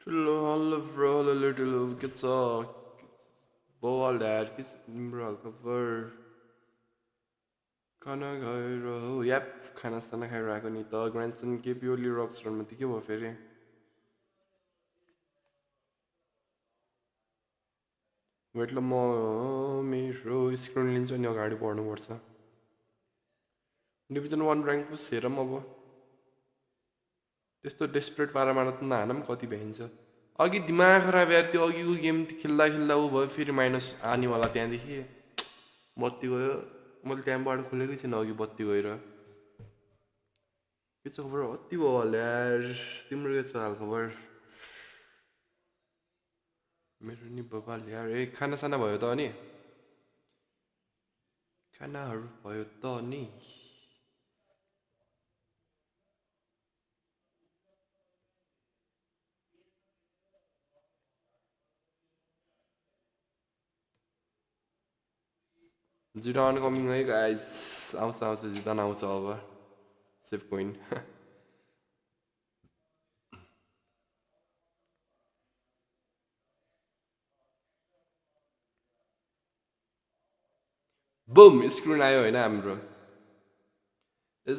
Hello bro, hello little, के छ बवाल यार के तिम्रो खबर खाना खाएर हो याप खाना साना खाएर आएको नि त ग्रान्डसन के प्योरली रक्स रनमा त के भयो फेरि वेट ल म मेरो स्क्रिन लिन्छ नि अगाडि बढ्नुपर्छ डिभिजन 1 र्याङ्क पुस हेरौँ अब त्यस्तो डेस्परेट पारामा त नहान पनि कति भ्याइन्छ अघि दिमाग खराब यार त्यो अघिको गेम खेल्दा खेल्दा ऊ भयो फेरि माइनस आनेवाला त्यहाँदेखि बत्ती गयो मैले त्यहाँबाट खोलेकै छैन अघि बत्ती गएर के छ खबर कति भयो होला यार तिम्रो के छ हाल खबर मेरो नि बबाल यार ए खानासाना भयो त अनि खानाहरू भयो त अनि जिडान कमिङ है गाइस आउँछ आउँछ जिदान आउँछ अब सेभ कोइन बुम स्क्रिन आयो होइन हाम्रो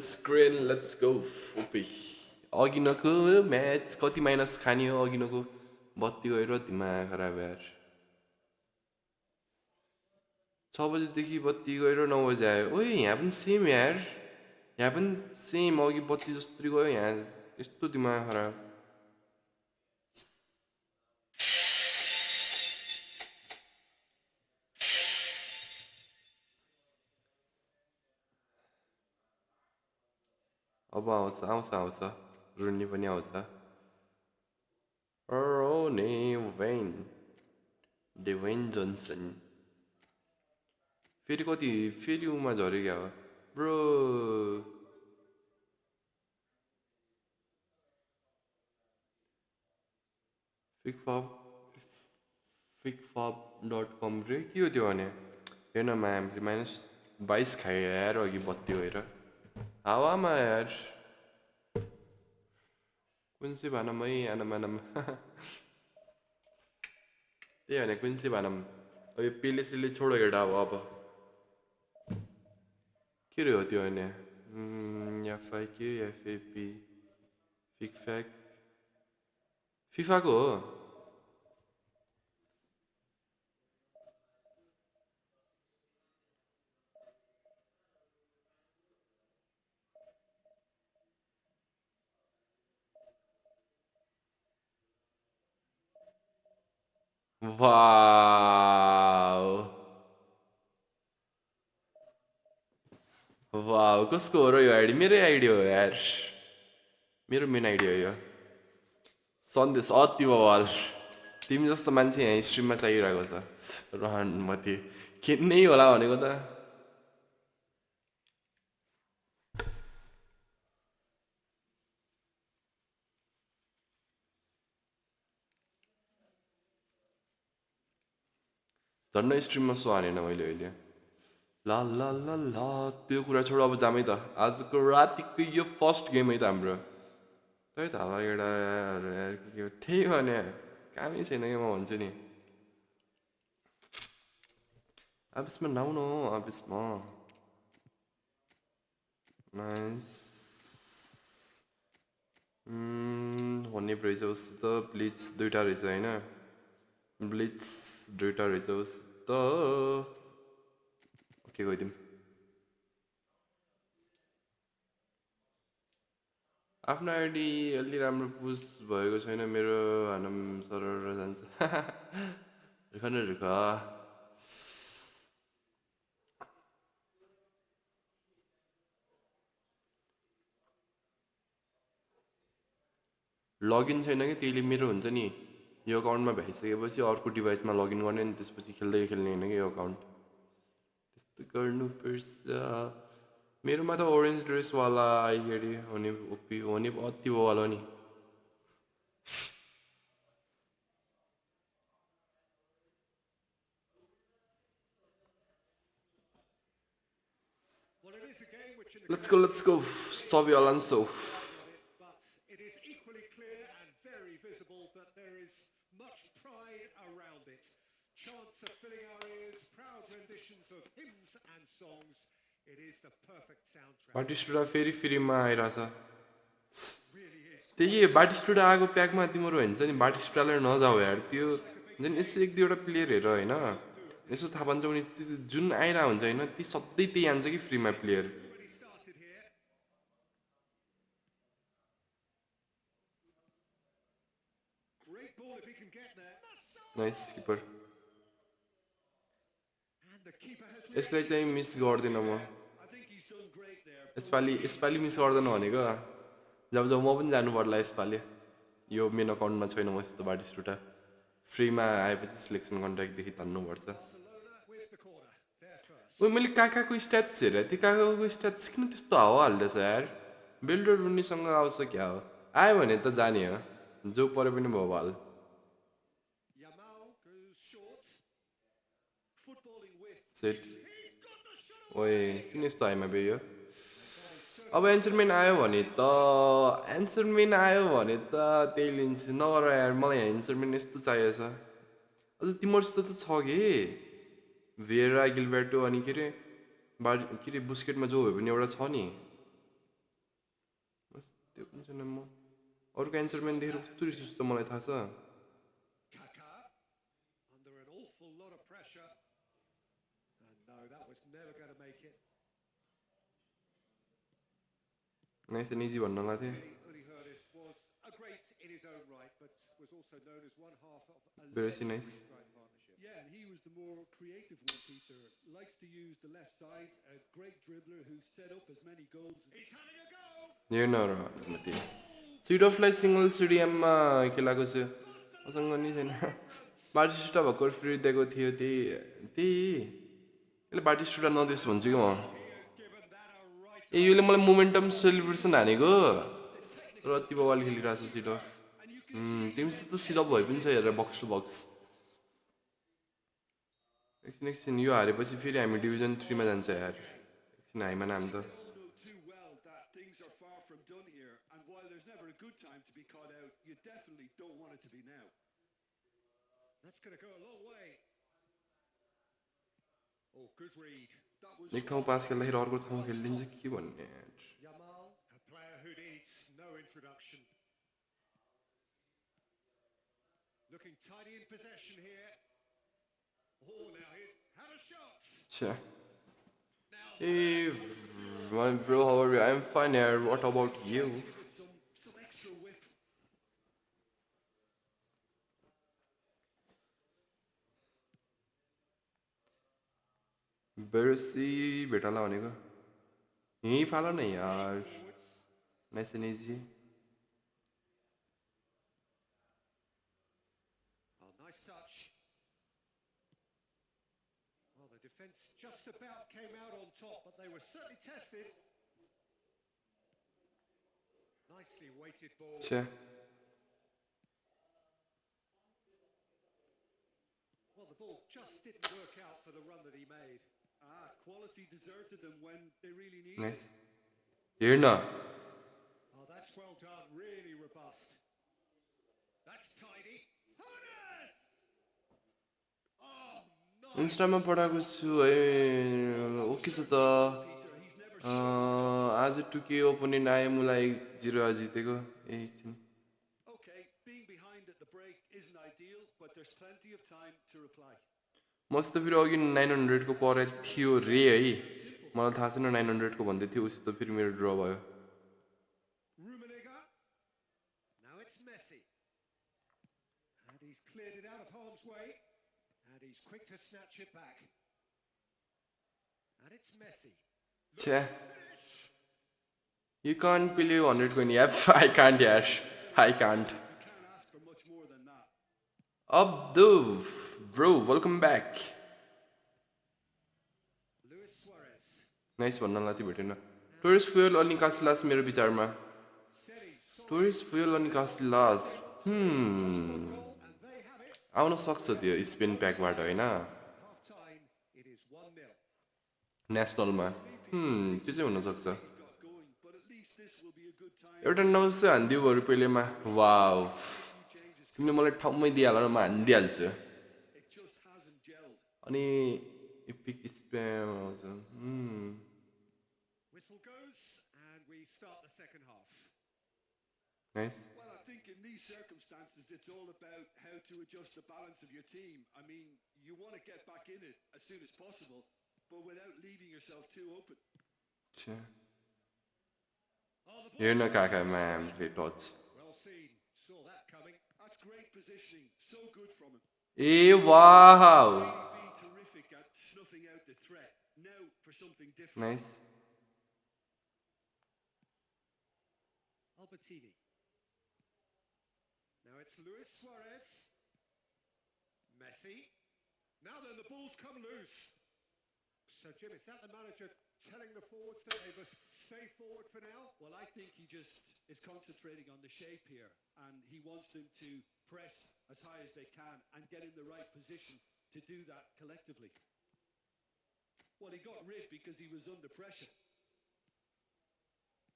स्क्रिन लेट्स गो ओपी अघिनको म्याच कति माइनस खाने हो अघिनको बत्ती गएर दिमाग खराब यार 6 बजीदेखि बत्ती गएर 9 बजी आयो ओए यहाँ पनि सेम यार यहाँ पनि सेम अघि बत्ती जस्तै गयो यहाँ यस्तो दिमाग खराब अब आउँछ आउँछ आउँछ रुनी पनि आउँछ रोने वेन डेवेन जोन्सन फेरि कति फेरि उमा झऱ्यो क्या हो ब्रो फिकफप.com रे के हो त्यो भने हेर्न म्यामले -22 खायो यार अघि बत्ती गएर हावामा यार कुन चाहिँ भानमै आनम त्यही भने कुन चाहिँ भानम अब यो पेलेसेले छोडो हेर्दा अब के रे हो त्यो भने एफआइके एफएपी फिकफ्याक फिफाको हो वाउ वाउ कसको हो र यो आइडी मेरै आइडी हो यार मेरो मेन आइडी हो यो सन्देश अति बवाल तिमी जस्तो मान्छे यहाँ स्ट्रिममा चाहिरहेको छ रहन मती खेल्नै होला भनेको त झन्डै स्ट्रिममा सो हानेन मैले अहिले ला ला ला ला त्यो कुरा छोड अब जामै त आजको रातिको यो फर्स्ट गेम है त हाम्रो त्यही त अब एउटा त्यही भने कामै छैन कि म भन्छु नि आबिसमा नाउ न आबिसमा नाइस भन्ने रहेछ उस्तो त ब्लिच दुइटा रहेछ होइन ब्लिच दुइटा रहेछ उस्तो ओके गइदिउँ आफ्नो आइडी अलि राम्रो पुस भएको छैन मेरो हानम सरर जान्छ रुख न रुख लगइन छैन कि त्यसले मेरो हुन्छ नि यो अकाउन्टमा भइसकेपछि अर्को डिभाइसमा लगइन गर्ने अनि त्यसपछि खेल्दै खेल्ने होइन कि यो अकाउन्ट त्यस्तो गर्नुपर्छ मेरोमा त ओरेन्ज ड्रेसवाला आइगेडी हुने ओपी हुने अति बवाल हो नि Let's go, Xavi Alonso. But it is equally clear and very visible that there बाटिस्टुडा फेरि फ्रीमा आइरहेछ त्यही बाटिस्टुडा आएको प्याकमा तिम्रो हुन्छ नि बाटिस्टुडालाई नजाऊ यार त्यो हुन्छ नि यसो एक दुईवटा प्लेयर हेर होइन यसो थाहा पान्छ भने जुन आइरहेको हुन्छ होइन ती सधैँ त्यही आन्छ कि फ्रीमा प्लेयर नाइस किपर यसलाई चाहिँ मिस गर्दिनँ म यसपालि मिस गर्दैन भनेको जब जब म पनि जानु पर्ला यसपालि यो मेन अकाउन्टमा छैन मसित बाटिस्टुडा फ्रीमा आएपछि सिलेक्सन कन्ट्र्याक्टदेखि तान्नुपर्छ ओ मैले काकाको स्ट्याट्स हेरेँ त्यो काकाको स्ट्याट्स किन त्यस्तो हावा हाल्दैछ यार बिल्डर रुनीसँग आउँछ क्या हो आयो भने त जाने हो जो परे पनि भयो हाल सेट ओए किन यस्तो हाइमा बेयो अब एन्सरमेन आयो भने त त्यही लिन्छु नगर यार मलाई एन्सरमेन यस्तो चाहिएछ अझ तिमीहरूसित त छ कि भेरा गिलबर्टो अनि के अरे बुस्केटमा जो भयो भने एउटा छ नि बस त्यो पनि छैन म अरूको एन्सरमेन देखेर कस्तो रिस उठ्छ मलाई थाहा छ नाइस एन्ड इजी भन्न लाग्थेँ Very nice. Yeah, and he was the more creative one, Peter. Likes to use the left side. A great dribbler who set up as many goals. He's having a go. You know, सिट अफलाई single स्टेडियममा खेलाएको छु मसँग नि छैन बाटिस्टुडा भर्खर free दिएको थियो त्यही यसले बाटिस्टुडा नदियोस् भन्छु कि म यसले मलाई मोमेन्टम सेलिब्रेसन हानेको र अति बवाल खेलिरहेको छ सिट अफ तिमीसित सिटअप भए पनि छ हेरेर बक्स टु बक्स एकछिन यो हारेपछि फेरि हामी डिभिजन 3 मा जान्छ यार एकछिन हाइमा नाम त एक ठाउँ पास खेल्दाखेरि अर्को ठाउँ खेलिदिन्छ के भन्ने Looking tidy in possession here. Oh, now he's had a shot. Sure. Hey, my bro, how are you? I'm fine here. What about you? Some extra whip. Bercy, भेटाला भनेको यही फाला न यार nice end easy Nice touch. Well, the defense just about came out on top, but they were certainly tested. Nicely weighted ball. Sure. Well, the ball just didn't work out for the run that he made. Quality deserted them when they really needed. Nice. Here now. Oh, that's well done. Really robust. That's tidy. इन्स्टामा पठाएको छु है okay छ त आज टुके opponent आयो मलाई 0 जितेको एकछिन मसित फेरि अघि 900 को परेको थियो रे है मलाई थाहा छैन 900 को भन्दै थियो उसित फेरि मेरो ड्र भयो And he's quick to snatch it back. And it's messy. Che. You can't believe 100 coin. Yep, I can't, Yash. I can't. You can't ask for much more than that. Abduv, bro, welcome back. Luis Suarez. Nice one, Nalati Betina. Tourist fuel on Casilas, मेरो विचारमा. Tourist fuel on Casilas. आउन सक्छ त्यो spin प्याकबाट हैन नेसनलमा त्यो चाहिँ हुन सक्छ एउटा 900 हान्दियो बरु पहिलेमा वाउ तिमीले मलाई ठाउँमै दिइहाल न म हान्दिहाल्छु अनि epic spam आउँछ Whistle goes, and we start the second half. Nice. Well, I think in these circumstances, it's all about how to adjust the balance of your team. I mean, you want to get back in it as soon as possible, but without leaving yourself too open. Čia. Oh, the Here'n ball. काका ma'am play touch. Well seen. Saw that coming. That's great positioning. So good from him. Wow. Really being terrific at snuffing out the threat. Now for something different. Nice. Albertini. Now it's Luis Suarez. Messi. Now then, the ball's come loose. So, Jim, is that the manager telling the forwards that they must stay forward for now? Well, I think he just is concentrating on the shape here, and he wants them to press as high as they can and get in the right position to do that collectively. Well, he got rid because he was under pressure.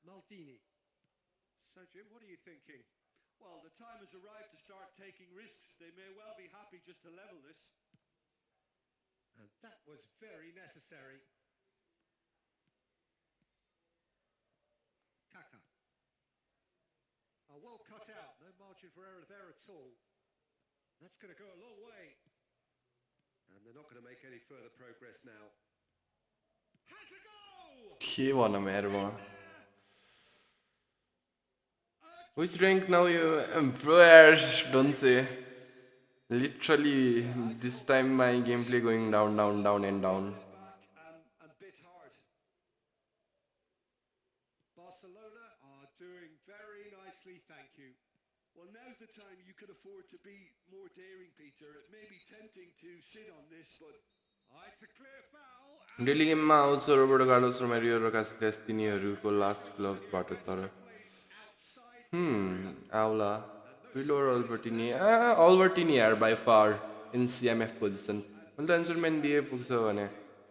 Maldini. So, Jim, what are you thinking? Well, the time has arrived to start taking risks. They may well be happy just to level this. And that was very necessary. Kaka. Well cut out. No margin for error there at all. That's going to go a long way. And they're not going to make any further progress now. Has a go! के भनौँ यार म Which rank now you employers don't say. Literally this time my gameplay going down and down. Back and bit hard. Barcelona are doing very nicely, thank you. Well, now's the time you could afford to be more daring, Peter. It may be tempting to sit on this, but It's a clear foul. Daily गेममा आउँछ Roberto Carlos Romario र कासिलास तिनीहरूको last क्लबबाट तर आउला Pilor Albertini Albertini यार by far in CMF position मैले त answer म्यान दिए पुग्छ भने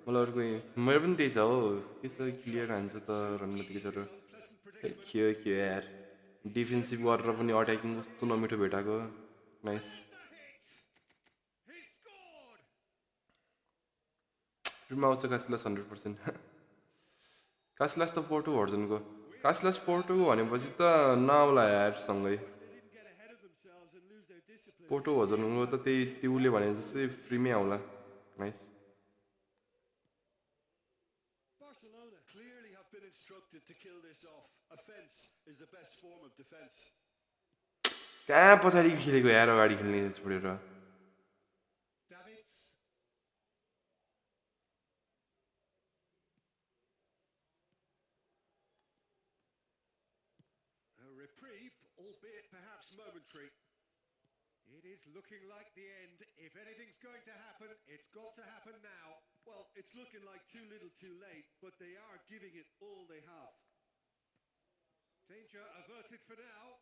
मलाई अर्को मेरो पनि त्यही छ हो के छ क्लियर हान्छ त रनमा के छ र के यार डिफेन्सिभ गरेर पनि अट्याकिङ कस्तो नमिठो भेटाएको नाइस He scored. रुममा आउँछ कासिलास 100% कासिलास त पोर्टो भर्जनको कासिलास पोर्टोको भनेपछि त नआउला यार सँगै they didn't get ahead of themselves and lose their discipline. Porto भर्जनको त त्यही तिउले भने जस्तै फ्रीमै आउला nice Barcelona clearly have been instructed to kill this off. Offense is the best form of defense. कहाँ पछाडि खेलेको यार अगाडि खेल्ने छोडेर Davids. A reprieve, albeit perhaps momentary. It is looking like the end. If anything's going to happen, it's got to happen now. Well, it's looking like too little too late, but they are giving it all they have. Danger averted for now.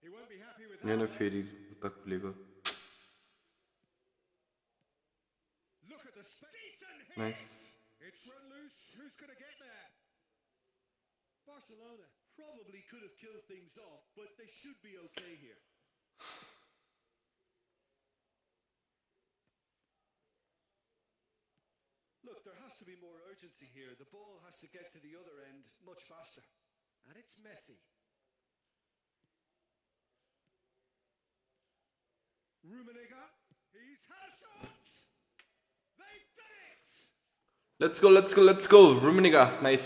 He won't be happy with यहाँ that. फेरि उता खुलेको Look at the decent hit. Nice It's run loose. Who's going to get there? Barcelona probably could have killed things off, but they should be okay here. Look, there has to be more urgency here. The ball has to get to the other end much faster. And it's Messi. Rummenigge. He's had a shot. They've done it. Let's go Rummenigge nice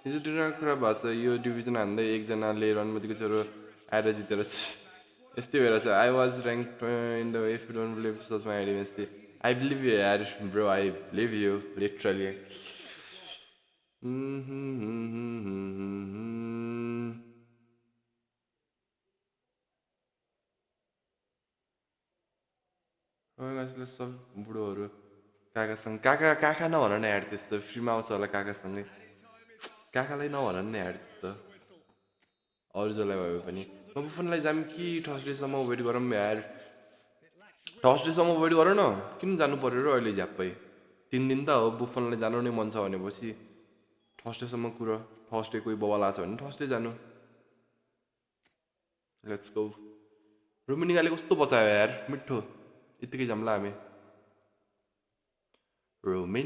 हिजो दुईजना कुरा भएको छ यो division हान्दै एकजनाले रनमतीको छोरो आएर जितेर यस्तै भएर छ I was rank in the if you don't believe such my ID Messi I believe you यार bro I believe you literally सब बुढोहरू काकासँग काका नभन न यार त्यस्तो फ्रीमा आउँछ होला काकासँगै काकालाई नभन न यार त्यस्तो अरू जसलाई भयो पनि म बुफनलाई जाम कि थर्सडेसम्म वेट गरौँ यार थर्सडेसम्म वेट गर न किन जानु पर्यो र अहिले झ्याप्पै 3 दिन त हो बुफनलाई जानु नै मन छ भनेपछि थर्सडेसम्म कुरा थर्सडे कोही बवाल आछ भने थर्सडे जानु लेट्स गो रुमिनिगाले कस्तो बचायो यार मिठो यत्तिकै जाम्ला हामी रोमे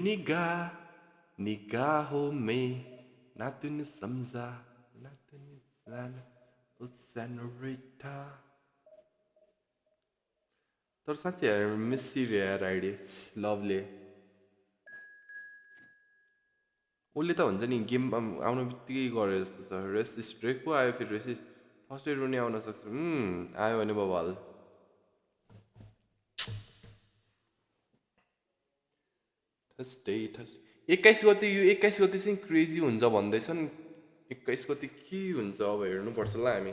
निगाहों में ना तूने समझा ना तूने जाना ओ सेनोरिटा तर साँच्चै यार मिस यु यार आइडी लभले उसले त हुन्छ नि गेम आउनु बित्तिकै गरे जस्तो छ रेस्ट स्ट्रेक पो आयो फेरि रेस्ट फर्स्ट एड पनि आउन सक्छ आयो भने बवाल थर्सडे 21 गते यो 21 गते चाहिँ क्रेजी हुन्छ भन्दैछन् 21 गते के हुन्छ अब हेर्नुपर्छ ल हामी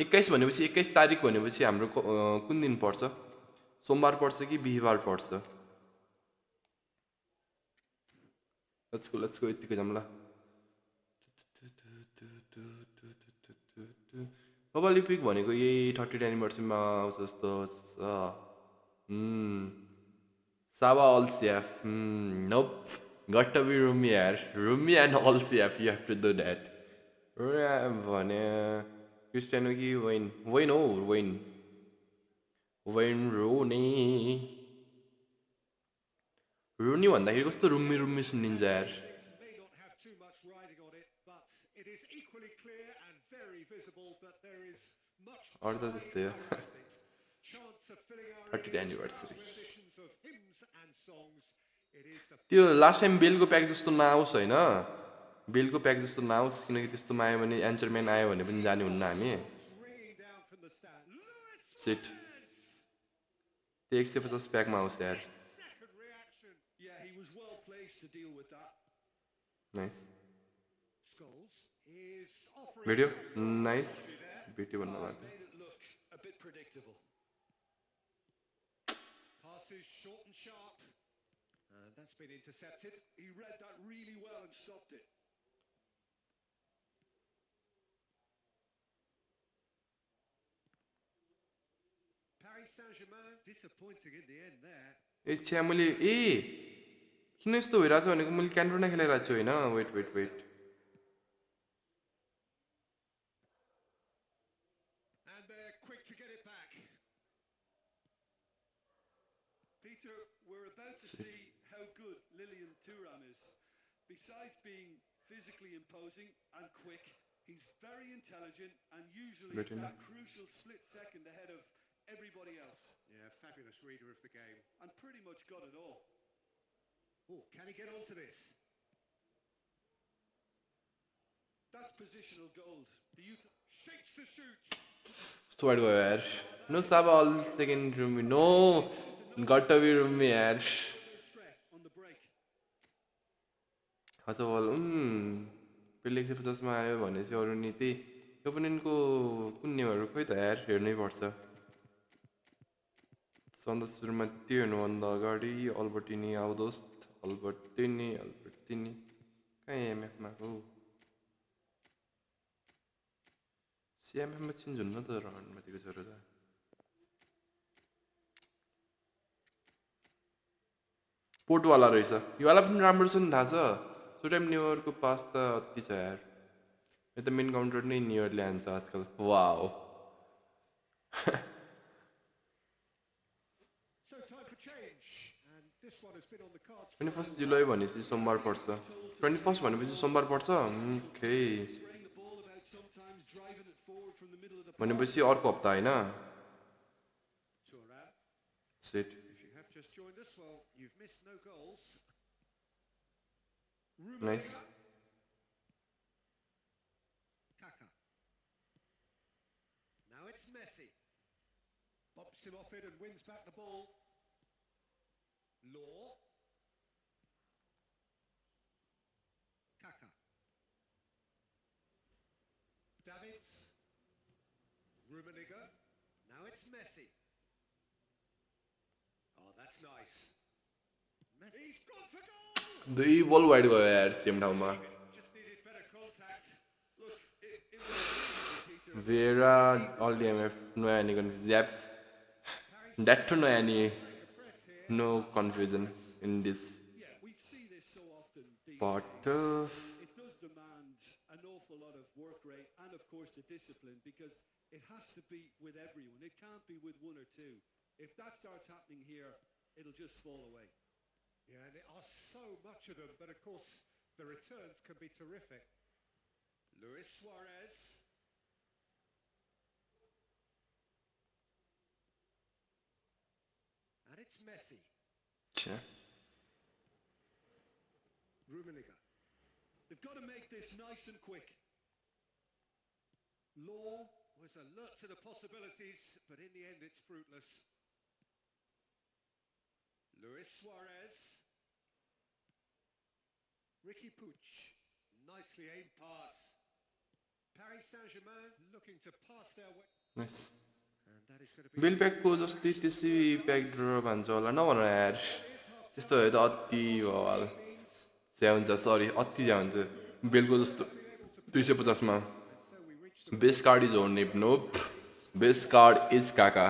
21 भनेपछि 21 तारिक भनेपछि हाम्रो कुन दिन पर्छ सोमबार पर्छ कि बिहीबार पर्छ लेट्स गो यतिकै जाम ल ओलम्पिक भनेको यही 30th एनिभर्सरीमा आउँछ जस्तो छ Saba all CF. Nope. Got to be Rumi yaar. Rumi and all CF. You have to do that. भने क्रिस्टियानो कि Wayne हो Wayne Rooney भन्दाखेरि कस्तो रुम्मी सुनिन्छ यार May not have too much riding on it, but it is equally clear and very visible that there is much अरू त त्यस्तै हो chance of filling our 30th anniversary renditions of hymns and songs. It is the त्यो last time बेलको pack जस्तो नआओस् हैन बेलको pack जस्तो नआओस् किनकि त्यस्तोमा आयो भने एन्चरम्यान आयो भने पनि जाने हुन्न हामी ringing down from the stand. Shit त्यो 150 प्याकमा आउँछ यार Second reaction. Yeah, he was well placed to deal with that. Nice Scholes is offering video some sort of nice apology there. Video भन्नु Oh, भएको made it look a bit predictable. Pass is short and sharp. And that's been intercepted. He read that really well and stopped it. Paris Saint-Germain disappointing in the end there. ए छ्या मैले किन यस्तो भइरहेछ भनेको मैले क्यान्टोना खेलिरहेको छु होइन wait And they're quick to get it back. Peter, we're about to see how good Lilian Thuram is. Besides being physically imposing and quick, he's very intelligent and usually that crucial split second ahead of everybody else. Yeah, fabulous reader of the game. And pretty much got it all. Oh, can he get onto this? That's positional gold. The youth Shakes the shoot. कस्तो wide गयो यार no साबा अल second Rhumi no गट B Rhumi यार threat on the break. हजुर बल पेले 150मा आयो भनेपछि अरू नि त्यही ओपोनेन्टको कुन नेमहरू खोइ त यार हेर्नै पर्छ सन्त सुरुमा त्यो हेर्नुभन्दा अगाडि अल्बर्टिनी आउदोस् अल्बर्टिनी कहाँ एमएफमा हो सिएमएफमा चिन्जुन्न त रहनमाथिको छोरो त पोर्टवाला रहेछ योवाला पनि राम्रो छ नि थाहा छ सो टाइम न्युयरको पास त अति छ यार यो त मेन काउन्टर नै न्युयरले हान्छ आजकल wow So time for change. And this one has been on the cards. 21 जुलाई भनेपछि सोमबार पर्छ 21 भनेपछि सोमबार पर्छ okay Spraying the ball about sometimes, driving it forward from the middle of the park. भनेपछि अर्को हप्ता होइन Thuram. Set If you have just joined us, well, you've missed no goals. Nice Kaka. Now it's Messi. Bops him off it and wins back the ball. Law. Kaka. Davids. Rummenigge. Now it's Messi. Oh, that's nice. Messi. He's gone for goal! दुई बल wide गयो यार same ठाउँमा Just needed better contact. Look, it was Peter. भेरा अल्डिएमएफ नयाँ निकन zap that to नयाँ नि no confusion in this Yeah, we see this so often these But, days. It does demand an awful lot of work rate and, of course, the discipline because it has to be with everyone. It can't be with one or two. If that starts happening here, it'll just fall away. Yeah, and there are so much of them, but of course the returns can be terrific. Luis Suarez. And it's Messi. 자. Rummenigge. They've got to make this nice and quick. Law was alert to the possibilities, but in the end it's fruitless. Luis Suarez. Ricky Puig. Nicely aimed pass. Paris Saint-Germain looking to pass their way. Nice. And that is going to be... बिल प्याकको जस्तै त्यसै pack ड्र भन्छ होला नभन यार त्यस्तो भए त अति भयो होला त्यहाँ हुन्छ सरी अति त्यहाँ हुन्छ बेलको जस्तो 250 मा बेस्ट कार्ड इज ओन नेप nope best card is Kaka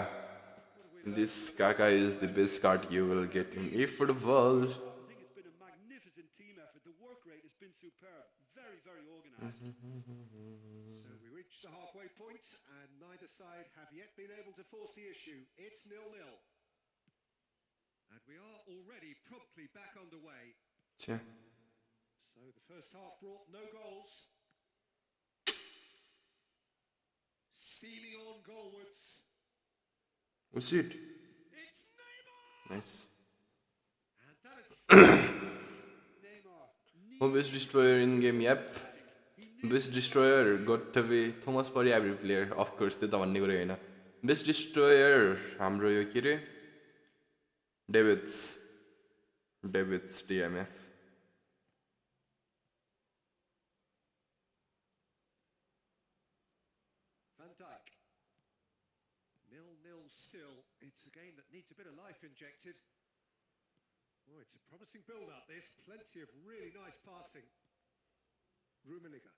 this Kaka is the best card you will get in eFootball. I think it's been a magnificent team effort. The work rate has been superb. Very, very organised. So we reached the halfway point, and neither side have yet been able to force the issue. It's 0-0. And we are already promptly back underway. 자. So the first half brought no goals. Steaming on goalwards. What's it? It's Neymar! Nice. And that is Neymar. Oh, best destroyer in game, yep. Best destroyer got to be Thomas Parry every player, of course, त्यो त भन्ने कुरा हैन. Best destroyer हाम्रो यो के रे David's DMF. Van Dijk. 0-0 still. It's a game that needs a bit of life injected. Oh, it's a promising build-up, this. Plenty of really nice passing. Rummenigge.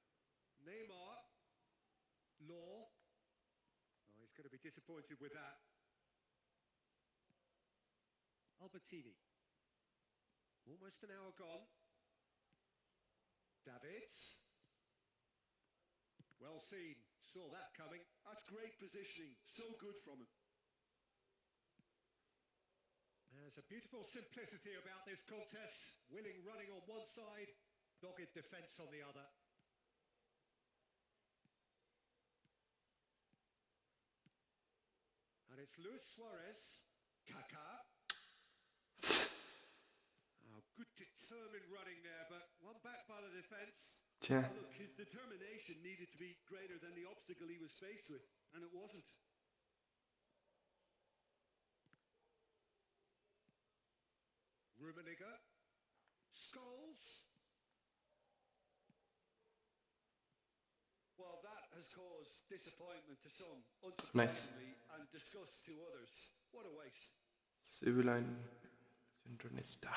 Neymar. Law. Oh, he's going to be disappointed with that. Albertini. Almost an hour gone. Davids. Well seen. Saw that coming. That's great positioning. So good from him. There's a beautiful simplicity about this contest. Willing running on one side, dogged defence on the other. And it's Luis Suarez. Kaká. Oh, good determined running there, but one back by the defence. 자. Look, his determination needed to be greater than the obstacle he was faced with, and it wasn't. Rummenigge. Scholes. Well, that has caused disappointment to some, Nice. unsurprisingly, and disgust to others. What a waste. Civiline Internesta.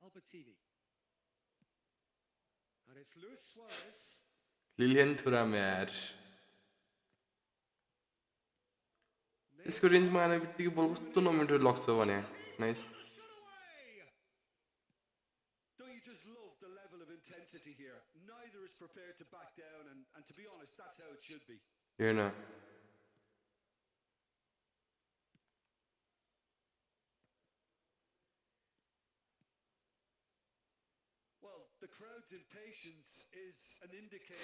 Albertini. And it's Luis Suarez. Lilian Thuram यार त्यसको रेन्जमा आने बित्तिकै बल कस्तो नमिटर लाग्छ भने nice Don't you just love the level of intensity here? Neither is prepared to back down, and to be honest, that's how it should be. हेर्न Well, the crowd's impatience is an indicator.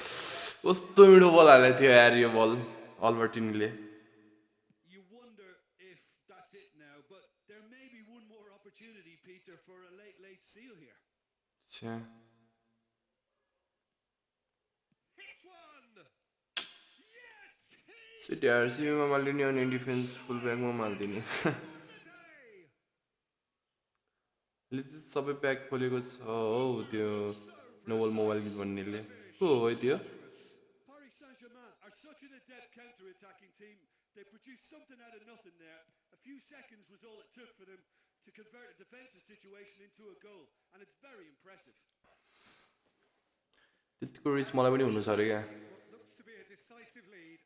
कस्तो मिठो बल हालेको थियो यार यो बल अल्बर्टिनीले You wonder if that's it now, but there may be one more opportunity, Peter, for a late steal here. ಛ्या Hits one! Yes! Shit यार सिमीमा मालिदिने अनि डिफेन्स फुल ब्याकमा मालिदिने ले चाहिँ सबै ब्याक खोलेको छ हौ त्यो नोबल मोबाइल गीत भन्नेले को हो त्यो Paris Saint-Germain are such an adept counter-attacking team. They produced something out of nothing there. A few seconds was all it took for them to convert a defensive situation into a goal, and it's very impressive. त्यतिको रिस मलाई पनि हुनु छ अरे क्या What looks to be a decisive lead.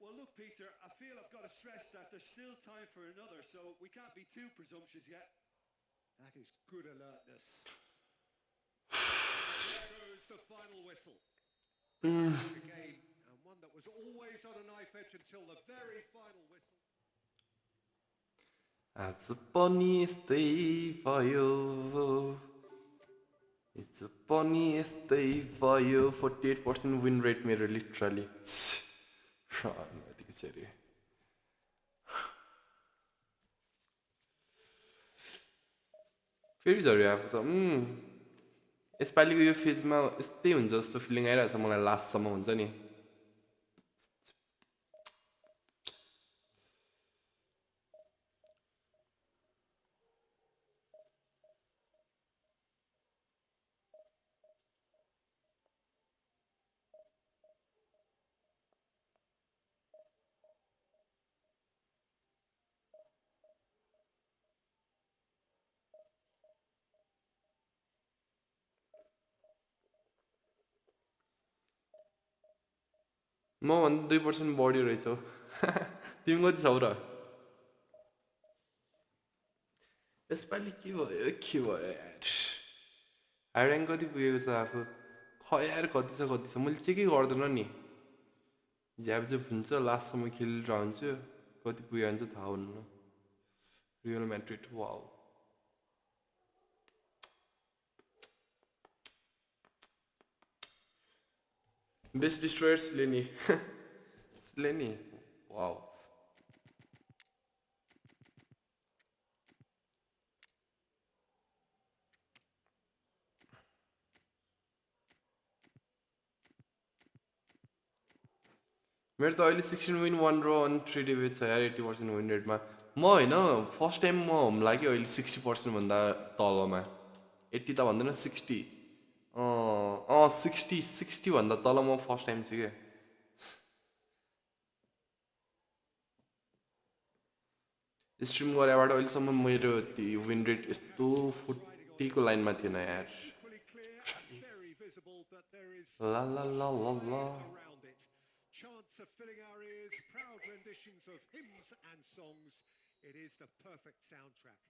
Well, look, Peter, I feel I've got to stress that there's still time for another, so we can't be too presumptuous yet. That is good alertness. There goes the whistle. A game, and one that was always on a knife edge until the very final whistle. आज पनि यस्तै भयो आज पनि यस्तै भयो 48% win rate मेरो literally फेरि झऱ्यो आफू त यसपालिको यो फेजमा यस्तै हुन्छ जस्तो फिलिङ आइरहेछ मलाई लास्टसम्म हुन्छ नि म भन्दा 2% बढी रहेछौ तिमी कति छौ र यसपालि के भयो यार हाई ऱ्याङ्क कति पुगेको छ आफू यार कति छ मैले चेकै गर्दैन नि झ्याप चाहिँ हुन्छ लास्टसम्म खेलिरहन्छु कति पुग्यो भने चाहिँ थाहा हुन्न रियल म्याड्रिड वाउ बेस्ट डिस्ट्रोयर्सले नि वाउ मेरो त अहिले 16 विन 1 ड्र अनि 3 डिबेट छ यार 80% विन रेटमा म होइन फर्स्ट टाइम म होम लाग्यो अहिले 60% भन्दा तलमा 80 त भन्दैन 60 60 भन्दा तल म फर्स्ट टाइम छु क्या स्ट्रिम गरेबाट अहिलेसम्म मेरो विन रेट यस्तो 40 को लाइनमा थिएन यार ला ला ला ला ला Chants of filling our ears, proud renditions of hymns and songs. It is the perfect soundtrack.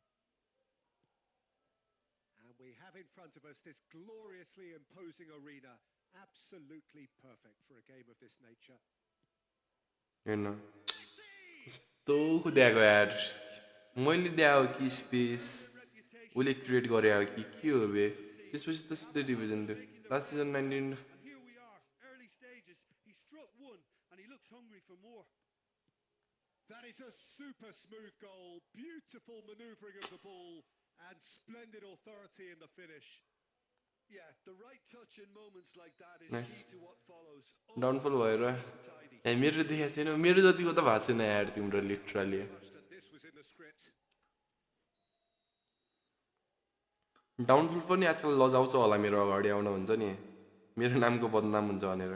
And we have in front of us this gloriously imposing arena, absolutely perfect for a game of this nature. हेर्न कस्तो खुद्याएको यार मैले दिएको कि space उसले create गरे कि के हो बे त्यसपछि त सिधै डिभिजन थियो last season 19 And he looks hungry for more. That is a super smooth goal, beautiful manoeuvring of the ball and splendid authority in the finish. Yeah, the right touch in moments like that is nice. Key to what follows. Downfall भएर ए मेरो देखेको छैन मेरो जतिको त भएको छैन यार तिम्रो लिटरली डाउनफल पनि आजकल लजाउँछ होला मेरो अगाडि आउन हुन्छ नि मेरो नामको बदनाम हुन्छ भनेर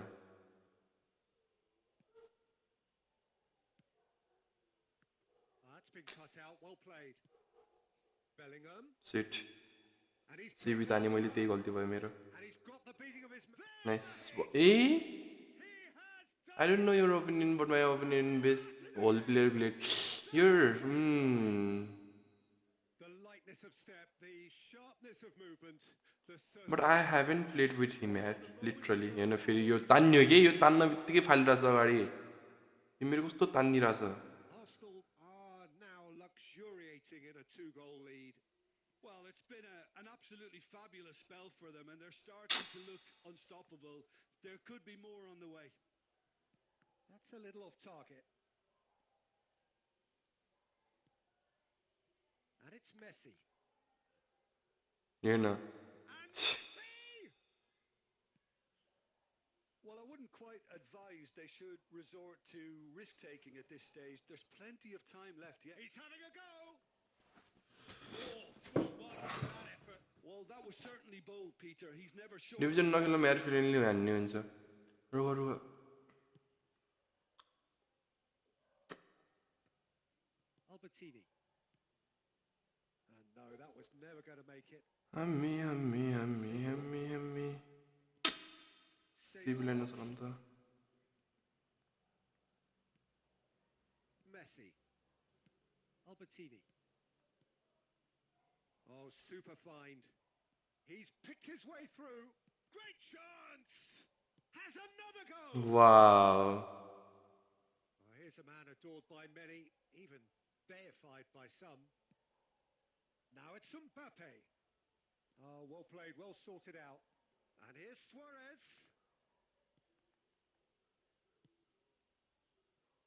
Shit. सीबी तानी मैले त्यही गल्ती भयो मेरो nice I don't know your opinion but my opinion best whole player played your The lightness of step, the sharpness of movement, but I haven't played with him yet literally you know फेरि यो तान्यो के यो तान्न बित्तिकै फालिरहेछ अगाडि यो मेरो कस्तो तान्निरहेछ Arsenal are now luxuriating in a 2-goal lead. Well, it's been an absolutely fabulous spell for them and they're starting to look unstoppable. There could be more on the way. That's a little off target. And it's Messi. You know. Well, I wouldn't quite advise they should resort to risk-taking at this stage. There's plenty of time left. Yeah. He's having a go! Well, that was certainly bold, Peter. He's never shown... Division नखेल्नु match friendly हान्ने हुन्छ रुक Albertini. And no, that was never going to make it. Hammi CB लेन सलाम त Messi. Albertini. Oh, super find. He's picked his way through. Great chance! has another go. Wow. Here's a man adored by many, even deified by some. Now it's Mbappe. Oh, well played, well sorted out. And here's Suarez.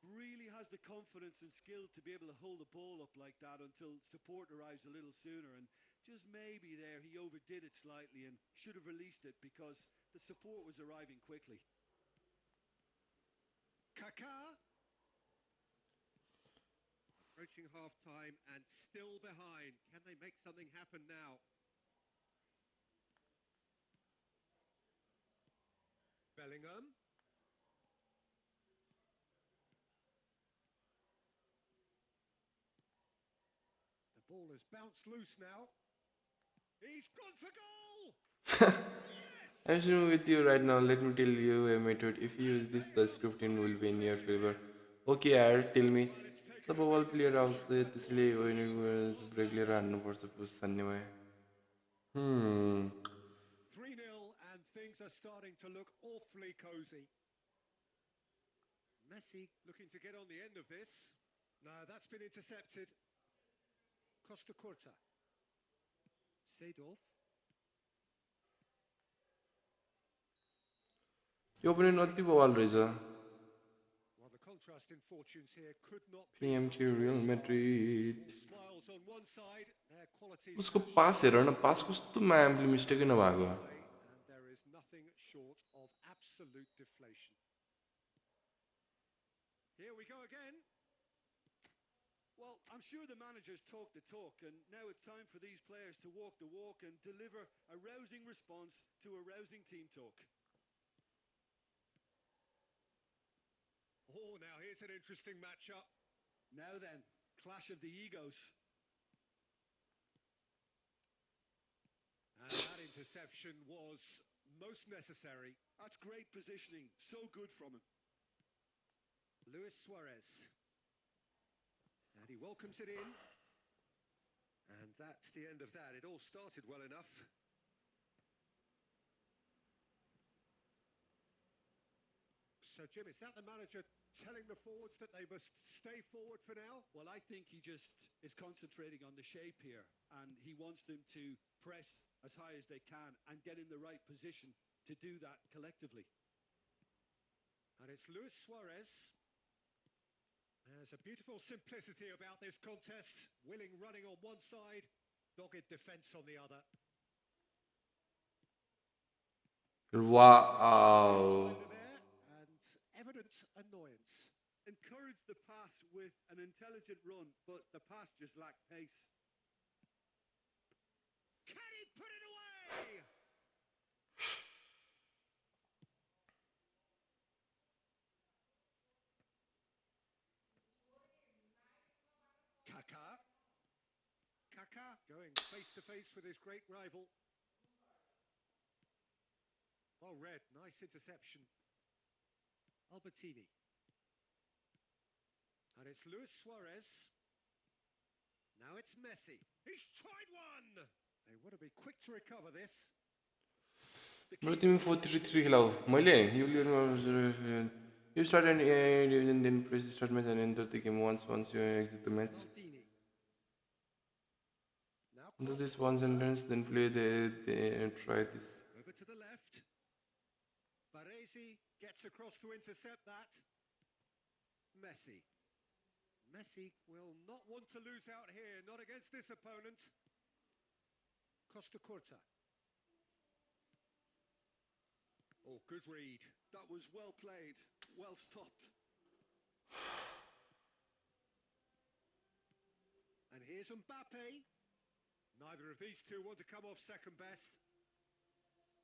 Really has the confidence and skill to be able to hold the ball up like that until support arrives a little sooner, and just maybe there he overdid it slightly and should have released it because the support was arriving quickly. Kaká. Approaching half-time and still behind. Can they make something happen now? Bellingham. The ball has bounced loose now. He's gone for goal! I'm sitting with you right now. Let me tell you a method. If you use this, the scripting will be in your favor. Okay, यार, tell me. Well, it's taken सब a बल big player lead. आउँछ त्यसले break लिएर हान्नुपर्छ पुस हान्नेमा 3-0 and things are starting to look awfully cosy. Messi looking to get on the end of this. No, that's been intercepted. Costa Curta. Seedorf. यो पनि नति बवाल रहेछ Well, the contrast in fortunes here could not be PMQ much more Real stark. Madrid All smiles on one side, their qualities उसको on pass the hair other. न पास कस्तो मायामले मिस्टेकै नभएको Play, and there is nothing short of absolute deflation. Here we go again. Well, I'm sure the managers talk the talk, and now it's time for these players to walk the walk and deliver a rousing response to a rousing team talk. Oh, now here's an interesting matchup. Now then, clash of the egos. And that interception was most necessary. That's great positioning, so good from him. Luis Suarez. And he welcomes it in. And that's the end of that. It all started well enough. So, Jim, is that the manager telling the forwards that they must stay forward for now? Well, I think he just is concentrating on the shape here, and he wants them to press as high as they can and get in the right position to do that collectively. And it's Luis Suarez. There's a beautiful simplicity about this contest. Willing running on one side, dogged defence on the other. Wow There, and evident annoyance. Encouraged the pass with an intelligent run, but the pass just lacked pace. Can he put it away? Kaká going face to face with his great rival. Oh, red, nice interception. Albertini. And it's Luis Suarez. Now it's Messi. He's tried one! They want to be quick to recover this. Bro, तिमी 4-3-3 खेलाऊ मैले you start and then press start match and enter the game once you exit the match. Maldini. Now Do this Costa one Curta. sentence, then play the try this. Over to the left. Baresi gets across to intercept that. Messi. Messi will not want to lose out here, not against this opponent. Costa Curta. Oh, good read. That was well played, well stopped. And here's Mbappe. Neither of these two want to come off second best.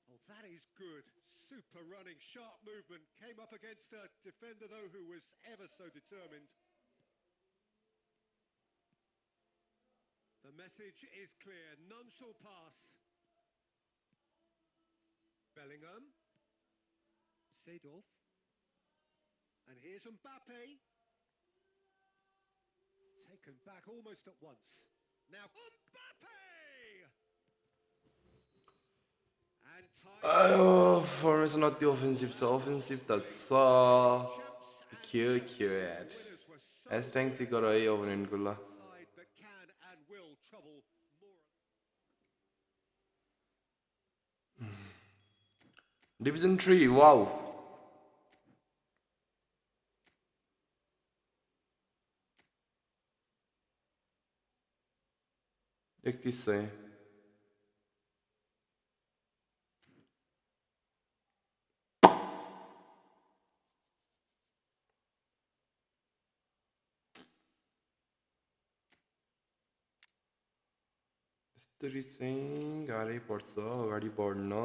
Oh, that is good. Super running, sharp movement. Came up against a defender, though, who was ever so determined. The message is clear. None shall pass. Bellingham. Seedorf. And here's Mbappe. Taken back almost at once. Now Mbappe! And formation अति offensive छ offensive त छ के यार S rank चाहिँ गर है अपोनेन्टको ल डिभिजन 3 वाउ 3100 यसरी चाहिँ गाह्रै पर्छ अगाडि बढ्न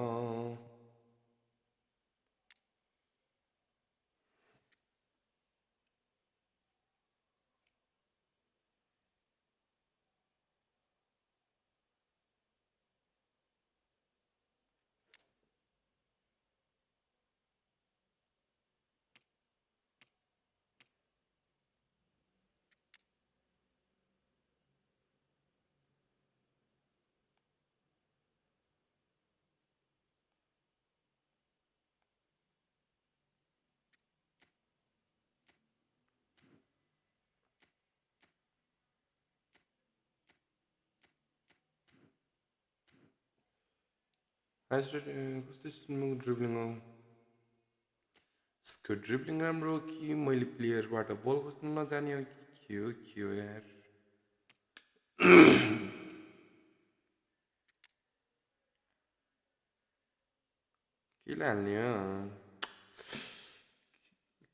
कस्तो स्मुथ ड्रिब्लिङ हो यसको ड्रिब्लिङ राम्रो हो कि मैले प्लेयरबाट बल खोज्नु नजाने हो कि के हो यार केले हाल्ने हो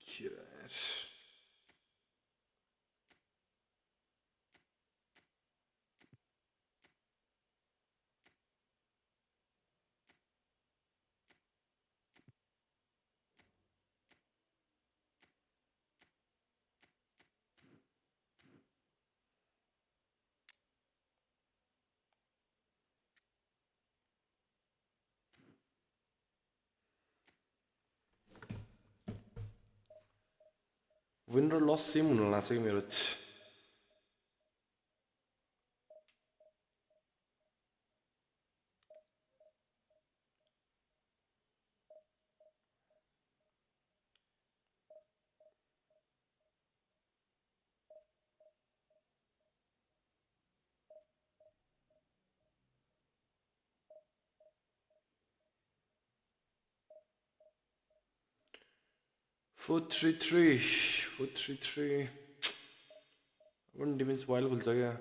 के यार विन र लस सेम हुन लाग्छ कि मेरो चाहिँ 4-3-3 पनि डिफेन्स वाइल्ड खुल्छ क्या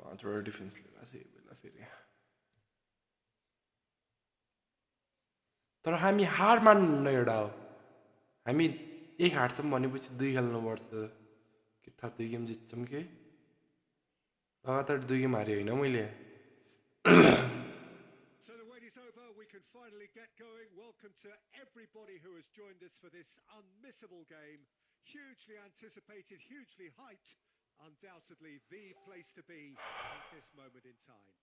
पाँचवटा डिफेन्स लिएर चाहिँ बेला फेरि तर हामी हार मान्नु एउटा हो हामी एक हार्छौँ भनेपछि 2 खेल्नुपर्छ के थाहा 2 गेम जित्छौँ के लगातार 2 गेम हारेँ होइन मैले So the wait is over. We can finally get going. Welcome to everybody who has joined us for this unmissable game. Hugely anticipated, hugely hyped. Undoubtedly the place to be at this moment in time.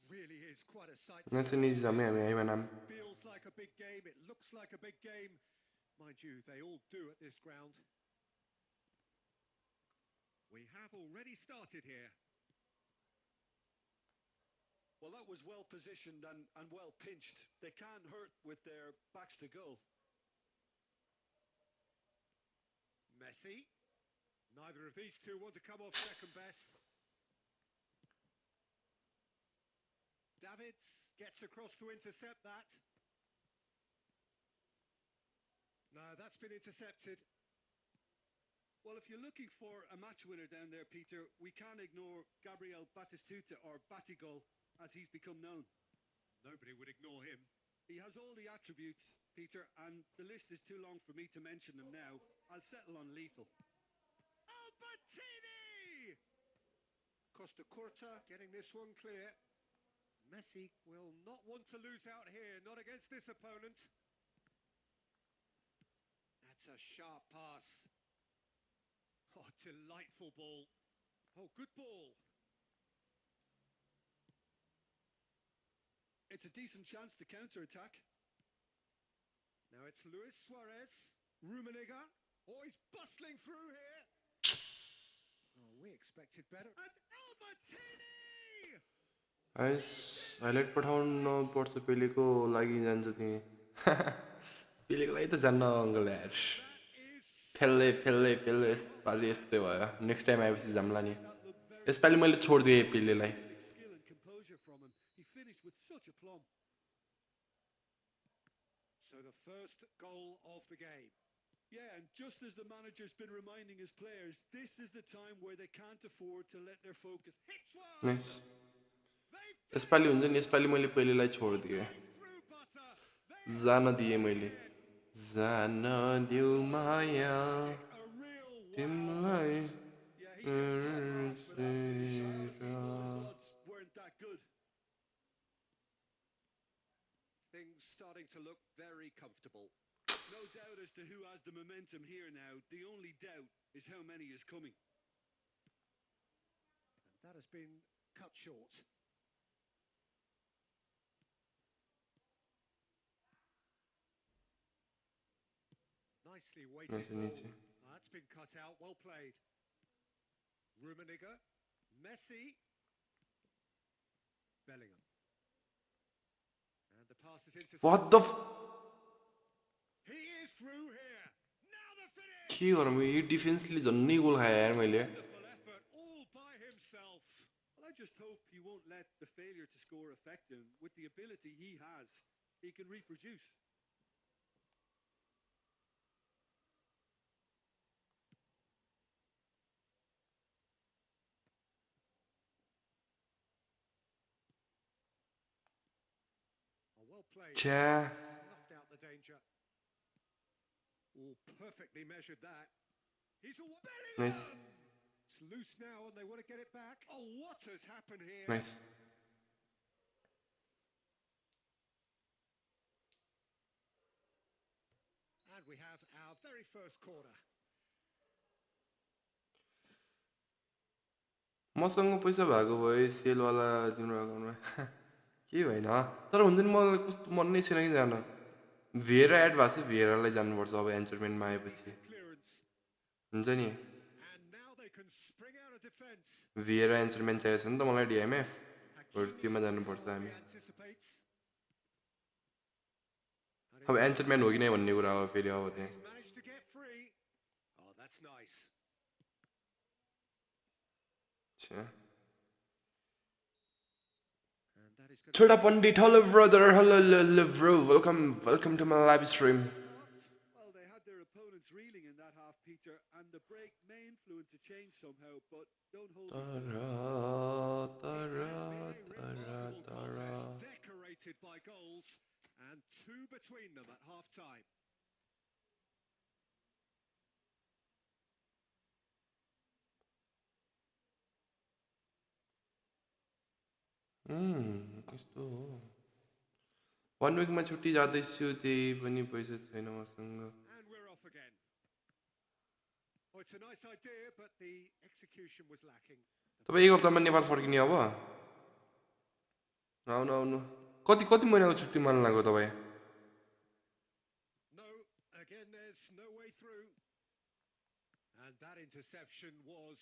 Really is quite a sight. Feels like a big game. It looks like a big game. Mind you, they all do at this ground. We have already started here. Well, that was well positioned and well pinched. They can't hurt with their backs to goal. Messi. Neither of these two want to come off second best. Davids gets across to intercept that. No, that's been intercepted. Well, if you're looking for a match winner down there, Peter, we can't ignore Gabriel Batistuta, or Batigol, as he's become known. Nobody would ignore him. He has all the attributes, Peter, and the list is too long for me to mention them now. I'll settle on lethal. Albertini! Costa Curta getting this one clear. Messi will not want to lose out here, not against this opponent. That's a sharp pass. Oh, delightful ball. Oh, good ball. It's a decent chance to counter-attack. Now it's Luis Suarez. Rummenigge. Oh, he's bustling through here. Oh, we expected better. And El Martini! Highlight पठाउनु पर्छ पेलेको लागि जान्छ तिमी पेलेको लागि त जान्न uncle यार That is फेल्ले यसपालि यस्तै भयो नेक्स्ट टाइम आएपछि जाम्ला नि That looked very यसपालि मैले छोडिदिएँ पेलेलाई fantastic skill and composure from him. He finished with such aplomb. So the first goal of the game. Yeah, and just as the manager's been reminding his players, this is the time where they can't afford to let their focus. Hits one! Nice They've यसपालि हुन्छ नि यसपालि मैले पेलेलाई छोडिदिएँ through butter. They जान दिएँ मैले जान देऊ माया A real wow. तिमीलाई Yeah, he gets top marks for that finish. I honestly thought his shots weren't that good. things starting to look very comfortable. No doubt as to who has the momentum here now. The only doubt is how many is coming. And that has been cut short. Nicely weighted Nice and ball. easy. That's been cut out. Well played. Rummenigge. Messi. Bellingham. And the pass is into... What the He is through here. Now the finish. के गरौँ यो डिफेन्सले झन्नै गोल खायो यार मैले Wonderful effort all by himself. Well, I just hope he won't let the failure to score affect him. With the ability he has, he can reproduce. Oh, well played. छ्या Snuffed out the danger. Oh, perfectly measured that. He's a Bellingham! Nice It's loose now and they want to get it back. Oh, what has happened here? Nice And we have our very first corner. मसँग पैसा भएको भए सेलवाला तिम्रो अकाउन्टमा के भएन तर हुन्छ नि मलाई कस्तो मन नै छैन कि जान भेरा एड भएको छ भेरालाई जानुपर्छ अब एन्चरमेन्टमा आएपछि Decent clearance. हुन्छ नि And now they can spring out of defence. भेरा एन्चरमेन्ट चाहिएको छ नि त मलाई डिएमएफ Hakimi त्योमा जानुपर्छ हामी probably anticipates. And अब it's- एन्चरमेन्ट हो कि नै भन्ने कुरा हो फेरि अब त्यहाँ He's managed to get free. Oh, that's nice. छ्या And that is going Chhota Pandit hello brother hello bro welcome to my live stream Well, they had their opponents reeling in that half, Peter, and the break may influence a change somehow, but don't hold me to it. remarkable contest, decorated by goals, and two between them at half time. कस्तो हो 1 विकमा छुट्टी जाँदैछु त्यही पनि पैसा छैन मसँग And we're off again. Oh, it's a nice idea, but the execution was lacking. तपाईँ एक हप्तामा नेपाल फर्किने अब आउनु आउनु कति कति महिनाको छुट्टी मान्नु लाग्यो तपाईँ No, again, there's no way through. And that interception was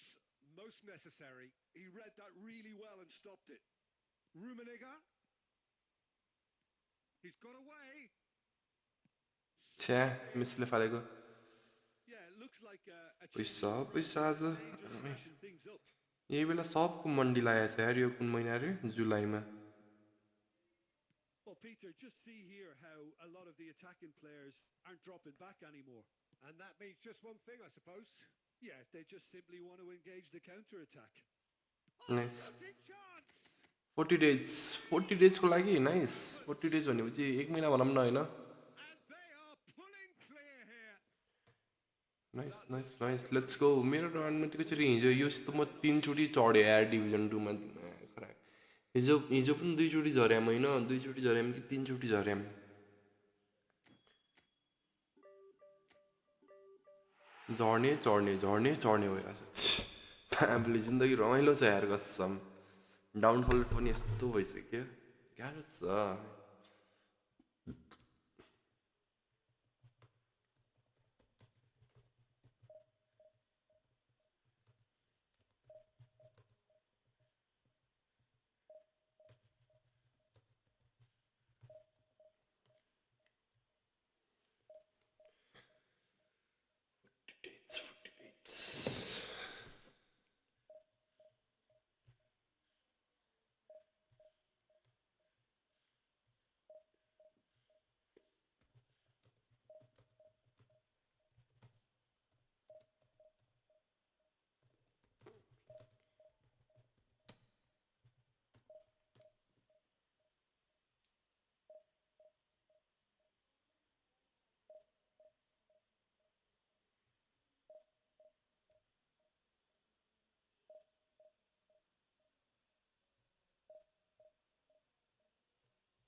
most necessary. He read that really well and stopped it. Rummenigge. He's got away. छ्या मिसले फालेको Yeah, it looks like a पैसा change of पैसा आज approach, dangerous smashing things up. यही बेला सबको मन्डी लागेको छ यार यो कुन महिना अरे जुलाईमा Well, Peter, just see here how a lot of the attacking players aren't dropping back anymore. And that means just one thing, I suppose. Yeah, they just simply want to engage the counter-attack. Nice Shooting chance. 40 डेजको लागि nice 40 days भनेपछि एक महिना भनौँ न होइन And they are pulling clear here. Nice nice nice let's go मेरो tournament कसरी हिजो यो यस्तो म 3 चोटि चढेँ यार डिभिजन 2 मा खरा हिजो हिजो पनि 2 चोटि झर्याम होइन 2 चोटि झर्याम कि 3 चोटि झर्याम झर्ने झर्ने झर्ने झर्ने भइरहेको छ हामीले जिन्दगी रमाइलो छ यार कसम डाउनफल पनि यस्तो भइसक्यो गाह्रो छ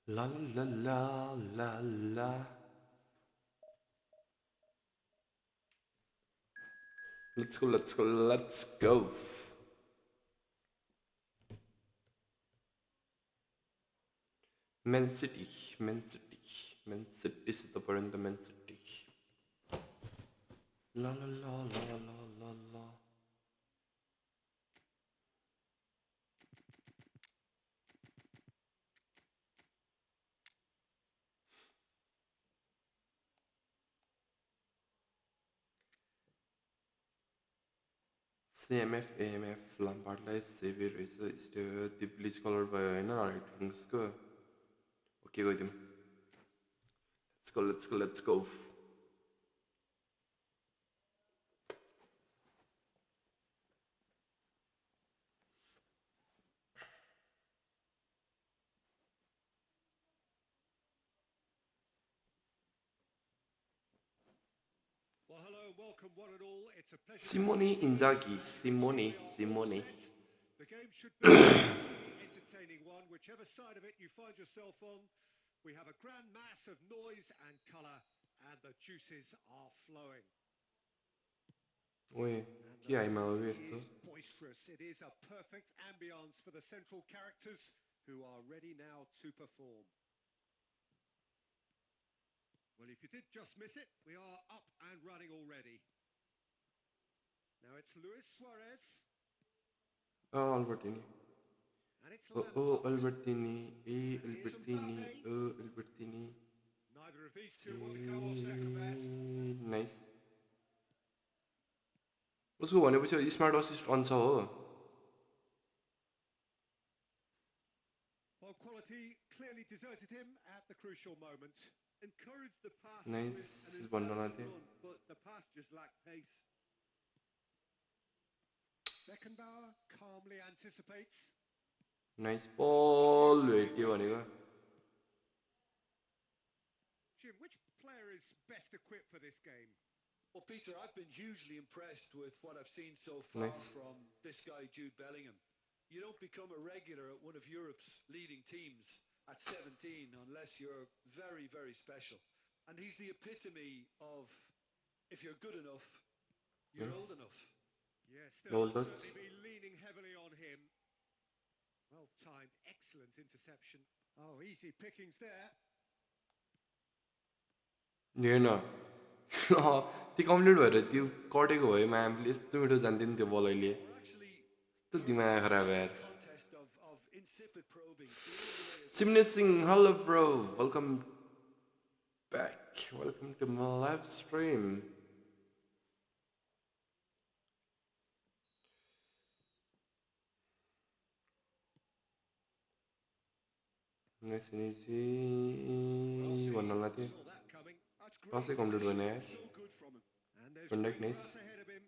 La la la la la. Let's go, let's go, let's go. Man City, Man City, Man City सिद्धपर्यन्त Man City. La la la la la la la. CMF, AMF, Lampardलाई सेभे रहेछ त्यो ब्लिच कलर भयो होइन right विङ्सको okay गइदिउँ Let's go, let's go, let's go. Well, hello and welcome one and all. It's a pleasure. Simone Inzaghi, Simone. The game should be a hugely entertaining one, whichever side of it you find yourself on. We have a grand mass of noise and colour, and the juices are flowing. Oi, que aima ho visto? It is boisterous. It is a perfect ambience for the central characters who are ready now to perform. Well, if you did just miss it, we are up and running already. Now it's Luis Suarez. Oh, Albertini. And it's Oh, Albertini. Albertini. Albertini. Neither of these two want to come off second best. Nice. उसको भनेपछि smart assist अन छ हो Well, quality clearly deserted him at the crucial moment. Encouraged the pass Nice. with an Bandana intelligent थियो run, but the pass just lacked pace. Beckenbauer calmly anticipates. Nice बल भेट्यो भनेको Jim, which player is best equipped for this game? Well, Peter, I've been hugely impressed with what I've seen so far Nice. from this guy, Jude Bellingham. You don't become a regular at one of Europe's leading teams at 17 unless you're very, very special. And he's the epitome of, if you're good enough, you're Yes. old enough. Yes, No, they'll that's- certainly be leaning heavily on him. Well timed, excellent interception. Oh, easy pickings there. हेर्न त्यो complete भएर त्यो कटेको भए म्यामले यस्तो मिठो जान्थ्यो नि त्यो बल अहिले We're actually यस्तो दिमाग खराब यार contest of insipid probing. The only way is Simne Singh, hello bro, welcome back, welcome to my live stream. Nice and easy भन्नलाई थियो Saw that coming. that's कसै great. कम्प्लिट गर्ने यार So good from him. And there's Van Dijk, great nice. pass ahead of him.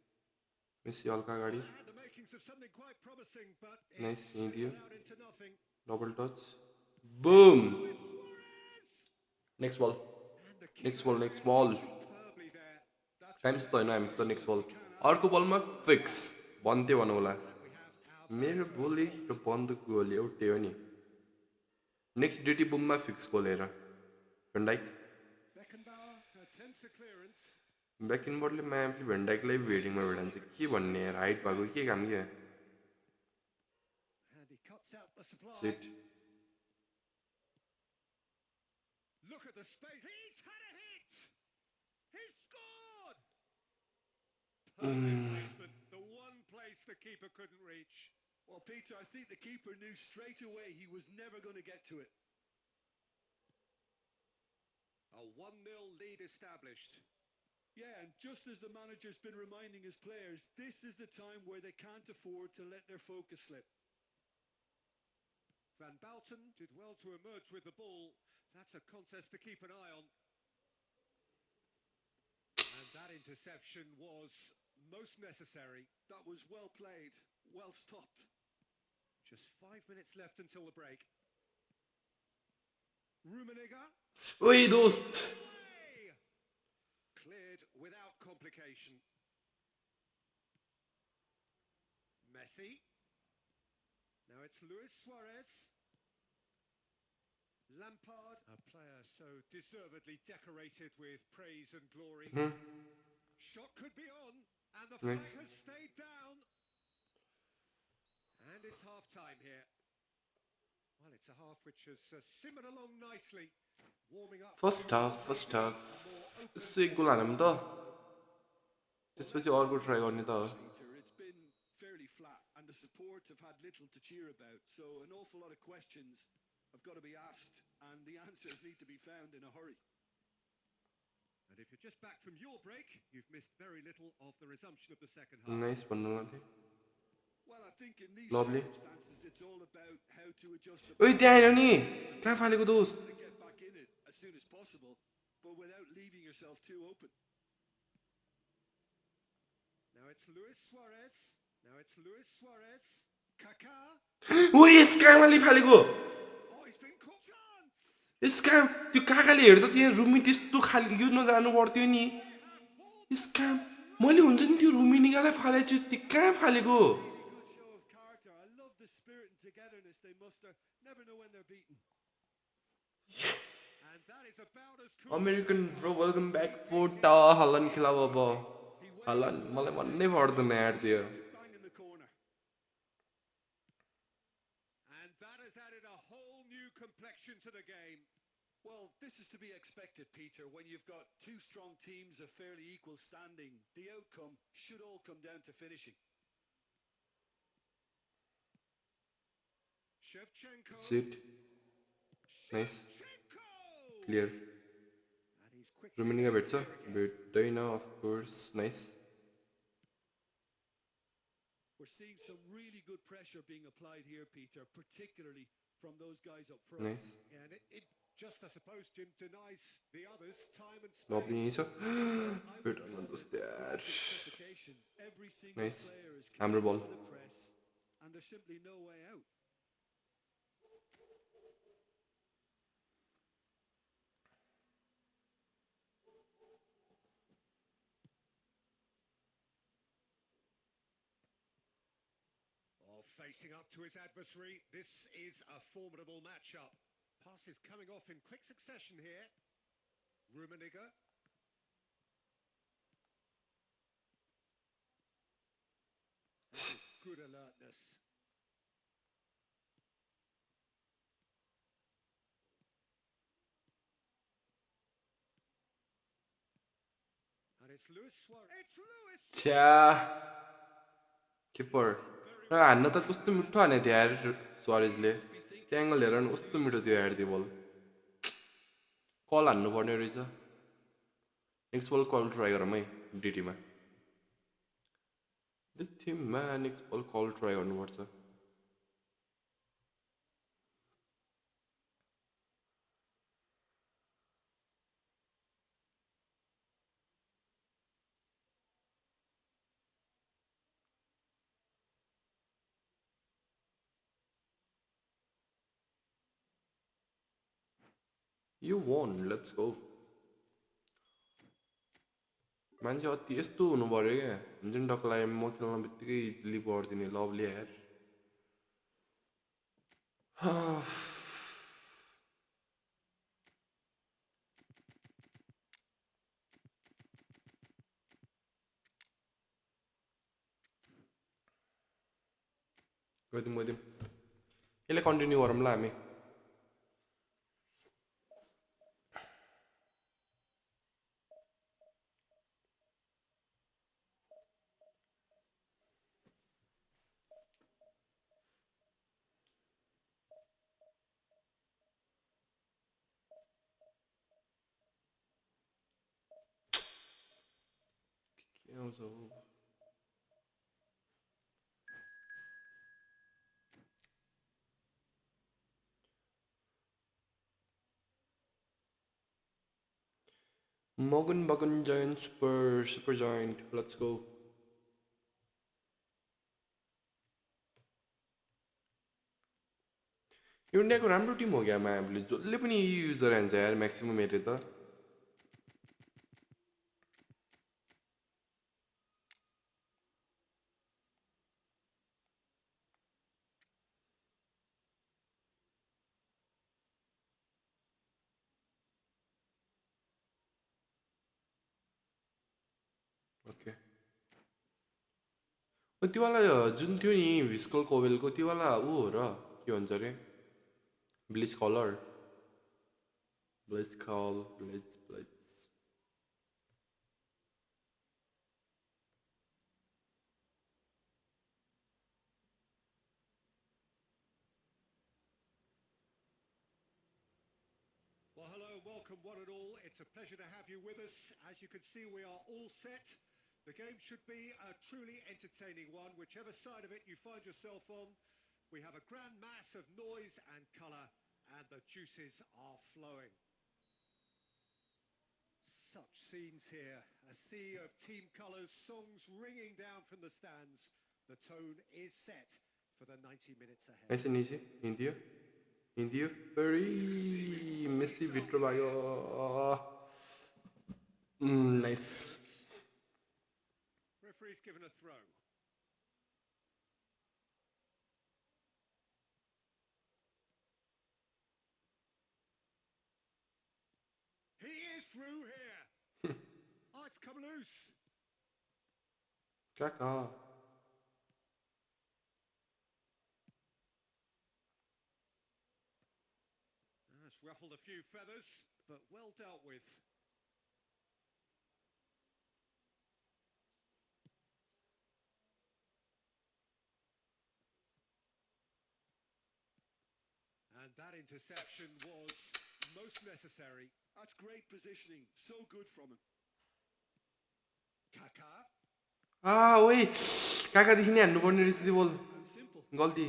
Messi हल्का अगाडि Had the makings of something quite promising, but Nice, it's thank you. fizzled out into nothing. Double touch boom Luis Suarez! Next ball And the Next keeper ball, next saves ball. superbly there. That's times त होइन हामीसित next बल can अर्को बलमा fix भन्थ्यो भनौँ होला And we have our मेरो very first बोली goal. र बन्दुक गोली एउटै हो नि नेक्स्ट डिटी बुममा फिक्स गोल हेर Van Dijk Beckenbauer attempts a clearance. ब्याकिनबर्डले म्यापले भेन्डाइकलाई भेडिङमा भेडान्छ के भन्ने यार हाइट भएको के काम के And he cuts out the supply. Shit Look at the space. He's had a hit. He's scored. Perfect placement. The one place the keeper couldn't reach. Well, Peter, I think the keeper knew straight away he was never going to get to it. A 1-0 lead established. Yeah, and just as the manager's been reminding his players, this is the time where they can't afford to let their focus slip. Van Bouten did well to emerge with the ball. That's a contest to keep an eye on. And that interception was most necessary. That was well played, well stopped. Just 5 minutes left until the break. Rummenigge. ओइ दोस्त Away! Cleared without complication. Messi. Now it's Luis Suarez. Lampard, a player so deservedly decorated with praise and glory. Shot could be on, and the flag Nice. has stayed down. And it's half-time here. Well, it's a half which has simmered along nicely, warming up. First half यसो एक goal हानौँ त त्यसपछि अर्को try गर्ने त Peter, it's been fairly flat, and the support have had little to cheer about. So an awful lot of questions have got to be asked, and the answers need to be found in a hurry. And if you're just back from your break, you've missed very little of the resumption of the second half. Nice भन्नु लाग्थ्यो Well, I think in these Lovely. circumstances, it's all about how to adjust the ओइ त्यहाँ आएन नि कहाँ फालेको दोस्त to get back in it as soon as possible, but without leaving yourself too open. Now it's Luis Suarez. Kaká. O yes कामाले फालेको Oh, he's been caught. Chance. Yes काम त्यो काकाले हेर्दा त्यहाँ रुमी त्यस्तो खाली यो नजानु पर्थ्यो नि यस काम मैले हुन्छ नि त्यो रुमी निकालाई फालेछु त्यो कहाँ फालेको Really good show of character. I love the spirit and togetherness they muster. Never know when they're beaten. And that is about as cool. American bro welcome back पोटा हलन खेलाउ अब हलन मलाई भन्नै पर्दैन यार त्यो Bang in the corner. And that has added a whole new complexion to the game. Well, this is to be expected, Peter. When you've got two strong teams of fairly equal standing, the outcome should all come down to finishing. Shevchenko. सिट nice Shevchenko. Clear And he's quick. Rummenigge भेट्छ भेट्दैन of course nice We're seeing some really good pressure being applied here, Peter, particularly from those guys up front. Nice And it just, I suppose, Jim, denies the others time and space. लब्ली यहीँ छ I would भेट्न call दोस्त it यार rapid suffocation. Every single Nice. player is Hammer connected ball. to the press, and there's simply no way out. Oh, facing up to his adversary, this is a formidable matchup. Passes coming off in quick succession here. Rummenigge. Good alertness. And it's Luis Suarez. It's Luis. छ्या किपर र हान्न त कस्तो मिठो हाने थियो यार स्वारेजले त्यो angle हेर न कस्तो मिठो थियो यार त्यो बल कल हान्नु पर्ने रहेछ नेक्स्ट बल कल ट्राई गरौँ है डिटीमा डिटीमा नेक्स्ट बल कल ट्राई गर्नुपर्छ You won, let's go. मान्छे अति यस्तो हुनु पर्यो क्या हुन्छ नि डक्लाई म खेल्न बित्तिकै इजिली पर्दिने लभली यार गरिदिउँ यसलाई कन्टिन्यू गरौँ ल हामी के आउँछ हौ Morgan Giant Super Giant. Let's go. इन्डियाको राम्रो टिम हो क्या म्यापले जसले पनि युजर हान्छ यार म्याक्सिमम हेरे त ओके त्योवाला जुन थियो नि भिस्कल कोवेलको त्योवाला ऊ हो र के भन्छ अरे bleach colour bleach Well, hello, welcome one and all. It's a pleasure to have you with us. As you can see, we are all set. The game should be a truly entertaining one, whichever side of it you find yourself on. We have a grand mass of noise and colour, and the juices are flowing. Such scenes here, a sea of team colours, songs ringing down from the stands. The tone is set for the 90 minutes ahead. Nice and easy. India very messy भित्र भयो nice Referee's given a throw. He is through here. Oh, it's come loose. Kaka It's ruffled a few feathers, but well dealt with. And that interception was most necessary. That's great positioning. So good from him. Kaka. ओइ काकादेखि नै हान्नुपर्ने रहेछ त्यो बल And simple. गल्ती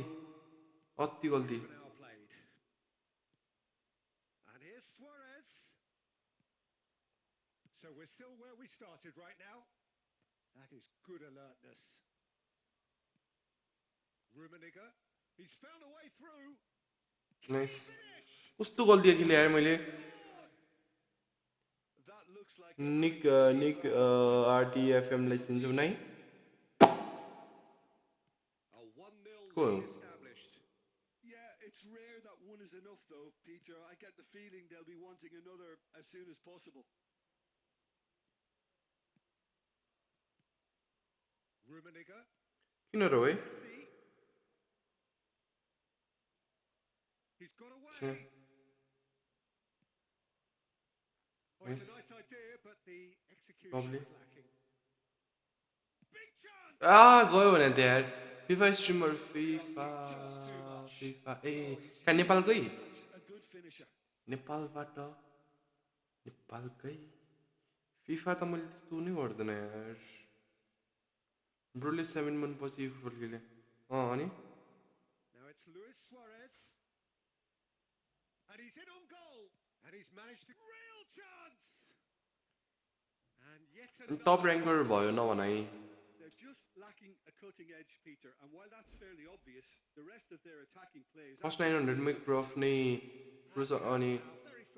अति गल्ती For now played. And here's Suarez. So we're still where we started right now. That is good alertness. Rummenigge. He's found a way through. Nice कस्तो गल्ती खेले यार मैले That looks like निक आरटीएफएम लाई चिन्छु नै A 1-0 Cool. lead established. Yeah, it's rare that one is enough though, Peter. I get the feeling they'll be wanting another as soon as possible. Rummenigge. किन र है Messi. He's got away. Oh, it's a nice idea, but the execution Lovely. is lacking. Big chance. गयो भने त यार FIFA streamer FIFA ए कहाँ नेपालकै Such a good finisher. नेपालकै FIFA त मैले त्यस्तो नै गर्दैन यार ब्रोले 7 मन पछि फुटबल खेले अनि Now it's Luis Suarez. And he's in on goal. And he's managed to... Real chance! And yet another... टप र्याङ्कर भयो नभन है They're just lacking a cutting edge, Peter. And while that's fairly obvious, the rest of their attacking play is... first 900 मै क्रफ नै प्रोस अनि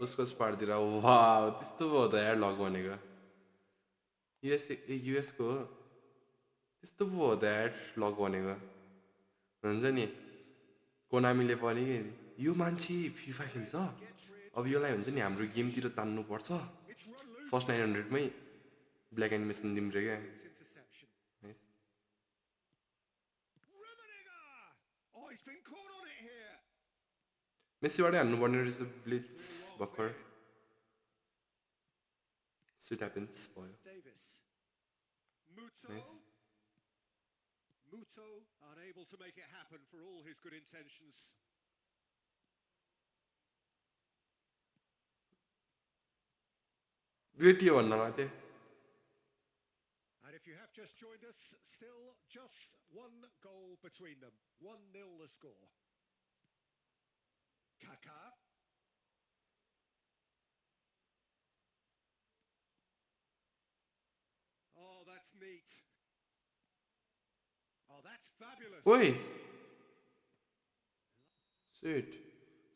उसको पार्दिएर wow त्यस्तो भयो त यार लग भनेको युएस को त्यस्तो पो हो त यार लग भनेको हुन्छ नि कोनामीले पनि यो मान्छे फिफा खेल्छ अब योलाई हुन्छ नि हाम्रो गेमतिर तान्नु पर्छ फर्स्ट 900 मै ब्ल्याक एनिमेसन दिम्रे क्या Interception. Nice Rummenigge! मेस्सीबाटै हान्नुपर्ने रहेछ ब्लिट्स भर्खर Shit happens भयो Davis. Muto. Nice. Muto unable to make it happen for all his good intentions. भेटियो भन्न लाग्थेँ And if you have just joined us, still just one goal between them. 1-0 the score. Kaka. Oh, that's neat. Oh, that's fabulous. ओइ Shit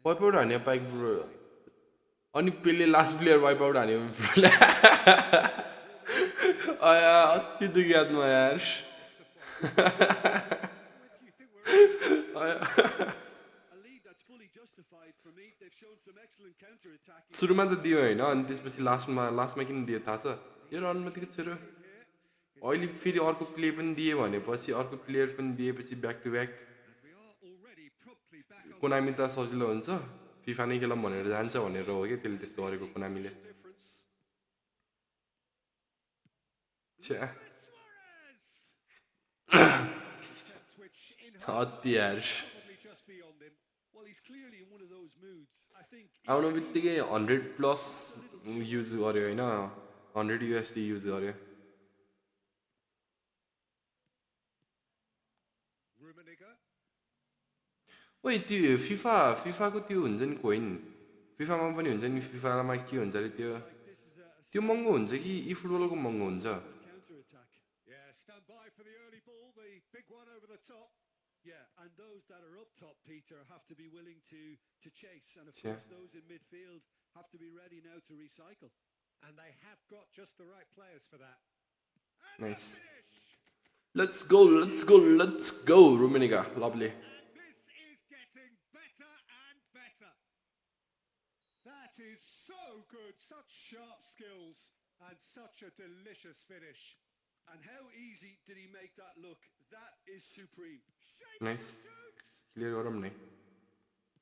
wipe out हान्यो bike bro अनि Pele last player wipe out हान्यो आया अति दुखी आत्मा यार If you think we're in आया A lead that's fully justified for me. They've shown some excellent counter-attacking. सुरुमा त दियो होइन अनि त्यसपछि लास्टमा किन दियो थाहा छ यो रनमा दिएको छोरो अहिले फेरि अर्को प्ले पनि दिए भनेपछि अर्को प्लेयर पनि दिएपछि back to back and we are already promptly back on Konami त सजिलो हुन्छ फिफा नै खेलौँ भनेर जान्छ भनेर हो कि त्यसले त्यस्तो गरेको कोनामीले difference. छ्या Attempts which in अति यार probably just beyond him. Well, he's clearly in one of those moods. I think. आउनु बित्तिकै 100+ युज गर्यो होइन 100 USD युज गर्यो Rummenigge. ओइ त्यो फिफाको त्यो हुन्छ नि कोइन फिफामा पनि हुन्छ नि फिफामा के हुन्छ अरे त्यो This is a त्यो महँगो हुन्छ कि ई फुटबलको महँगो हुन्छ counter-attack. Yeah, stand by for the early ball, the big one over the top. Yeah, and those that are up top, Peter, have to be willing to chase, and of Yeah. course those in midfield have to be ready now to recycle. And they have got just the right players for that. Nice. Let's go Rummenigge lovely And this is getting better and better. That is so good. Such sharp skills and such a delicious finish. And how easy did he make that look? That is supreme. Nice. Clear गरौँ नि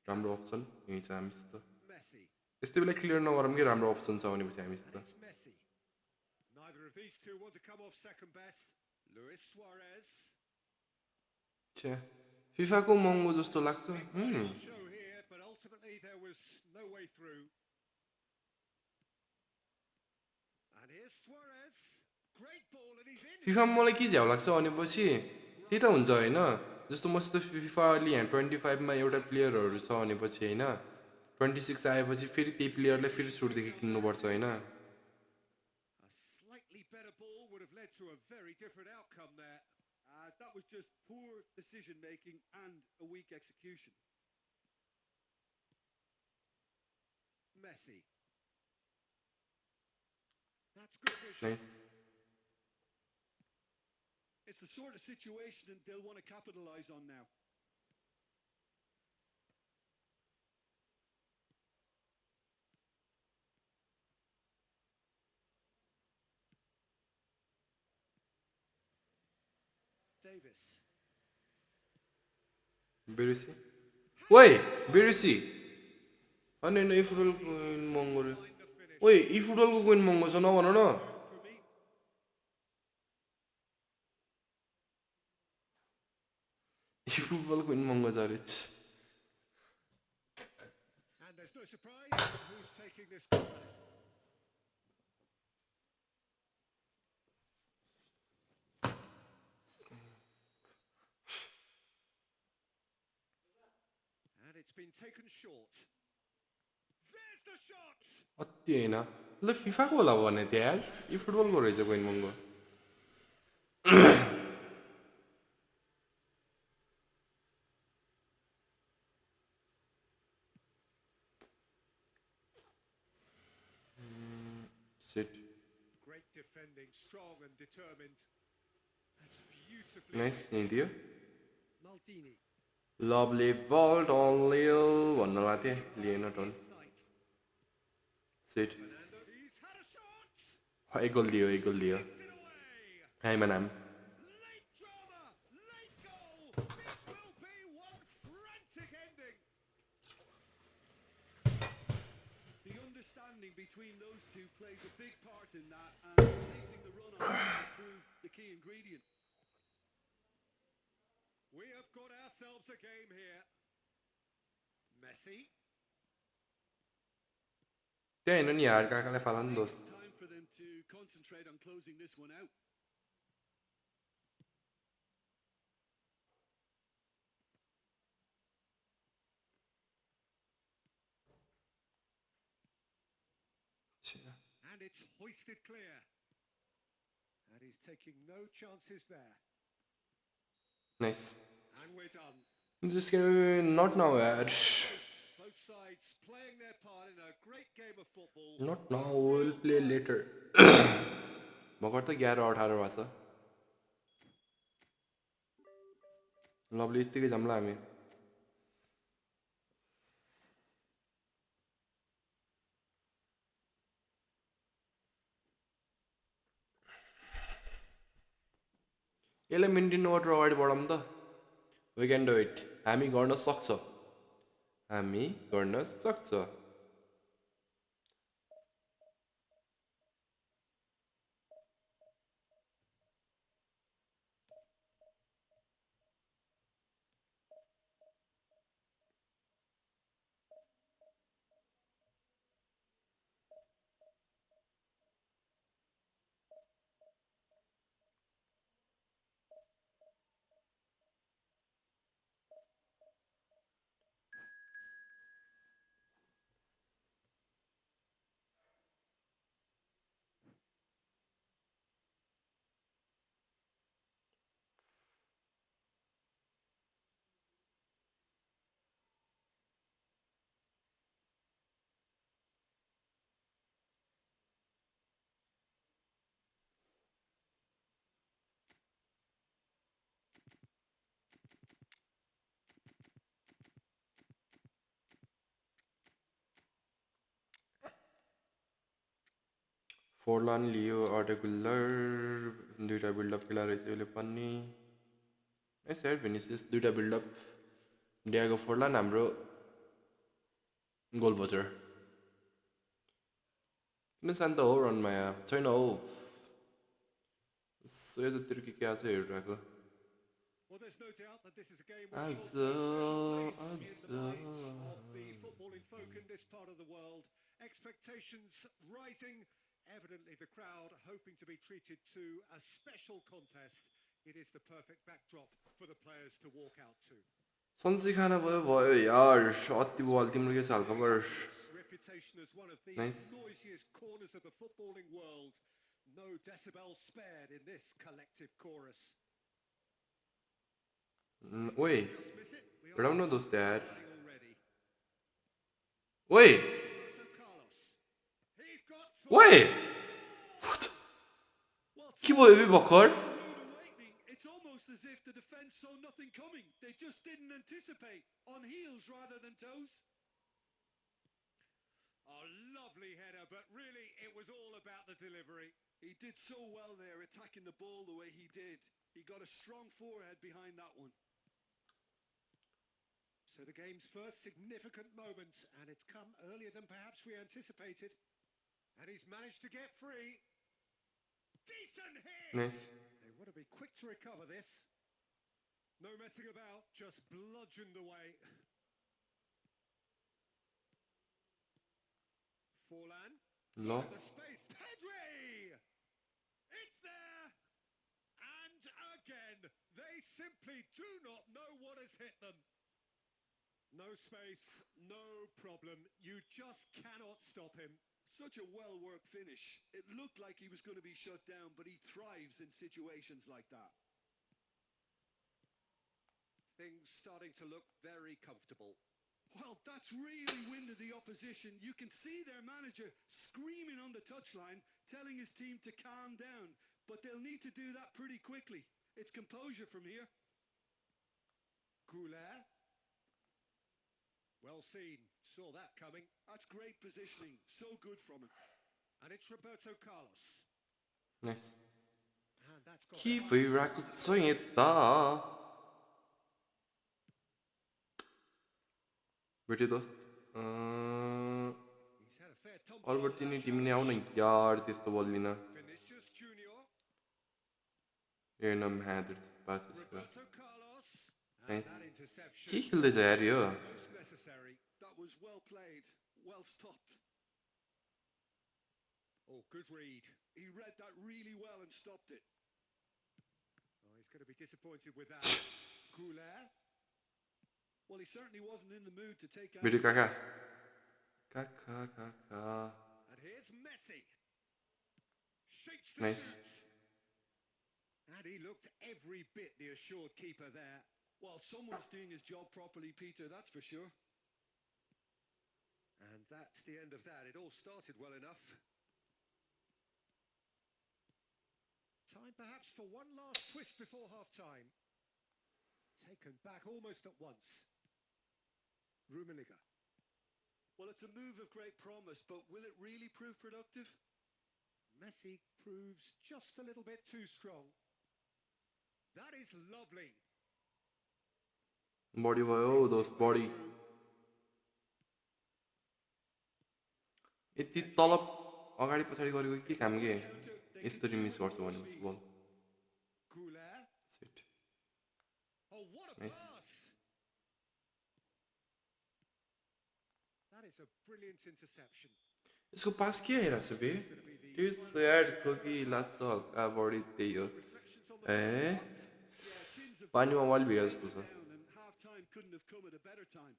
राम्रो option यही छ हामीसित Messi. यस्तै बेला clear नगरौँ कि राम्रो option छ भनेपछि हामीसित It's Messi. Neither of these two want to come off second best. Luis Suarez. छ्या फिफाको महँगो जस्तो लाग्छ Show here, but ultimately there was no way through. And here's Suarez. Great ball, and he's in. फिफामा मलाई के झ्याउ लाग्छ भनेपछि त्यही त हुन्छ होइन जस्तो मसित फिफा अहिले यहाँ 25 मा एउटा प्लेयरहरू छ भनेपछि होइन 26 आएपछि फेरि त्यही प्लेयरलाई फेरि सुरुदेखि किन्नुपर्छ होइन A slightly better ball would have led to a very different outcome there. That was just poor decision-making and a weak execution. Messi. That's good vision. Nice It's the sort of situation that they'll want to capitalize on now. Davis. बेरुसी ओइ बेरुसी अनि ई फुटबलको coin महँगो रे ओइ ई फुटबलको coin महँगो छ नभन न For me, ई फुटबलको कोइन महँगो छ रे And there's no surprise who's taking this corner. And it's been taken short. There's the shot! अति होइन ल फिफाको होला भने त्यो यार ई फुटबलको रहेछ कोइन महँगो Shit. Great defending, strong and determined. That's beautifully. Nice, यही दियो Maldini. Lovely ball don't live भन्न लाग्थ्यो थिएँ lien tone Sight. Shit. Fernando. He's had a shot! एक गोल दियो Gets it away! हाई नाम Late drama, late goal. This will be one frantic ending. between those two plays a big part in that, and placing the run-ons has proved the key ingredient. We have got ourselves a game here. Messi. त्यही होइन नि यार काकालाई फाला नि I think दोस्त it's time for them to concentrate on closing this one out. And it's hoisted clear. And he's taking no chances there. Nice. And we're done. Just not now यार Both sides playing their part in a great game of football. not now we'll play later भर्खर त 11-18 भएको छ lovely यतिकै जाम्ला हामी यसलाई maintain गरेर अगाडि बढाउँ त we can do it हामी गर्न सक्छ फोरलान लियो अर्डेगुलर दुईटा बिल्डअप खेला रहेछ यसले पनि नाइस यार भिनिसियस दुईटा बिल्डअप डियागो फोरलान हाम्रो गोल बजर किन शान्त हो रनमा यहाँ छैन हौ यतातिर के छ हेरिरहेको Well, there's no doubt that this is a game which holds a special place in the minds of the footballing folk in this part of the world. Expectations rising. Evidently, the crowd hoping to be treated to a special contest. It is the perfect backdrop for the players to walk out to. सन्सी खाना भयो यार अति बल तिम्रो के छ हालखबर Reputation as one of the Nice. noisiest corners of the footballing world. No decibels spared in this collective chorus. ओए Just miss it. We are बढाउन दोस्त यार already. ओए Roberto Carlos. He's got ओए Well, के भयो बे भर्खर rude awakening. It's almost as if the defence saw nothing coming. They just didn't anticipate. On heels rather than toes. A lovely header, but really it was all about the delivery. He did so well there, attacking the ball the way he did. He got a strong forehead behind that one. So the game's first significant moment, and it's come earlier than perhaps we anticipated. And he's managed to get free. Decent hit! Nice. They want to be quick to recover this. No messing about, just bludgeoned away. Forlan. ल The space. Pedri! It's there! And again, they simply do not know what has hit them. No space, no problem. You just cannot stop him. Such a well-worked finish. It looked like he was going to be shut down, but he thrives in situations like that. Things starting to look very comfortable. Well, that's really winded the opposition. You can see their manager screaming on the touchline, telling his team to calm down. But they'll need to do that pretty quickly. It's composure from here. Goulet. Well seen. Saw that coming. That's great positioning. So good from him. And it's Roberto Carlos. Nice And that's got के भइरहेको छ यता बेटे दोस्त He's had a fair tumble. Albertini तिमीले आउन यार त्यस्तो बल लिन Vinicius Junior, random headers passes का Roberto Carlos, and Nice. that interception के खेल्दैछ यार यो most necessary. That was well played, well stopped. Oh, good read. He read that really well and stopped it. Oh, he's going to be disappointed with that. Goulet, Well, he certainly wasn't in the mood to take out. मेरो काका काका and here's Messi. Shapes the Nice. shoot. And he looked every bit the assured keeper there. Well, someone's doing his job properly, Peter, that's for sure. And that's the end of that. It all started well enough. Time perhaps for one last twist before half-time. Taken back almost at once. Rummenigge. Well, it's a move of great promise, but will it really prove productive? Messi proves just a little bit too strong. That is lovely. बडी भयो दोस्त बडी यति तलब अगाडि पछाडि गरेको के काम के यसरी मिस गर्छ भनेपछि बल Goulet. Set Oh, what a Nice. pass! That is a brilliant interception. यसको पास के आइरहेछ बे त्यो स्याड खोकी लाग्छ हल्का बढी त्यही हो Reflections on the A Yeah, tins of Panama goals वाल भिए जस्तो छ down, and half-time couldn't have come at a better time.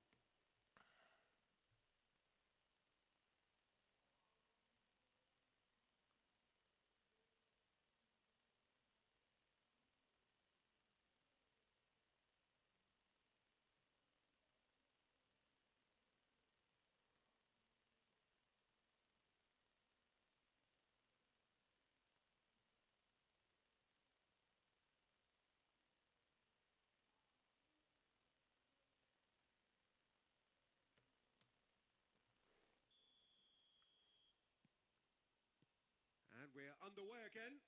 And we're underway again.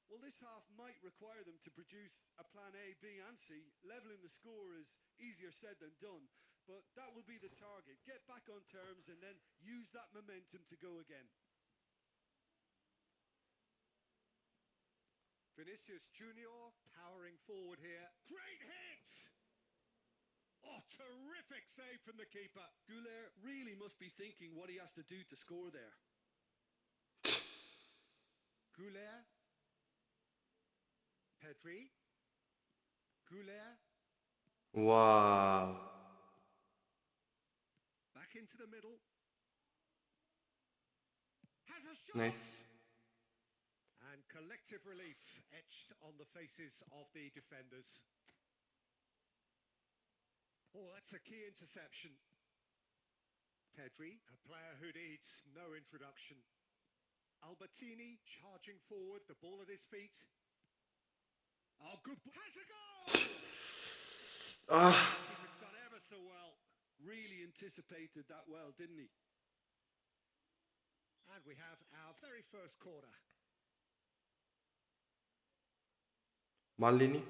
Well, this half might require them to produce a plan A, B, and C. Leveling the score is easier said than done, but that will be the target. Get back on terms and then use that momentum to go again. Vinicius Junior powering forward here. Great hit! Oh, terrific save from the keeper. Goulet really must be thinking what he has to do to score there. Goulet. Pedri. Goulet. Wow Back into the middle. Has a shot! Nice. And collective relief etched on the faces of the defenders. Oh, that's a key interception. Pedri, a player who needs no introduction. Albertini charging forward, the ball at his feet. Oh, good. Has a goal! Ah, He was done ever so well. Really anticipated that well, didn't he? And we have our very first corner. Maldini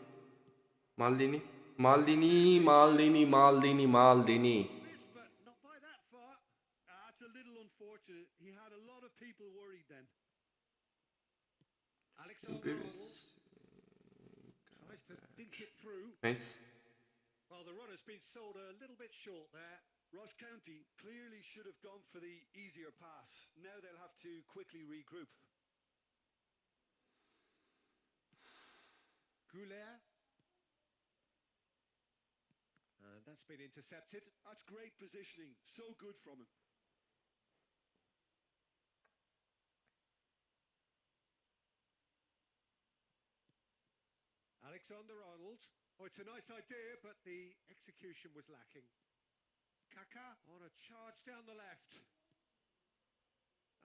Maldini Maldini Maldini Maldini Maldini Missed, but not by that far. That's a little unfortunate. He had a lot of people worried then. Alexander Arnold tries to think it through. Nice. Well, the run has been sold a little bit short there. Ross County clearly should have gone for the easier pass. Now they'll have to quickly regroup. Goulet. And that's been intercepted. That's great positioning. So good from him. Alexander Arnold. Oh, it's a nice idea, but the execution was lacking. Kaká on a charge down the left.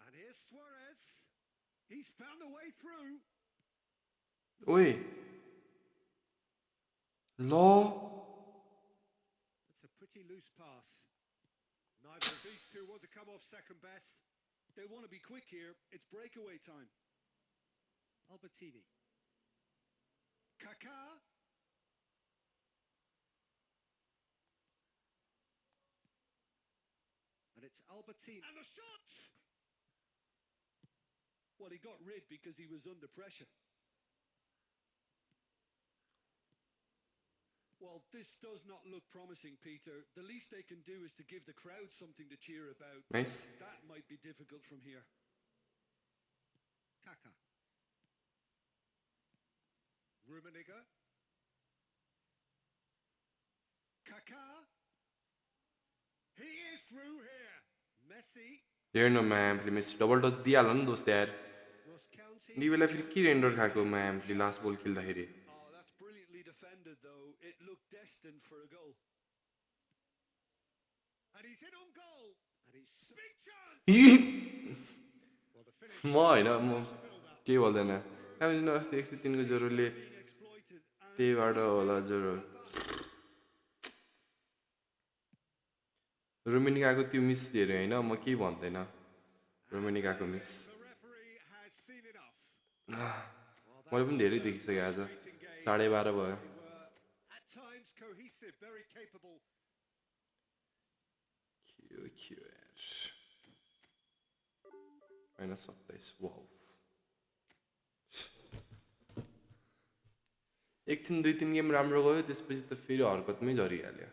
And here's Suarez. He's found a way through. Oi. Law. That's a pretty loose pass. Neither of these two want to come off second best. They want to be quick here. It's breakaway time. Albertini. Kaká. And it's Albertine. And the shot! Well, he got rid because he was under pressure. Well, this does not look promising, Peter. The least they can do is to give the crowd something to cheer about. Nice. That might be difficult from here. Kaka. Rummenigge. Kaka. He is through here. Messi. There no man, Messi double touch दिइहाल्यो नि दोस्त यार Ross County. नि बेला फेरि के render खाएको म्यामले last बल खेल्दाखेरि Oh, that's brilliantly defended, though. It looked destined for a goal. And he's in on goal. And he's big chance. Well, the finish. म होइन म केही बोल्दैन हामी अस्ति 103 को ज्वरोले Being exploited and त्यहीबाट होला ज्वरो रोमेनिकाको त्यो मिस हेऱ्यो होइन म केही भन्दैन रोमेनिकाको miss The referee has seen enough. मैले पनि धेरै देखिसकेँ आज 12:30 भयो They were at times cohesive, very capable. के यार -27 वाउ एकछिन 2-3 गेम राम्रो गयो त्यसपछि त फेरि हरकतमै झरिहाल्यो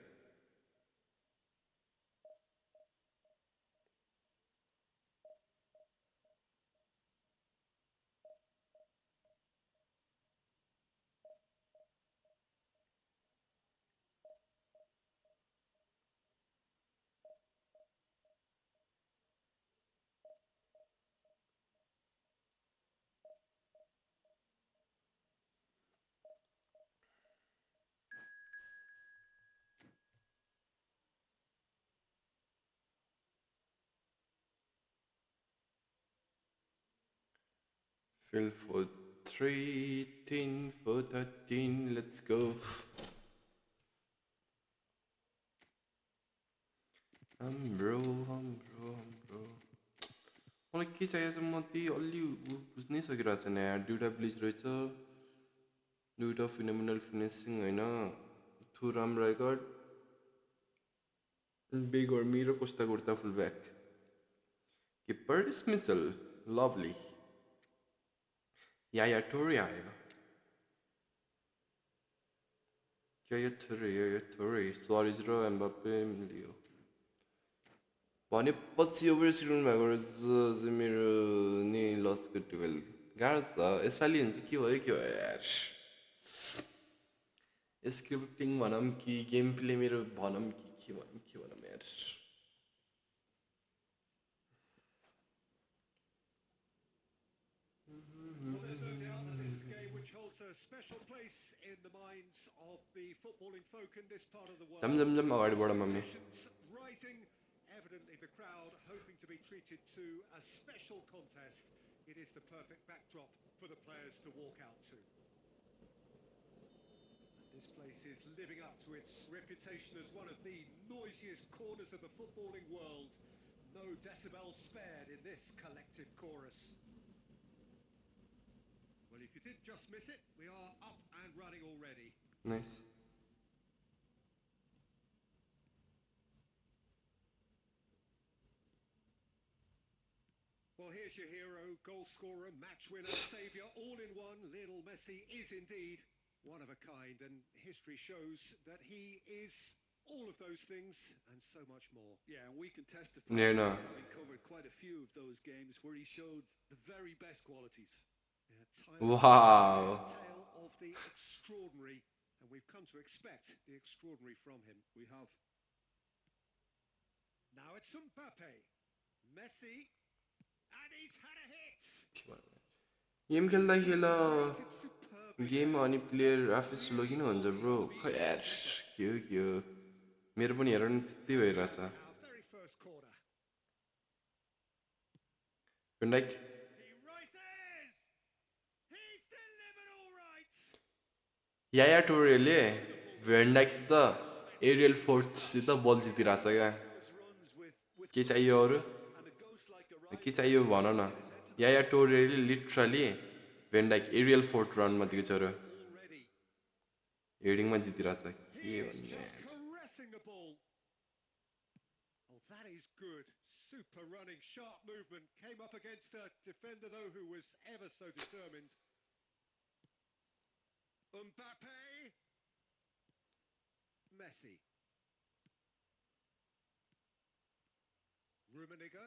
Fill for 3, 10 for 13, let's go. Bro. मलाई के चाहिएको छ म त्यही अलि बुझ्नै सकिरहेको छैन यार दुईवटा ब्लिच रहेछ दुईवटा फिनोमिनल फिनिसिङ होइन टु राम्रो रेकर्ड बिग और मेरो कोस्टा कुर्ता फुल ब्याक किपर डिसमिसल लभली या टोरी आयो या टोरी सुआरेज र एम्बाप्पे लियो भनेपछि ओभर स्क्रिन भएको रहेछ मेरो नि लसको 12 गाह्रो छ यसपालि हुन्छ के भयो यार स्क्रिप्टिङ भनौँ कि गेम प्ले मेरो भनौँ कि के भनौँ यार Well, there's no doubt that this is a game which holds a special place in the minds of the footballing folk in this part of the world. जम अगाडि बढ mummy Rising, evidently the crowd hoping to be treated to a special contest. It is the perfect backdrop for the players to walk out to. And this place is living up to its reputation as one of the noisiest corners of the footballing world. No decibels spared in this collective chorus. Well, if you did just miss it, we are up and running already. Nice. Well, here's your hero, goal scorer, match winner, saviour, all in one. Lionel Messi is indeed one of a kind, and history shows that he is all of those things and so much more. Yeah, and we can testify to having covered quite a few of those games where he showed the very best qualities. Wow. A tale of the extraordinary, and we've come to expect the extraordinary from him. We have. Now it's Mbappe, Messi, and he's had a hit. Game खेल्दा game अनि player आफै slow किन हुन्छ bro खै यार के हो मेरो पनि हेर नि त्यस्तै भइरहेछ Like या टोरेले भेन्डाक्सित एरियल फोर्टसित बल जितिरहेछ क्या के चाहियो अरू के चाहियो भन न या टोरेले लिटरली भेन्डाक एरियल फोर्ट रनमा दिएको छ र हेडिङमा जितिरहेछ के भन्ने sharp movement. Came up against a defender, though, who was ever so determined. Mbappe. Messi. Rummenigge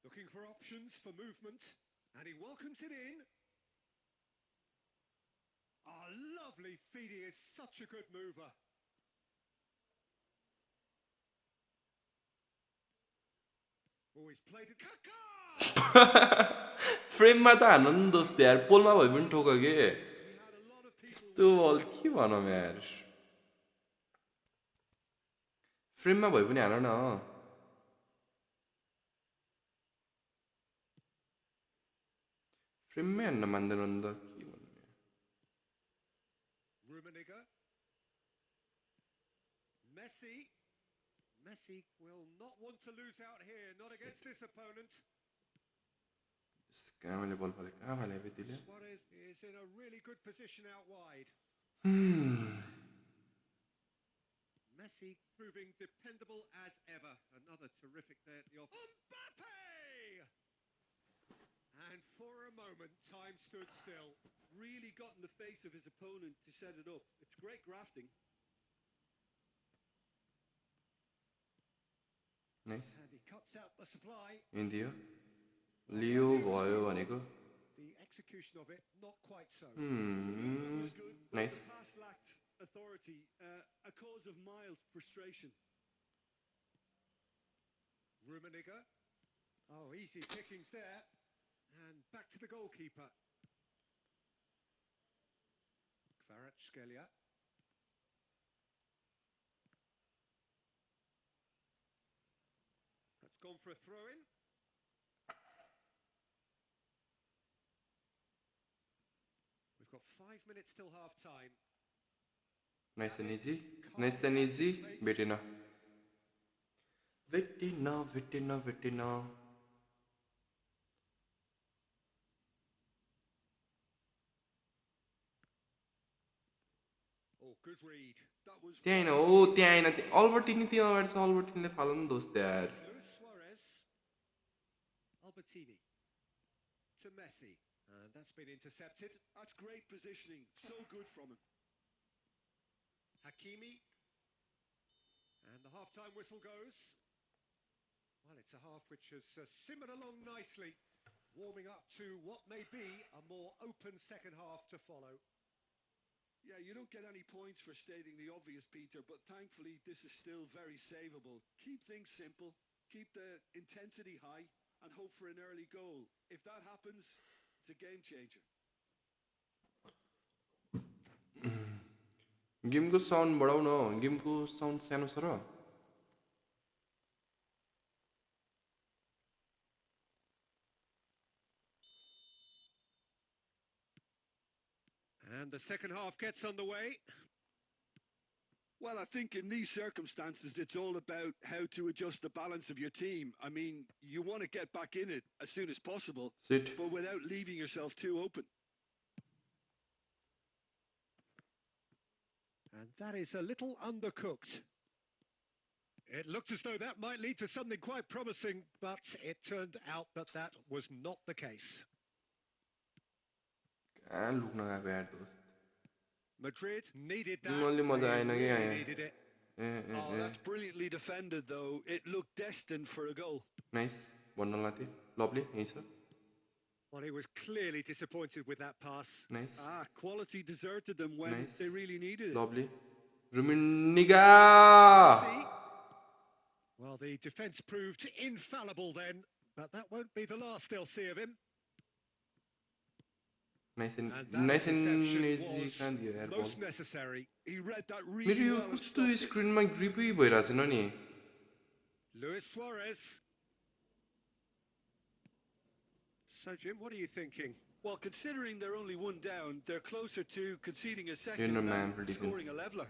looking for options for movement, and he welcomes it in. Oh, lovely feet. He is such a good mover. Oh, he's played it. Kaká! फ्रेममा त हान्नु नि दोस्त यार पोलमा भए पनि ठोक के He had a lot of people त्यस्तो बल के भनौँ यार फ्रेममा भए पनि हान न फ्रेममै हान्न मान्दैन नि त के भन्नु Rummenigge. Messi. Messi will not want to lose out here, not against this opponent. कहाँले बल फले कहाँ फाले बेतीले Suarez is in a really good position out wide. Messi proving dependable as ever. Another terrific there at the off. Mbappe! And for a moment, time stood still. really got in the face of his opponent to set it up. It's great grafting. Nice And he cuts out the supply. इन्दियो लियो भयो भनेको The execution of it, not quite so. Was good, but Nice. the pass lacked authority, a cause of mild frustration. Rummenigge. Oh, easy pickings there. And back to the goalkeeper. Kvaratskhelia. That's gone for a throw-in. We've got 5 minutes till half-time. Nice end easy भेटेन भेटेन Oh, good read. That was त्यहाँ हैन हो त्यहाँ हैन Albertini त्यो अगाडि छ अल्बर्टिनीले फाल्नु नि दोस्त यार Luis Suarez. Albertini. To Messi. And that's been intercepted. that's great positioning. So good from him. Hakimi. And the half-time whistle goes. Well, it's a half which has simmered along nicely, warming up to what may be a more open second half to follow. Yeah, you don't get any points for stating the obvious, Peter, but thankfully this is still very savable. Keep things simple, keep the intensity high, and hope for an early goal. If that happens, it's a game changer. गेमको sound बढाउ न गेमको sound सानो छ र And the second half gets underway. Well, I think in these circumstances, it's all about how to adjust the balance of your team. I mean, you want to get back in it as soon as possible, Sit. but without leaving yourself too open. And that is a little undercooked. It looked as though that might lead to something quite promising, but it turned out that that was not the case. कहाँ लुक्न गएको यार दोस्त Madrid needed that. अलि मजा They आएन कि really यहाँ needed it. Oh, that's brilliantly defended, though. It looked destined for a goal. Nice भन्नलाई थिएँ लभली यही छ Well, he was clearly disappointed with that pass. Nice Quality deserted them when Nice. they really needed it. Lovely Rummenigge See? Well, the defence proved infallible then, but that won't be the last they'll see of him. Nice And that nice interception easy कहाँ दियो यार was most necessary. He read that मेरो really yo well and कस्तो stopped it. स्क्रिनमा ग्रिपै भइरहेको छैन नि Luis Suarez. So, Jim, what are you thinking? Well, considering they're only one down, they're closer to conceding a second You're no man than for defense. scoring a leveler.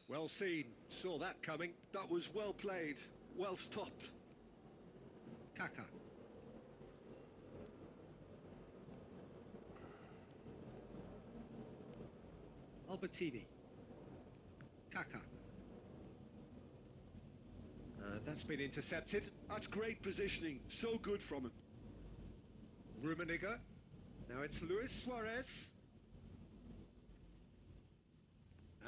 Well seen. Saw that coming. That was well played, well stopped. Kaká. Albertini. Kaká. That's That's been intercepted. That's great positioning. So good from him. Rummenigge. Now it's Luis Suarez.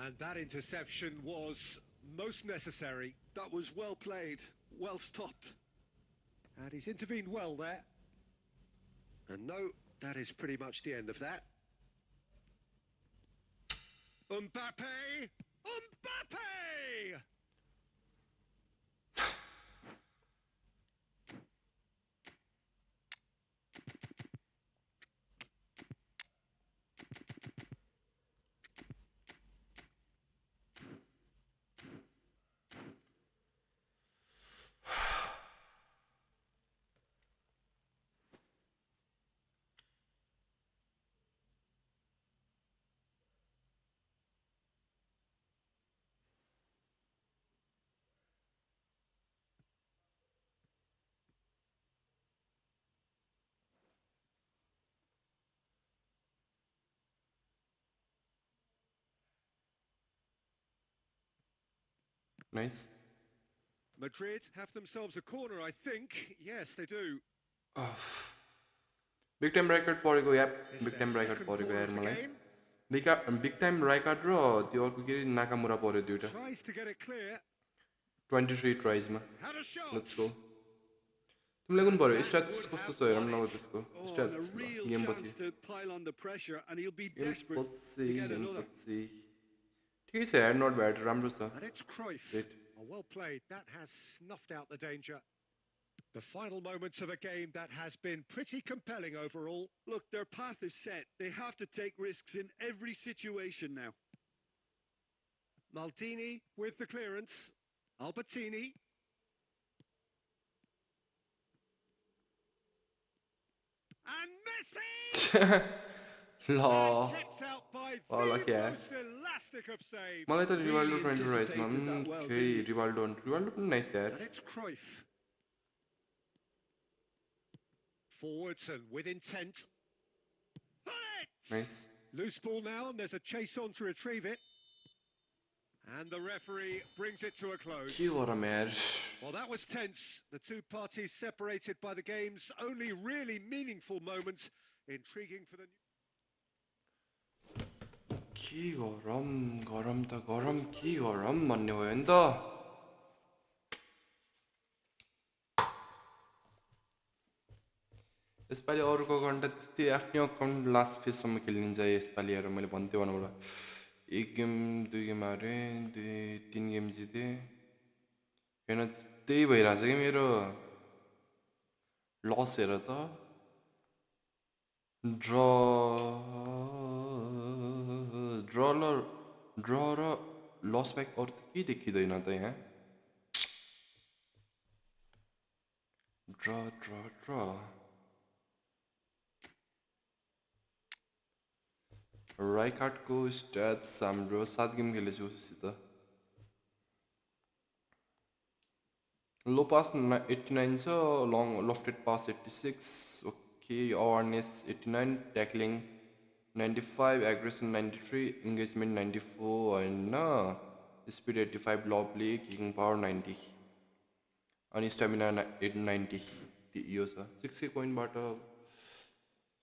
And that interception was most necessary. That was well played. Well stopped. And he's intervened well there. And no, that is pretty much the end of that. Mbappe! Mbappe! Nice. Madrid have themselves a corner, I think. Yes, they do. Big time record परेको यार It's big their time record second परेको corner यार of the मलाई game. big time record र त्यो अर्को के Nakamura पर्यो दुईटा Tries to get it clear. 23 tries मा Had a shot. Let's go तिमीलाई कुन पर्यो स्ट्याट्स कस्तो छ हेरौँ न त्यसको Oh, and a stats real game chance पछि to pile on the pressure, and he'll be game desperate पछि to get गेम another. पछि ठिकै छ यार नट ब्याड राम्रो छ And it's Cruyff. Great. Oh, well played. That has snuffed out the danger. The final moments of a game that has been pretty compelling overall. Look, their path is set. They have to take risks in every situation now. Maldini with the clearance. Albertini. And Messi! ल And kept out by Oh, the lucky, eh? most elastic of saves. मलाई त Rivaldo Really 20 राइसमा anticipated that well, खै didn't he? Rivaldo पनि nice यार And it's Cruyff. Forwards and with intent. Bullets! Nice Loose ball now, and there's a chase on to retrieve it. And the referee brings it to a close. के गरम यार Well, that was tense. The two parties separated by the game's only really meaningful moment. Intriguing for the... के गरम गरम त गरम के गरम भन्ने भयो नि त यसपालि अरूको घन्टा त्यस्तै आफ्नै अकाउन्ट लास्ट फेजसम्म खेलिन्छ यसपालि हेर मैले भन्थेँ भन्नुबाट एक गेम दुई गेम हारेँ दुई तिन गेम जितेँ हेर्न त्यही भइरहेछ कि मेरो लस हेर त ड्र ड्र र लस ब्याक अरू त केही देखिँदैन त यहाँ ड्र ड्र ड्र राइकार्डको स्ट्याट्स हाम्रो 7 गेम खेलेछु उसित लो पास 89 छ लङ लफ्टेड पास 86 okay awareness 89 tackling 95 aggression 93 engagement 94 होइन स्पिड 85 लभली किकिङ पावर 90 अनि स्टामिना 90 यो छ 6K कोइनबाट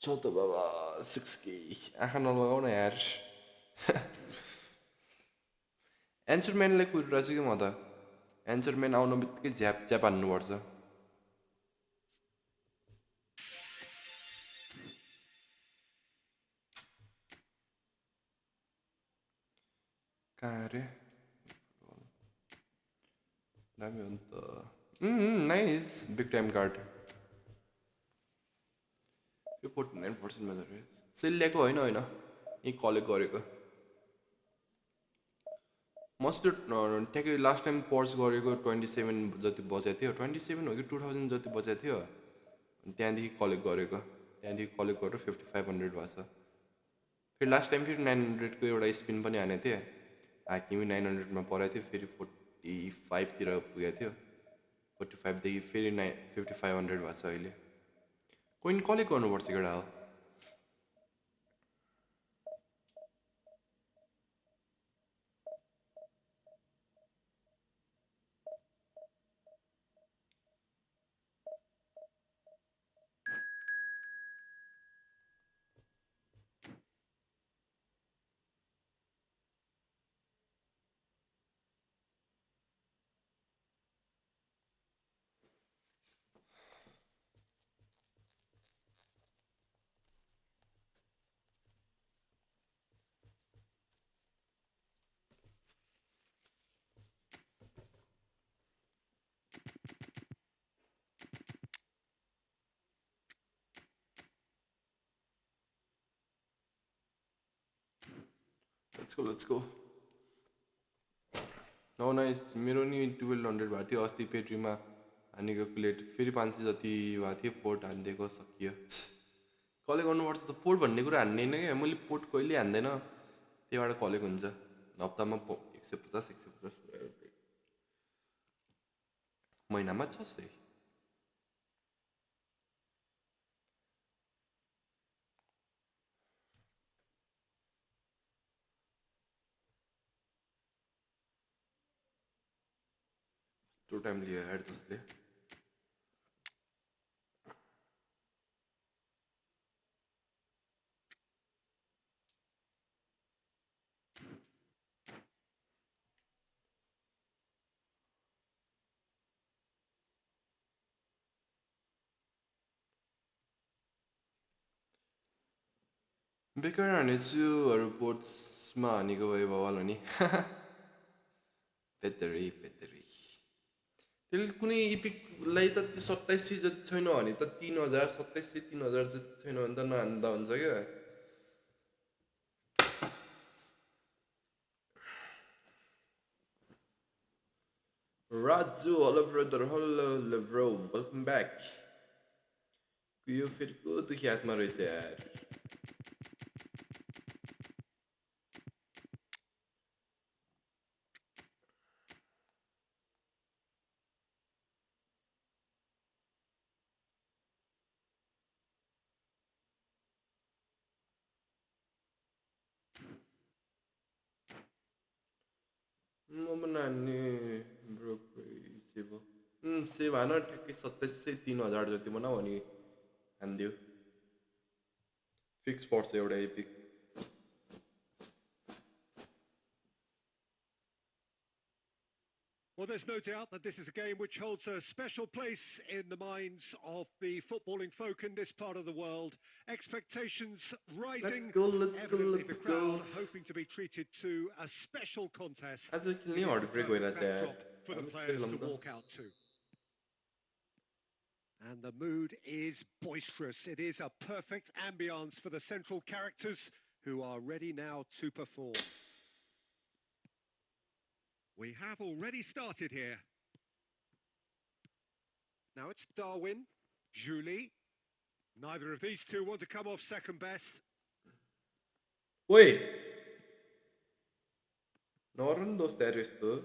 छ त बाबा 6K आँखा नलगाउन यार एन्सरम्यानलाई कुरिरहेको छु कि म त एन्सरम्यान आउनु बित्तिकै झ्याप झ्याप हान्नुपर्छ कहाँ अरे दामी हो नि त नाइस बिग टाइम कार्ड यो 49% मा झरे सेल ल्याएको होइन होइन यी कलेक्ट गरेको मस्ट ट्याक्कै लास्ट टाइम पर्स गरेको 27 जति बजेको थियो 27 हो कि 2000 जति बजेको थियो त्यहाँदेखि कलेक्ट गरेको त्यहाँदेखि कलेक्ट गरेर 5500 भएको छ फेरि लास्ट टाइम फेरि 900 को एउटा स्पिन पनि हानेको थिएँ हाकिमी 900 मा परेको थियो फेरि 45 तिर पुगेको थियो 45 देखि फेरि 5500 भएको छ अहिले कोइन कलेक्ट गर्नुपर्छ केटा हो Let's go. No, nice. मेरो नि 1200 भएको थियो अस्ति पेट्रीमा हानेको प्लेट फेरि 500 जति भएको थियो पोर्ट हानिदिएको सकियो कलेक्ट गर्नुपर्छ त पोर्ट भन्ने कुरा हान्ने होइन क्या मैले पोर्ट कहिले हान्दैन त्यहीबाट कलेक्ट हुन्छ हप्तामा 150 महिनामा 600 टो टाइम लियो यार त्यसले बेकार हानेछुहरू पोर्ट्समा हानेको भए भवाल हो नि पेतरी त्यसले कुनै इपिकलाई त त्यो 2700 जति छैन भने त 3000 2700 3000 जति छैन भने त नहान्दा हुन्छ क्या Raju, hello brother, hello bro, welcome back. यो फेरि को दुखी हातमा रहेछ यार म बनाने ब्रो सेभ सेभ हान ठ्याक्कै 2700 3000 जति बनाऊ अनि हान्दियो फिक्स पर्छ एउटा epic Well, there's no doubt that this is a game which holds a special place in the minds of the footballing folk in this part of the world. Expectations rising. Let's the go. crowd hoping to be treated to a special contest. आज खेल्ने हर्टब्रेक भइरहेछ यार For the players to walk out to. And the mood is boisterous. It is a perfect ambience for the central characters who are ready now to perform. We have already started here. Now it's Darwin, Julie. Neither of these two want to come off second best. Wait. Norman dos terres though.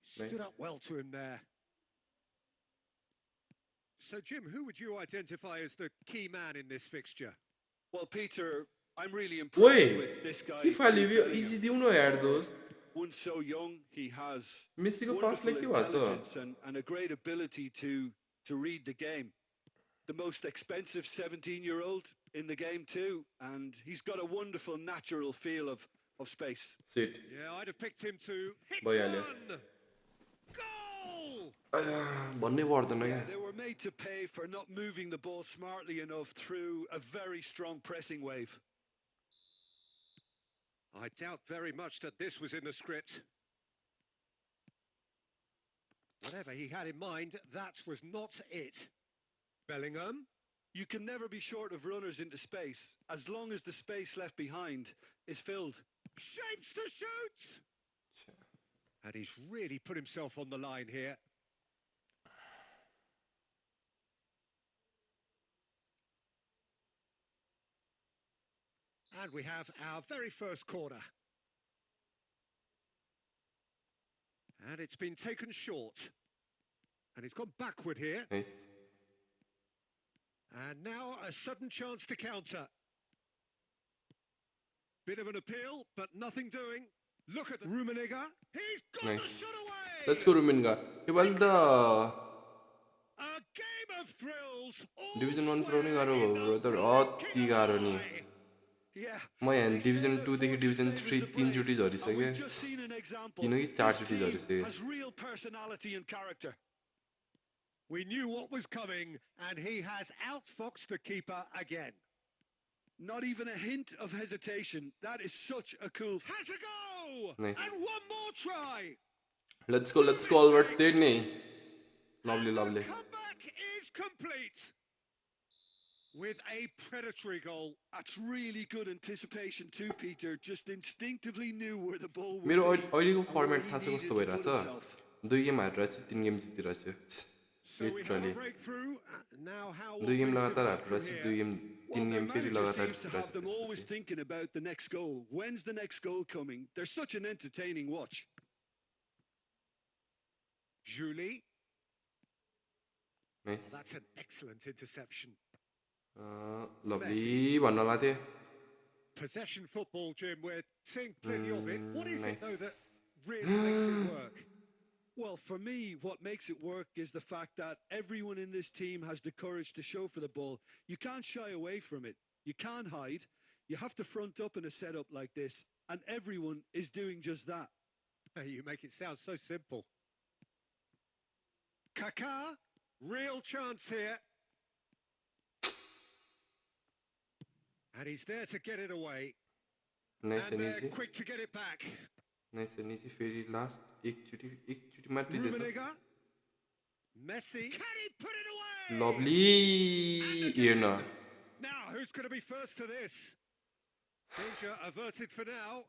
Stood up well to him there. So, Jim, who would you identify as the key man in this fixture? Well, Peter, I'm really impressed with this guy. He finally easy do no yaar dost. One so young, he has Messi ko pass wonderful like intelligence and a great ability to read the game. The most expensive 17-year-old in the game too, and he's got a wonderful natural feel of space. Sit. Yeah, I'd have picked him to hit Bhayalyo. one. Goal! भन्नै पर्दैन Yeah, क्या they were made to pay for not moving the ball smartly enough through a very strong pressing wave. I doubt very much that this was in the script. Whatever he had in mind, that was not it. Bellingham. You can never be short of runners into space, as long as the space left behind is filled. Shapes to shoot! And he's really put himself on the line here. And we have our very first corner. And it's been taken short. And he's gone backward here. Nice. And now a sudden chance to counter. Bit of an appeal, but nothing doing. Look at the Rummenigge. He's got the shot away! Let's go Rummenigge. यो पालि त A game of thrills. Division 1 पुऱ्याउनै गाह्रो भयो brother अति गाह्रो नि Yeah. म यहाँ division 2 देखि division 3 3 चोटि झरिसकेँ We've just seen an example. किनकि 4 चोटि This team झरिसकेँ has real personality and character. We knew what was coming, and he has outfoxed the keeper again. Not even a hint of hesitation. That is such a cool. Has a go! Nice. And one more try. Let's go Albert Tidney. Lovely The comeback is complete. with a predatory goal. That's really good anticipation too, Peter. Just instinctively knew where the ball would मेरो be अहिलेको and where format he थाहा छ कस्तो needed to put भइरहेछ himself. 2 game हारिरहेको छु 3 game जितिरहेको छु So we have a literally breakthrough. Now how 2 will game things लगातार develop from हारिरहेको छु here? 2 game Well, 3 their game फेरि manager लगातार seems to have them जितिरहेको always छु thinking about the next goal. When's the next goal coming? They're such an entertaining watch. Julie. Nice Oh, that's an excellent interception. Lovely भन्न लाग्थ्यो थिएँ Possession football, Jim. We're seeing plenty of it. What is it, though, that nice really makes it work? Well, for me, what makes it work is the fact that everyone in this team has the courage to show for the ball. You can't shy away from it. You can't hide. You have to front up in a setup like this, and everyone is doing just that. You make it sound so simple. Kaká, real chance here. And he's there to get it away. Nice And they're energy quick to get it back. Nice energy फेरि last एकचोटि मात्रै दियो त Rummenigge. Messi. Can he put it away? Lovely हेर्न Now, who's going to be first to this? Danger averted for now.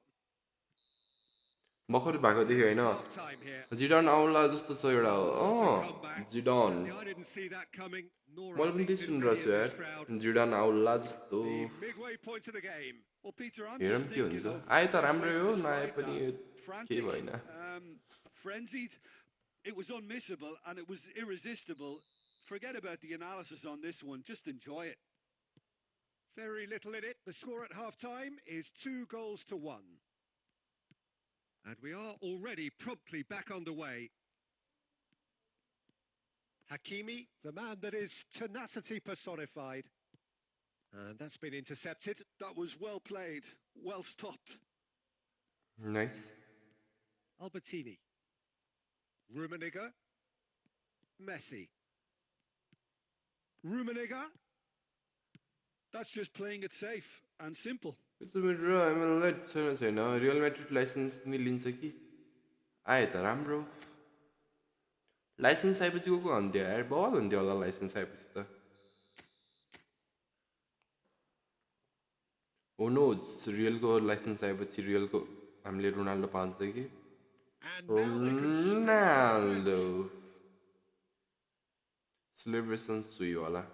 भर्खर भएको देख्यो होइन Half-time here. जिडान आउला जस्तो छ एउटा Zidane Certainly, I didn't see that coming. Nor मैले I पनि think त्यही did सुनिरहेको छु many in यार this crowd. जिडान आउला जस्तो The midway point of the game. Well, Peter, I'm हेरौँ just के thinking हुन्छ of आए the त best राम्रै way हो to नआए describe पनि that. केही Frantic, भएन frenzied. It was unmissable and it was irresistible. Forget about the analysis on this one. Just enjoy it. Very little in it. The score at half-time is 2-1. And we are already promptly back underway. Hakimi, the man that is tenacity personified. And that's been intercepted. That was well played, well stopped. Nice Albertini. Rummenigge. Messi. Rummenigge. That's just playing it safe and simple. मेरो एमएललाई छैन real Madrid licence नि लिन्छ कि आए त राम्रो licence आएपछि को हुन्थ्यो यार बल हुन्थ्यो होला लाइसेन्स आएपछि त हो नोज रियलको लाइसेन्स आएपछि रियलको हामीले रोनाल्डो पाउँछ कि And now they can string the Ronaldo offense. Celebration सुयो होला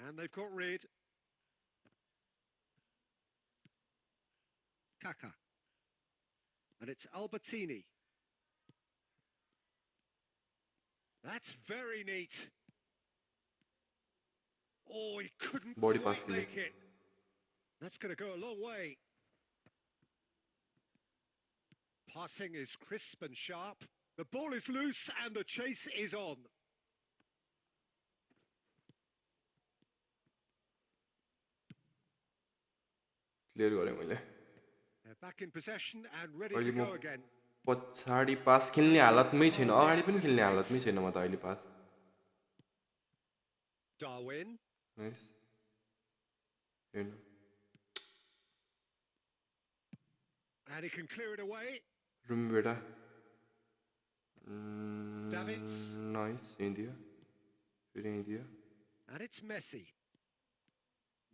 And they've got rid. Kaká. And it's Albertini. That's very neat. Oh, he couldn't Body quite pass make it. That's going to go a long way. Passing is crisp and sharp. The ball is loose and the chase is on. Clear गरेँ मैले They're back in possession and ready अहिले to म go again. पछाडि पास खेल्ने हालतमै छैन अगाडि पनि खेल्ने हालतमै छैन म त अहिले पास Darwin. नाइस हेर्नु And he can clear it away. Room बेटा Davids. नाइस यहीँ दियो फेरि यहीँ दियो And it's Messi.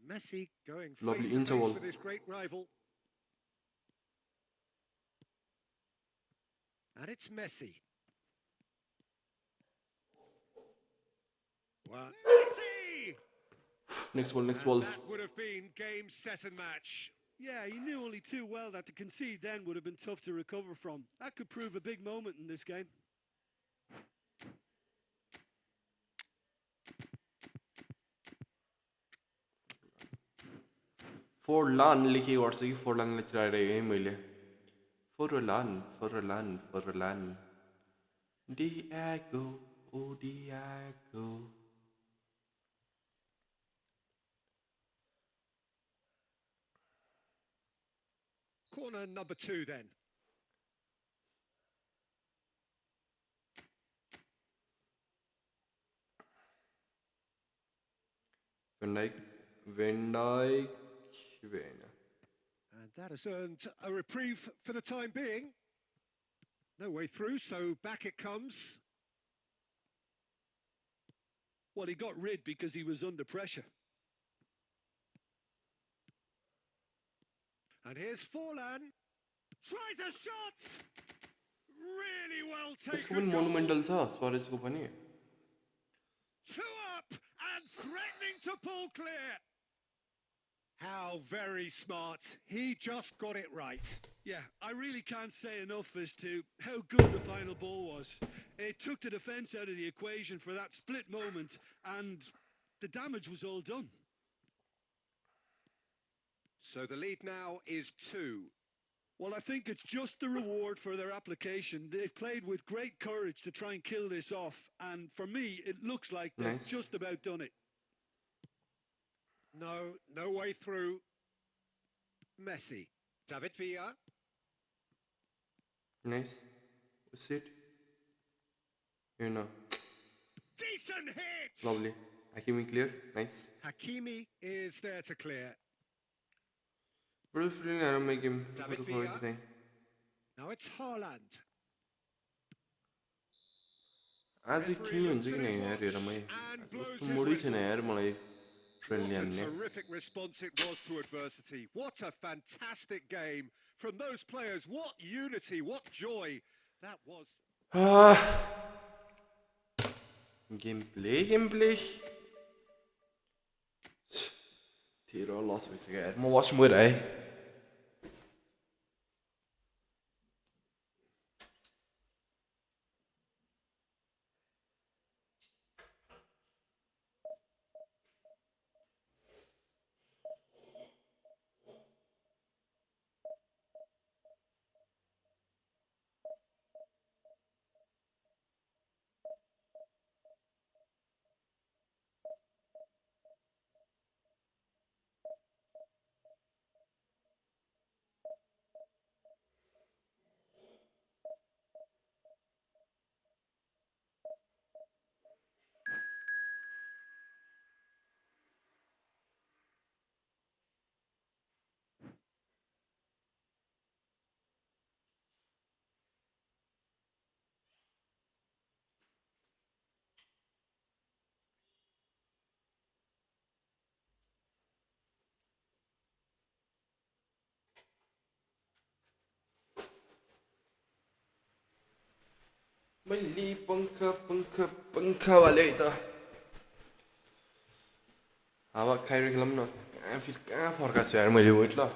Messi going Lovely face to face interval. with his great rival. And it's Messi. Well, Messi! Next बल next And बल that would have been game, set and match. Yeah, he knew only too well that to concede then would have been tough to recover from. That could prove a big moment in this game. Forlan लेखे गर्छु कि Forlan लेखेर है मैले Forlan Diego O Diego Corner number 2 then. Van Dijk And that has earned a reprieve for the time being. No way through, so back it comes. Well, he got rid because he was under pressure. And here's Forlan. Tries a shot! Really well त्यसको पनि taken goal. मोनुमेन्टल छ स्वरेजको पनि 2 up and threatening to pull clear. How very smart. He just got it right. Yeah, I really can't say enough as to how good the final ball was. It took the defence out of the equation for that split moment, and the damage was all done. So the lead now is 2. Well, I think it's just the reward for their application. They've played with great courage to try and kill this off, and for me, it looks like they've just about done it. No way through. Messi. David Villa. Nice. Sit. You know. Decent hit! Lovely. Hakimi clear. Nice. Hakimi is there to clear. Bro, feeling I don't make him. David Villa. Now it's Haaland. आज किन हुन्छ कि नि यार हेर म मुडी छैन यार मलाई फ्रेन्डली What a हान्ने terrific response it was to adversity. What a fantastic game from those players. What unity, what joy that was. Gameplay तेरो लस भइसक्यो यार म वाच मोर है मैले पंखा वाले त हावा खाइरहेको न कहाँ फर्काछु यार मैले वेट ल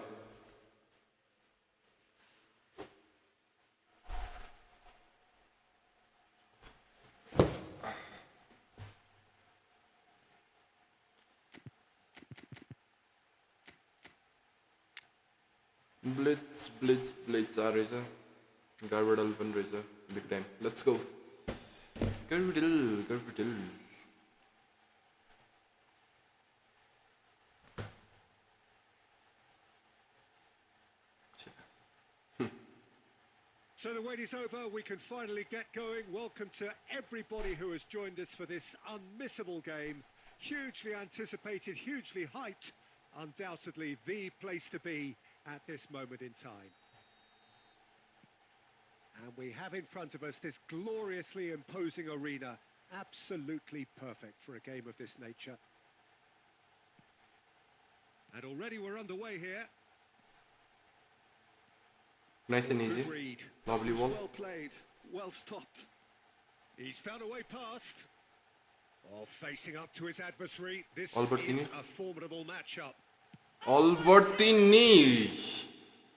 Blitz आ रहेछ गार्बेडल पनि रहेछ बिग टाइम लेट्स गो गार्बेडल So the wait is over, we can finally get going. Welcome to everybody who has joined us for this unmissable game. Hugely anticipated, hugely hyped. Undoubtedly the place to be at this moment in time. And we have in front of us this gloriously imposing arena. Absolutely perfect for a game of this nature. And already we're underway here. Nice and easy. Lovely one. Well played, well stopped. He's found a way past. Oh, facing up to his adversary. This Albertini. is a formidable matchup. Albertini.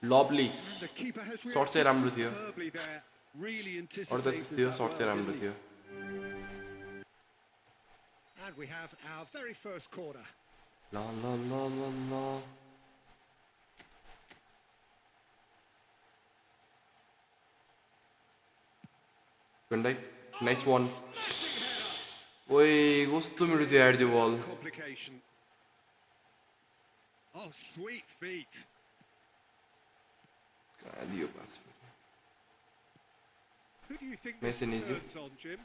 Lovely. The keeper has Short चाहिँ राम्रो थियो superbly there. Really अरु त anticipated थियो that short चाहिँ well, राम्रो didn't he? थियो And we have our very first corner. La. Van Dijk, nice one. Oi, कस्तो मिठो थियो यार त्यो बल Complication. Oh, sweet feet. कहाँ दियो पास Who do you think Nice this and easy. turns on, Jim?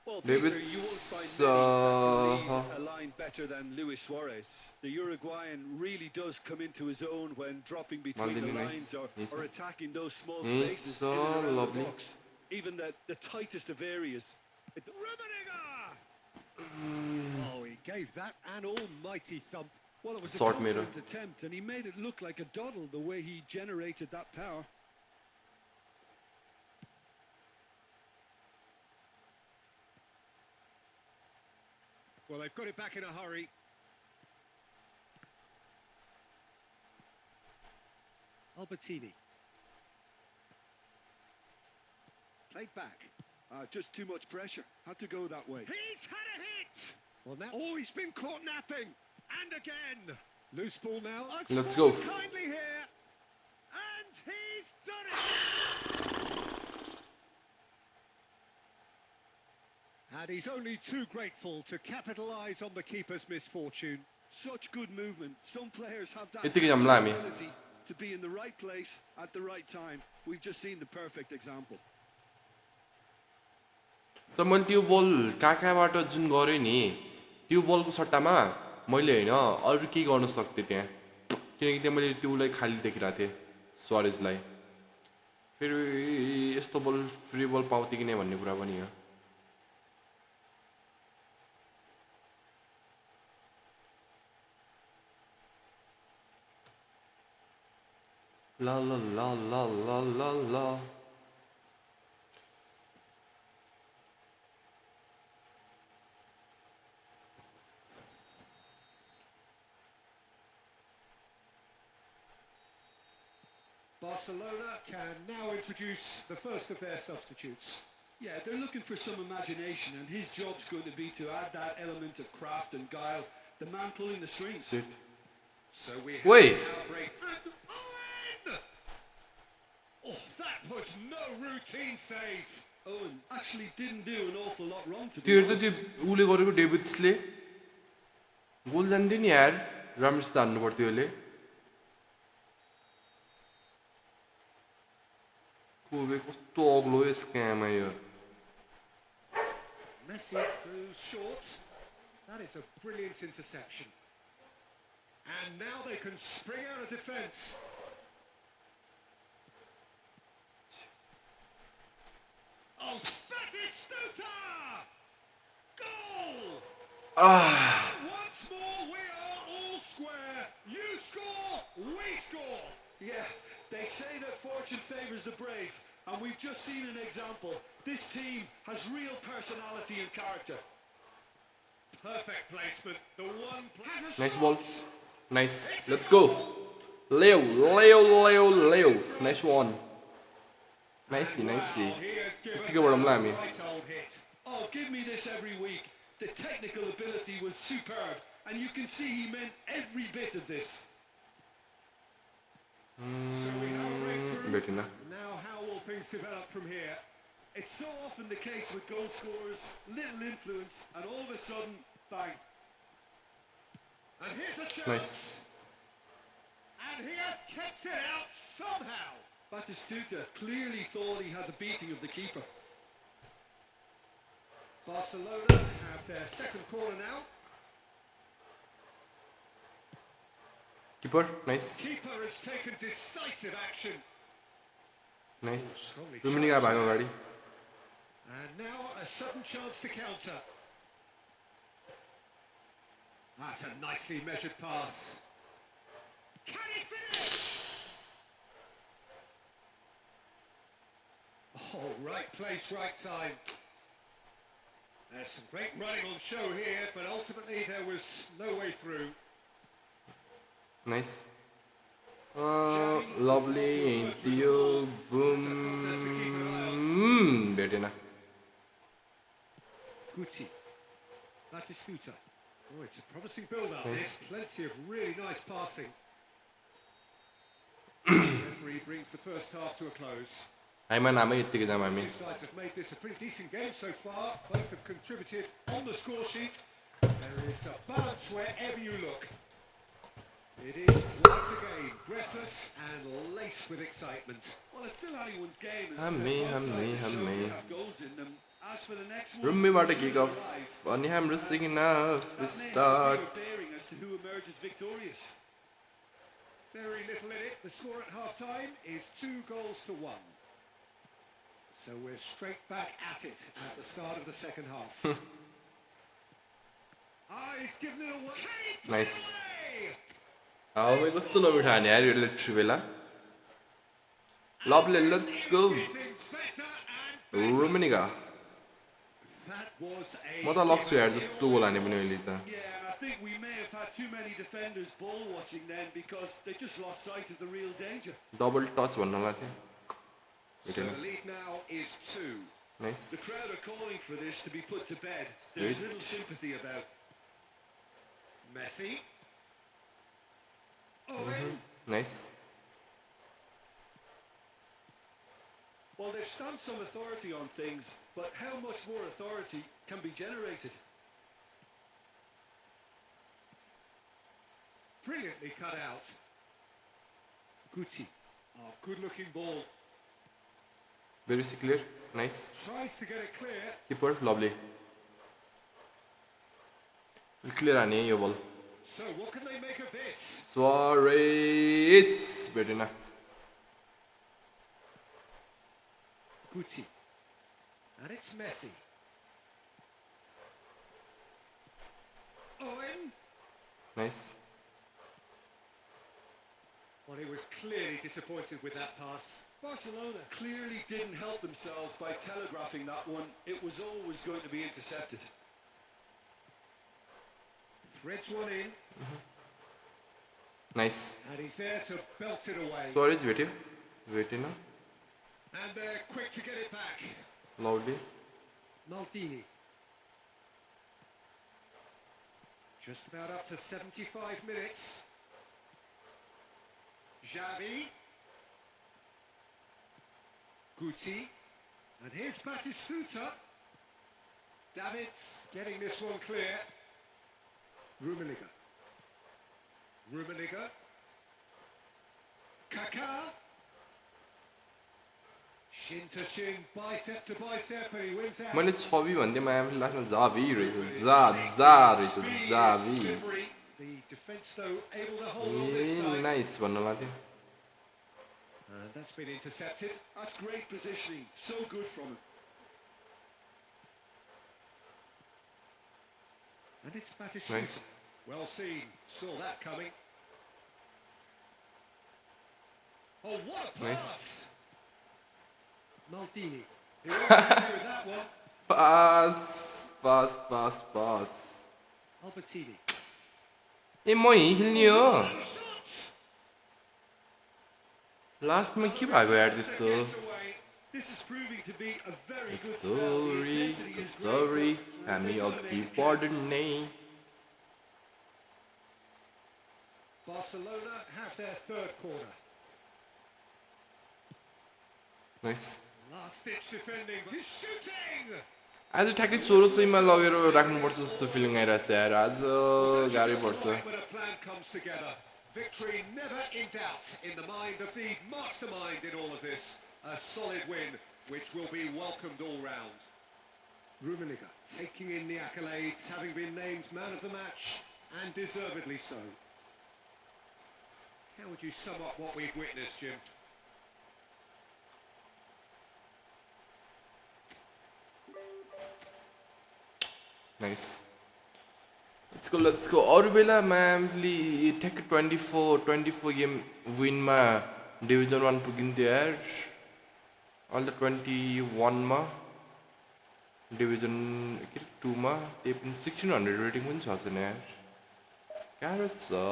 Well, David Peter, you won't find many that can lead a line better than Luis Suarez. The Uruguayan really does come into his own when dropping between the Maldini, lines nice. or attacking those small He's spaces so in and around lovely. the box. Even the tightest of areas. Rummenigge! gave that an almighty thump. Well, it was a Sort mirror. confident attempt, and he made it look like a doddle the way he generated that power. Well, they've got it back in a hurry. Albertini. Played back. Just too much pressure. Had to go that way. He's had a hit! Well, now... Oh, he's been caught napping! And again! Loose ball now. Let's go. Kindly here. And he's done it! And he's only too grateful to capitalise on the keeper's misfortune. Such good movement. Some players have that यतिकै जम्ला हामी ability to be in the right place at the right time. We've just seen the perfect example. त मैले त्यो बल कहाँबाट जुन गरेँ नि त्यो बलको सट्टामा मैले होइन अरू केही गर्न सक्थेँ त्यहाँ किनकि त्यहाँ मैले त्योलाई खाली देखिरहेको थिएँ स्वारेजलाई फेरि यस्तो बल फ्री बल पाउँथेँ कि नै भन्ने कुरा पनि हो La la la la la la la. Barcelona can now introduce the first of their substitutes. Yeah, they're looking for some imagination, and his job's going to be to add that element of craft and guile, the man pulling the strings. So we have Wait. now break. And Owen! Oh, that was no routine save. Owen actually didn't do an awful lot wrong to त्यो be हेर्दा त्यो honest. उसले गरेको डेभिड्सले गोल जान्थ्यो नि यार राम्रोसित हान्नु पर्थ्यो उसले कोबे कस्तो अग्लो yes क्यामा yo Messi goes short. That is a brilliant interception. And now they can spring out of defence. Oh, Batistuta! Goal! Once more, we are all square. You score, we score. Yeah, they say that fortune favours the brave, and we've just seen an example. This team has real personality and character. Perfect placement. The one has a Nice shot. ball. Nice. Let's go. Leo, Leo, Leo, Leo. Nice one. Nice, nice. He has given यतिकै बढाउँ ल हामी right old hit. Oh, give me this every week. The technical ability was superb, and you can see he meant every bit of this. So we have a breakthrough. भेटिन Now how will things develop from here? It's so often the case with goal scorers, little influence, and all of a sudden, bang. And here's a chance. Nice. And he has kept it out somehow. Batistuta clearly thought he had the beating of the keeper. Barcelona have their second corner now. Keeper, nice. Keeper has taken decisive action. Nice. Strongly Rummenigge charged. भागो अगाडि And now a sudden chance to counter. That's a nicely measured pass. Can he finish? Oh, right place, right time. There's some great running on show here, but ultimately there was no way through. Nice. Lovely हिँड्थ्यो Bum भेटेन Guti. Batistuta. Oh, it's a promising build-up. Nice. There's plenty of really nice passing. The referee brings the first half to a close. Haima नामै यतिकै जाम हामी Two sides have made this a pretty decent game so far. Both have contributed on the score sheet. There is a balance wherever you look. It is once again breathless and laced with excitement. Well, it's still anyone's game. As Hammy, both sides hammy, have shown hammy. they have goals in them. As for the next one, रुम्मीबाट should kick it of arrive, अनि हाम्रो second half that may have a start bigger bearing as to who emerges victorious. Very little in it. The score at half-time is 2-1. So we're straight back at it at the start of the second half. Ah, he's given it away. Can he put Nice. it away? मैं कस्तो नमिठाने यार यो इलेक्ट्री बेला Lovely, let's go. Getting better and better. Rummenigge. That was a म त लग्छु यार जस्तो गोल हाने पनि अहिले त Yeah, and I think we may have had too many defenders ball watching then because they just lost sight of the real danger. Double touch भन्नला थिएँ So the lead now is 2. Nice The crowd are calling for this to be put to bed. There's little sympathy about. Messi. Owen. Nice Well, they've stamped some authority on things, but how much more authority can be generated? Brilliantly cut out. Guti. Oh, good looking ball. Very clear nice Tries to get it clear. keeper lovely clear हाने यो बल So what can they make of this? Suarez भेटेन Guti. And it's Messi. Owen. nice Well, he was clearly disappointed with that pass. Barcelona clearly didn't help themselves by telegraphing that one. It was always going to be intercepted. Threads one in. nice And he's there to belt it away. Suarez भेट्यो भेटेन And they're quick to get it back. lovely Maldini. Just about up to 75 minutes. Xavi. Guti. And here's Batistuta. Davids getting this one clear. Rummenigge. Rummenigge. Kaká. Shin to shin, bicep to bicep, and he wins out. मैले छवि भन्दै मायाले लास्टमा जाभी रहेछ जा रहेछ जाभी Slippery. The defence though able to hold on this A time. Nice भन्नु लाग्थ्यो And that's been intercepted. That's great positioning. So good from him. And it's Batistuta. Nice. Well seen. Saw that coming. Oh, what a pass! Nice. Maldini. He won't be happy with that one. Pass Albertini. ए म यहीँ खेल्ने हो Shot! लास्टमा के भएको यार त्यस्तो Gets away. This is proving to be a very good spell. The Sorry, intensity is sorry, great. but हामी they've gotta अघि make it count. बढ्ने Barcelona have their third corner. Nice Last ditch defending. He's shooting! आज ठ्याक्कै 1600 लगेर राख्नुपर्छ जस्तो feeling आइरहेछ यार आज गाह्रै पर्छ When a plan comes together, victory never in doubt in the mind of the mastermind in all of this. A solid win, which will be welcomed all round. Rummenigge taking in the accolades, having been named man of the match, and deservedly so. How would you sum up what we've witnessed, Jim? Nice let's go अरू बेला म्यामले ठ्याक्कै 24 game विनमा division 1 पुगिन्थ्यो यार अहिले त 21मा division 2मा त्यही पनि 1600 rating पनि छ छैन यार गाह्रो छ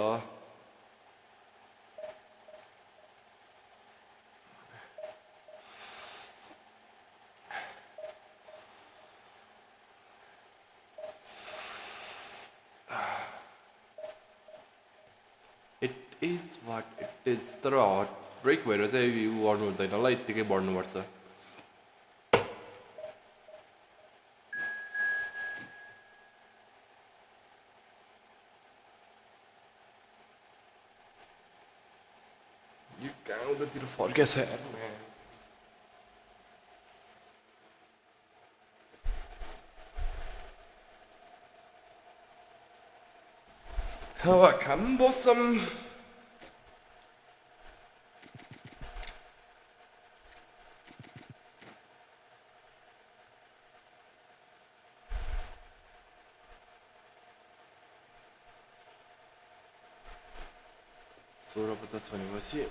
इज वाट इट इज तर हट ब्रेक भएर चाहिँ यो गर्नु हुँदैन होला यत्तिकै बढ्नुपर्छ यो कहाँ उतातिर फर्केछ यार हावा खाम बसम 1650 भनेपछि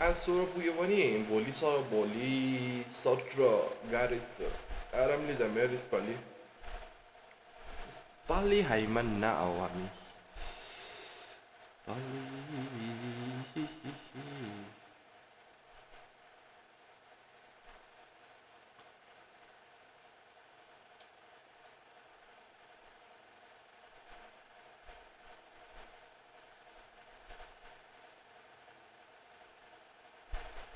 आज 16 पुग्यो भने भोलि 17 गाह्रै छ आरामले जाम यार यसपालि हाइमा नआऊ हामी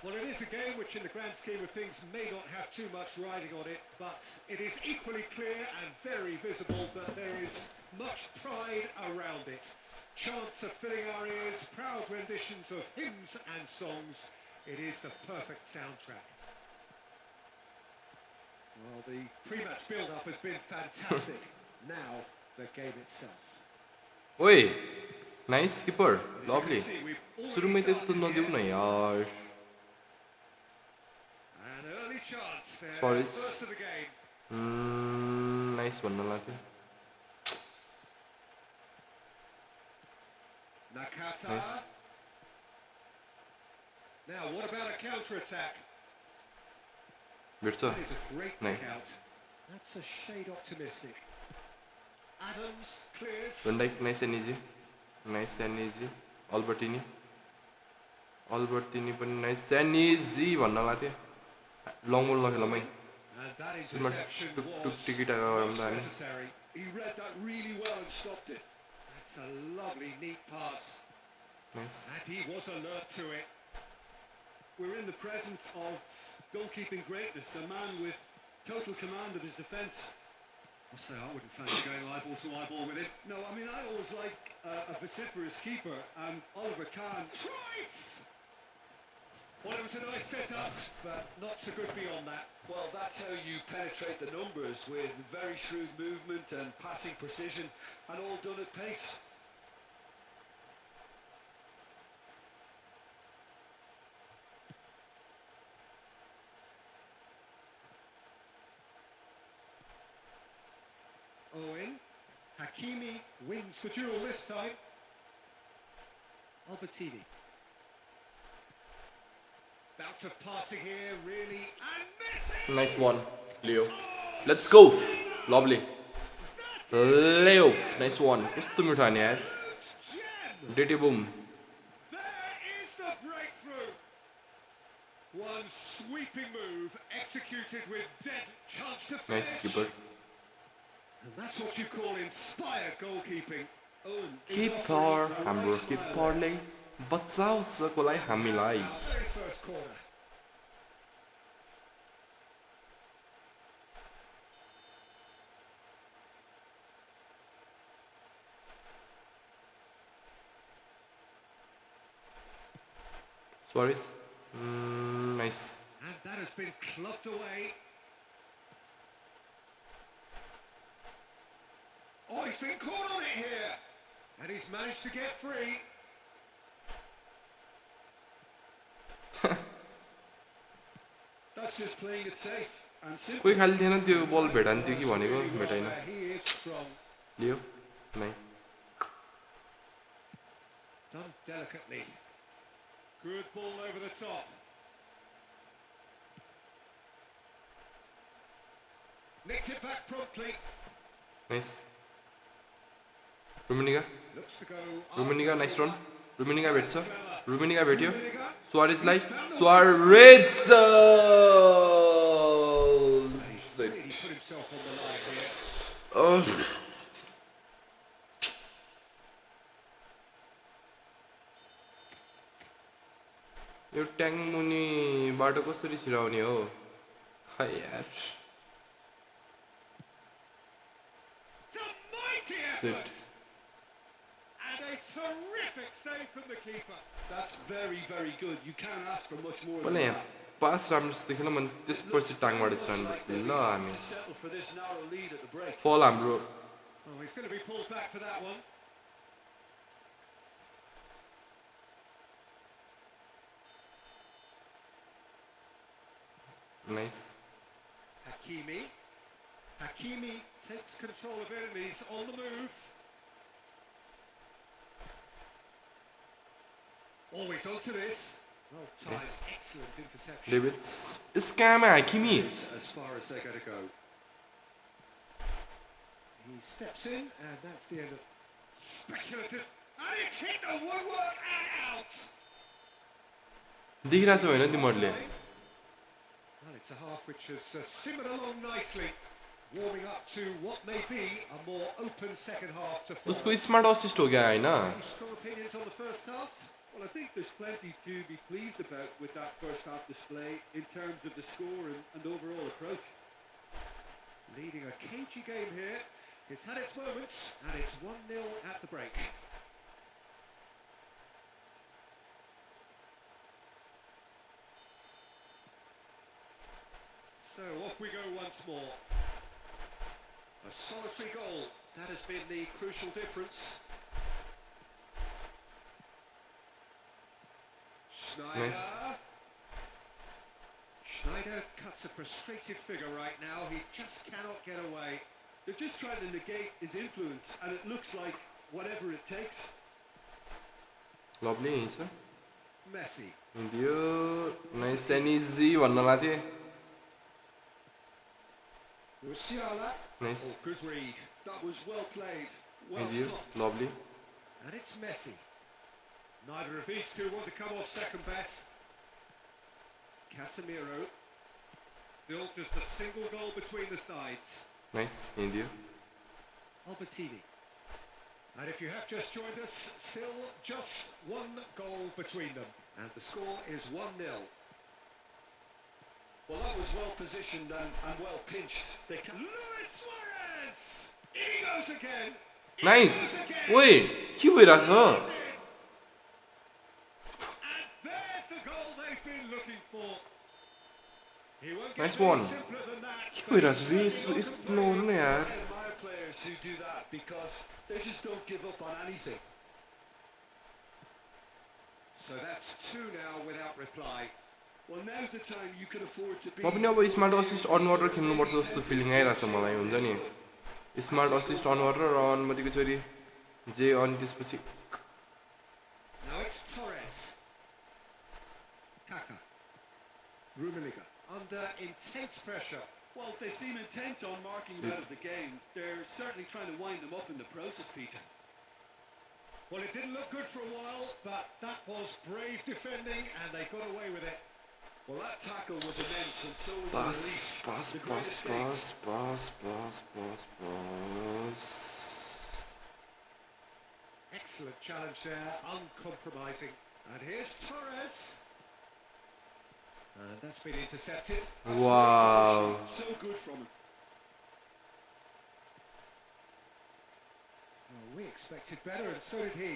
Well, it is a game which in the grand scheme of things may not have too much riding on it, but it is equally clear and very visible that there is much pride around it. Chants are filling our ears, proud renditions of hymns and songs. It is the perfect soundtrack. Well, the pre-match build-up has been fantastic. Now, the game itself. Oi, nice keeper, lovely. सुरुमै त्यस्तो नदेऊ न यार Sorry. Nice one, Nalate. Nice. Now, what about a counter-attack? Birta. That is a great kick out. That's a shade optimistic. Adams clears. Van Dijk, nice and easy. Nice and easy. Albertini. पनि nice and easy भन्न लाग्थ्यो long ball नखेलमै सुरुमा टुक टिकिटा गरौँ त हामी He read that really well and stopped it. That's a lovely neat pass. Nice. And he was alert to it. We're in the presence of goalkeeping greatness, a man with total command of his defence. I'll say I wouldn't fancy going eyeball to eyeball with him. No, I mean I always like a vociferous keeper, and Oliver Kahn. Well, it was a nice setup, but not so good beyond that. Well, that's how you penetrate the numbers, with very shrewd movement and passing precision, and all done at pace. Owen. Hakimi wins the duel this time. Albertini. Bout of passing here, really, and missing! Nice one, Leo. Let's go! Lovely. Leo, nice one. कस्तो मिठो हान्यो यार deity Bum There is the breakthrough. One sweeping move executed with dead chance to finish. Nice keeper. And that's what you call inspired goalkeeping. Keeper, हाम्रो किपरले बचाउँछ coli हामीलाई Very first corner. Suarez. Nice. And that has been clubbed away. Oh, he's been caught on it here. And he's managed to get free. That's just playing it safe and simple. कोही खाली थिएन त्यो बल भेटान्थ्यो कि भनेको भेटाइन He is strong. लियो नै Done delicately. Good ball over the top. Nicked it back promptly. Nice. Rummenigge. Looks to go. Rummenigge, nice run. Rummenigge भेट्छ Rummenigge भेट्यो Suarezलाई Suarez Really put himself on the line here. यो ट्याङ मुनि बाटो कसरी छिराउने हो खै यार It's a mighty Sit. effort. And a terrific save from the keeper. That's very, very good. You can't ask for much more पहिला than यहाँ that. पास राम्रो जस्तो खेल मन त्यसपछि टाङबाट छिराउनुपर्छ ल हामी To settle for this narrow lead at the break. फल हाम्रो Oh, he's going to be pulled back for that one. Nice. Hakimi. Hakimi takes control of it and he's on the move. Always onto this. Well timed, Yes. excellent interception. David Scammer Hakimi. As far as they're going to go. He steps in, and that's the end of speculative. And it's hit the woodwork and out. देखिरहेको छ होइन तिमीहरूले Well, it's a half which has simmered along nicely, warming up to what may be a more open second half to follow. उसको smart assist हो गया होइन Any strong opinions on the first half? Well, I think there's plenty to be pleased about with that first half display in terms of the score and overall approach. Leading a cagey game here. It's had its moments, and it's 1-0 at the break. So off we go once more. A solitary goal. That has been the crucial difference. Schneider. Nice. Schneider cuts a frustrated figure right now. He just cannot get away. They're just trying to negate his influence, and it looks like whatever it takes. Lovely यहीँ छ Messi. दियो nice end easy भन्नलाई थिएँ Musiala. Nice Oh, good read. That was well played, well दियो stopped. Lovely And it's Messi. Neither of these two want to come off second best. Casemiro. Still just a single goal between the sides. Nice यहीँ दियो Albertini. And if you have just joined us, still just one goal between them. And the score is 1-0. Well, that was well positioned and well pinched. They can. Luis Suarez! In he goes again! Nice ओए के भइरहेछ And there's the goal they've been looking for. He won't get Nice any one. simpler than that. के भइरहेछ रे यस्तो नहुनु न यार I admire players who do that because they just don't give up on anything. So that's 2 now without reply. Well, now's the time you can afford to be. म पनि अब स्मार्ट असिस्ट अन वाटर खेल्नुपर्छ जस्तो feeling आइरहेछ मलाई हुन्छ नि smart assist अन water र अन मतिको छोरी जे अनि त्यसपछि Now it's Torres. Kaka. Rummenigge. Under intense pressure. Well, they seem intent on marking him out of the game. They're certainly trying to wind him up in the process, Peter. Well, it didn't look good for a while, but that was brave defending, and they got away with it. Well, that tackle was immense, and so was the pass release. Pass The pass greatest pass pass pass pass pass Excellent challenge there, uncompromising. And here's Torres. And that's been intercepted. Wow So good from him. Well, we expected better, and so did he.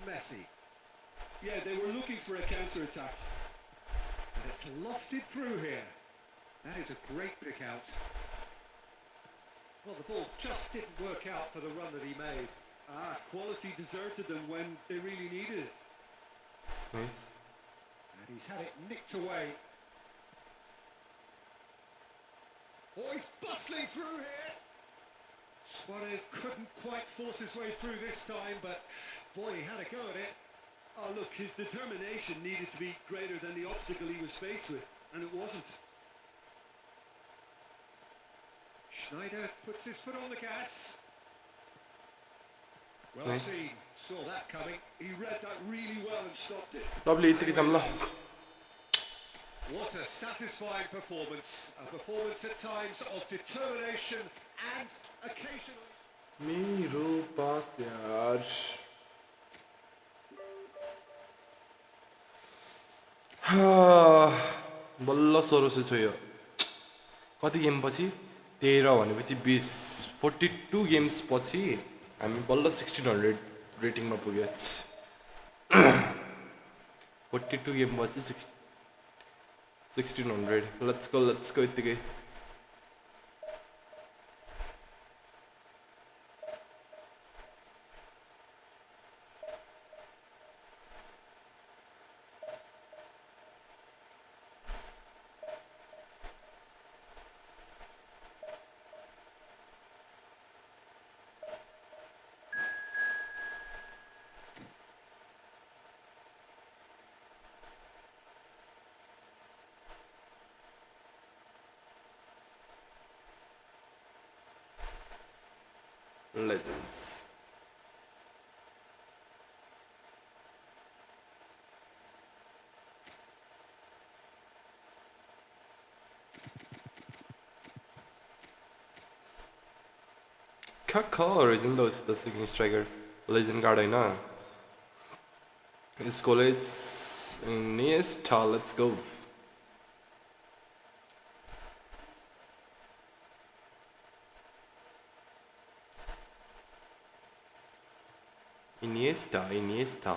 Messi. Yeah, they were looking for a counter-attack. And it's lofted through here. That is a great pick out. Well, the ball just didn't work out for the run that he made. Quality deserted them when they really needed it. Nice And he's had it nicked away. Oh, he's bustling through here. Suarez couldn't quite force his way through this time, but boy, he had a go at it. Oh, look, his determination needed to be greater than the obstacle he was faced with, and it wasn't. Schneider puts his foot on the gas. Well Nice. seen. Saw that coming. He read that really well and stopped it. Lovely यतिकै जाम ल What a satisfying performance. A performance at times of determination and occasionally... मेरो पास यार बल्ल 1600 छ यो कति game पछि 13 भनेपछि 20 42 games पछि हामी बल्ल 1600 रेटिङमा पुग्यो 42 गेम पछि 1600 लेट्स गो यतिकै Legends. Kaka original is the second striker. Legend card Hahn. His goal is Iniesta. Let's go. Iniesta.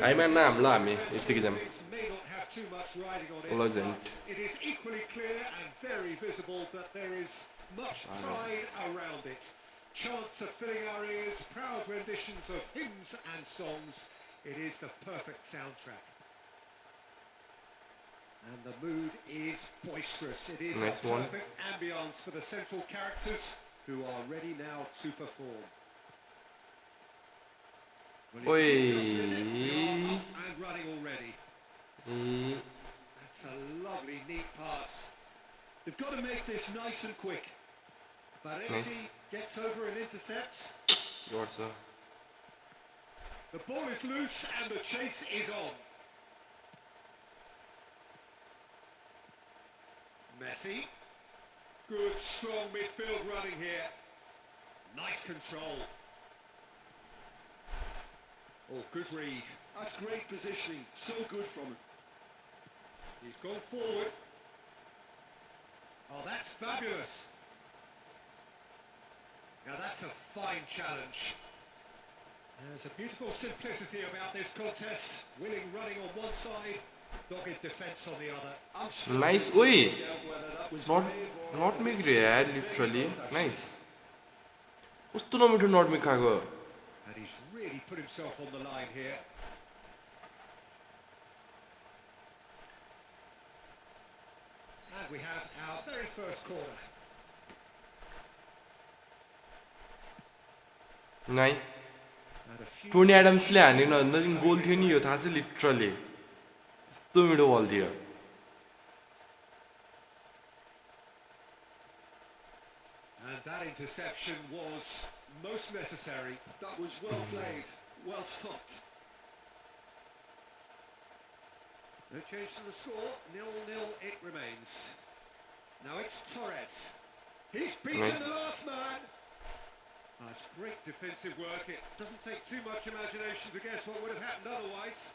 I'm an naam la हामी यतिकै जाम. May not have too much riding on it, Legend. but it is equally clear and very visible that there is much pride around it. Chants are filling our ears, proud renditions of hymns and songs. It is the perfect soundtrack. And the mood is boisterous. It is Nice a one. perfect ambience for the central characters who are ready now to perform. Well, Oi. it just is it. We are up and running already. That's a lovely, neat pass. They've got to make this nice and quick. Baresi Nice. gets over and intercepts. Yorsa. The ball is loose and the chase is on. Messi. Good, strong midfield running here. Nice control. Oh, good read. That's great positioning. So good from him. He's gone forward. Oh, that's fabulous. Now that's a fine challenge. There's a beautiful simplicity about this contest. Willing running on one side, dogged defence on the other. I'm sure Nice. they Oi. figured out whether that was Not brave or not a make bit यार silly. literally. Very good, actually. Nice. कस्तो नमिठो नट Mick खाएको. And he's really put himself on the line here. And we have our very first corner. नाइ. And a few Tony एडम्सले हानेन भन्दा चाहिँ गोल थियो नि यो थाहा छ लिटरली. यस्तो मिठो बल थियो. And that interception was most necessary. That was well played. Well stopped. No change to the score. 0-0 it remains. Now it's Torres. He's beaten Nice. the last man. That's great defensive work. It doesn't take too much imagination to guess what would have happened otherwise.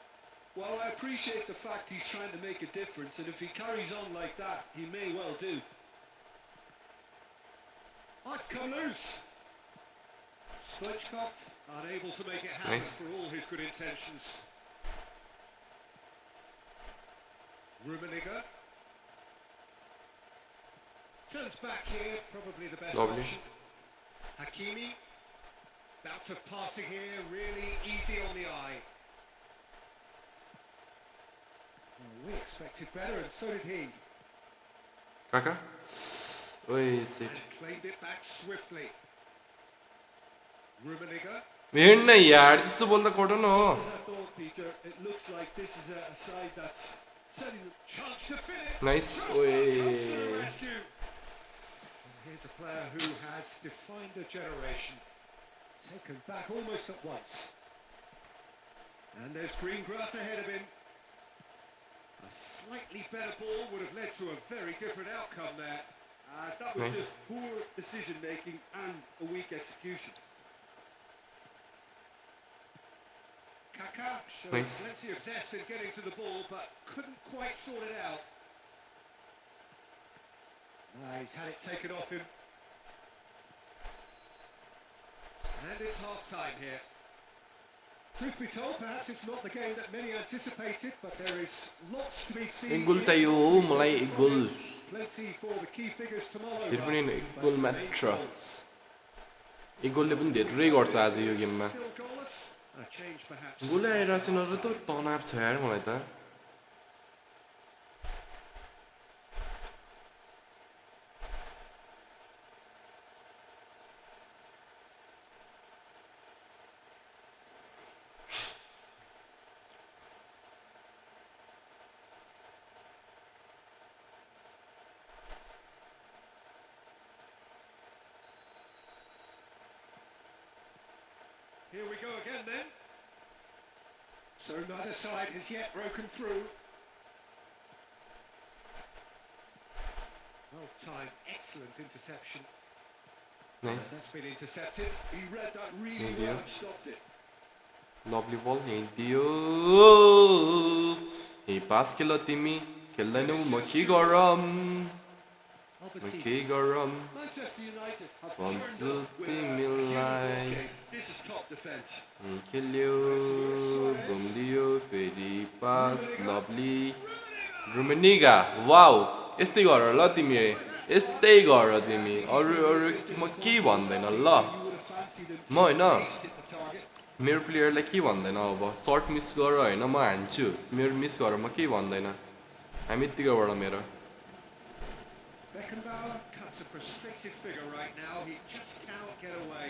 Well, I appreciate the fact he's trying to make a difference, and if he carries on like that, he may well do. Oh, it's come loose. Stoichkov unable to make it happen Nice. for all his good intentions. Rummenigge turns back here, probably the best Lovely. option. Hakimi, bouts of passing here, really easy on the eye. Well, we expected better, and so did he. काका. ओइ seat. And claimed it back swiftly. Rummenigge. हेर्न यार त्यस्तो बोल्दा खोटो न हो. As I thought, Peter, it looks like this is a side that's setting them. Chance to finish. Nice. Comes to the Oi. rescue. And here's a player who has defined a generation. Taken back almost at once. And there's green grass ahead of him. A slightly better ball would have led to a very different outcome there. That was Nice. just poor decision making and a weak execution. Kaká showed Nice. plenty of zest in getting to the ball, but couldn't quite sort it out. He's had it taken off him. And it's half-time here. Truth be told, perhaps it's not the game that many anticipated, but there is lots to be seen. एक गोल चाहियो हो मलाई एक गोल. Plenty for the key figures tomorrow. फेरि पनि एक but goal the main मात्र. goals. एक गोलले पनि धेरै गर्छ आज यो गेममा. Still goalless. A change perhaps. गोल आइरहेको छैन र त तनाव छ यार मलाई त. Here we go again then. So neither side has yet broken through. Well timed, excellent interception. Nice. That's been intercepted. He read that really India. well and stopped it. Lovely ball हिँडिदियो हे पास खेल तिमी खेल्दैनौ म के गरम म के गरम Manchester United have भन्छु turned up with a तिमीलाई okay. This is top defence. खेल्यो घुम्दियो फेरि पास लभली रुमेनिगा वाउ यस्तै गर ल तिमी यस्तै गर तिमी अरु अरु म के भन्दैन ल You would have fancied him म हैन to hit the target. मेरो प्लेयरलाई के भन्दैन अब सर्ट मिस गर हैन म हान्छु मेरो मिस गर म के भन्दैन हामी यतिकैबाट मेरो Beckenbauer cuts a frustrated figure right now. He just cannot get away.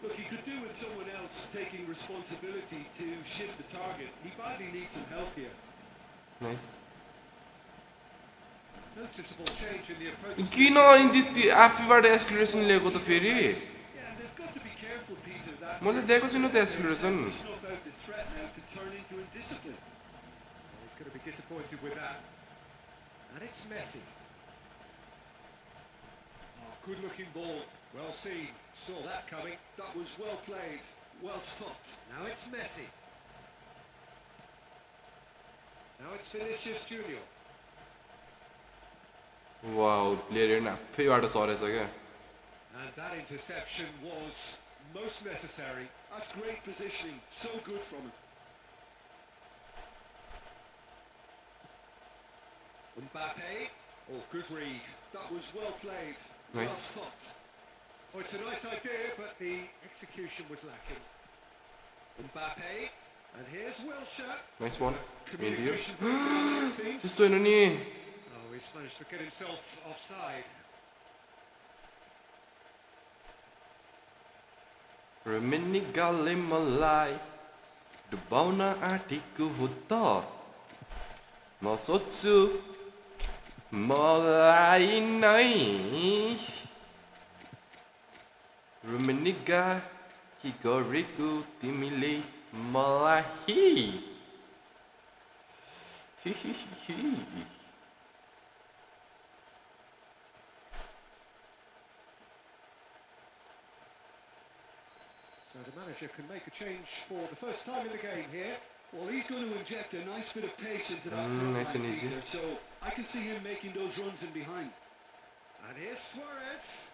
Look, he could do with someone else taking responsibility to shift the target. He badly needs some help here. Nice Noticeable change in the approach. किन अनि त्यति आफैबाट aspiration लिएको त फेरि Yeah, and they've got to be careful, Peter. That मैले दिएको छैन त aspiration to snuff out the threat now to turn into indiscipline. He's going to be disappointed with that. And it's Messi. Oh, good-looking ball. Well seen. Saw that coming. That was well played, well stopped. Now it's Messi. Now it's Vinicius Junior. Wow player हेर्न आफैबाट सरेछ क्या And that interception was most necessary. That's great positioning. So good from him. Mbappe. Oh, good read. That was well played, Nice. well stopped. Oh, it's a nice idea, but the execution was lacking. Mbappe. And here's Wilshere. Nice one हिँडिदियो Communication breakdown there, it seems. त्यस्तो होइन नि Oh, he's managed to get himself offside. रुमेनिगाले मलाई डुबाउन आँटेको हो त म सोध्छु मलाई नै रुमेनिगा के गरेको तिमीले मलाई So the manager can make a change for the first time in the game here. Well, he's going to inject a nice bit of pace into that front nice line, and easy. Peter, so I can see him making those runs in behind. And here's Suarez.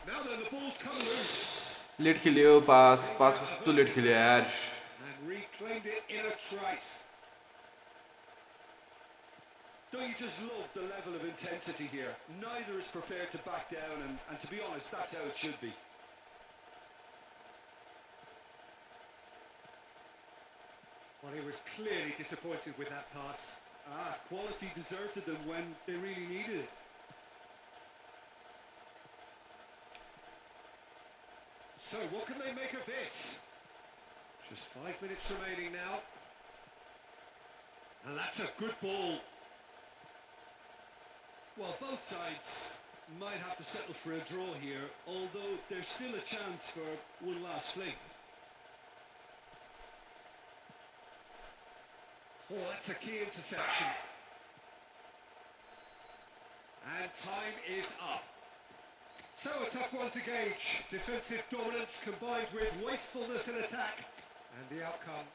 Now then, the ball's come loose. Late खेल्यो pass पास कस्तो late खेल्यो यार And reclaimed it in a trice. Don't you just love the level of intensity here? Neither is prepared to back down, and to be honest, that's how it should be. Well, he was clearly disappointed with that pass. Quality deserted them when they really needed it. So what can they make of this? Just 5 minutes remaining now. And that's a good ball. Well, both sides might have to settle for a draw here, although there's still a chance for one last fling. Oh, that's a key interception. And time is up. So a tough one to gauge. Defensive dominance combined with wastefulness in attack. And the outcome.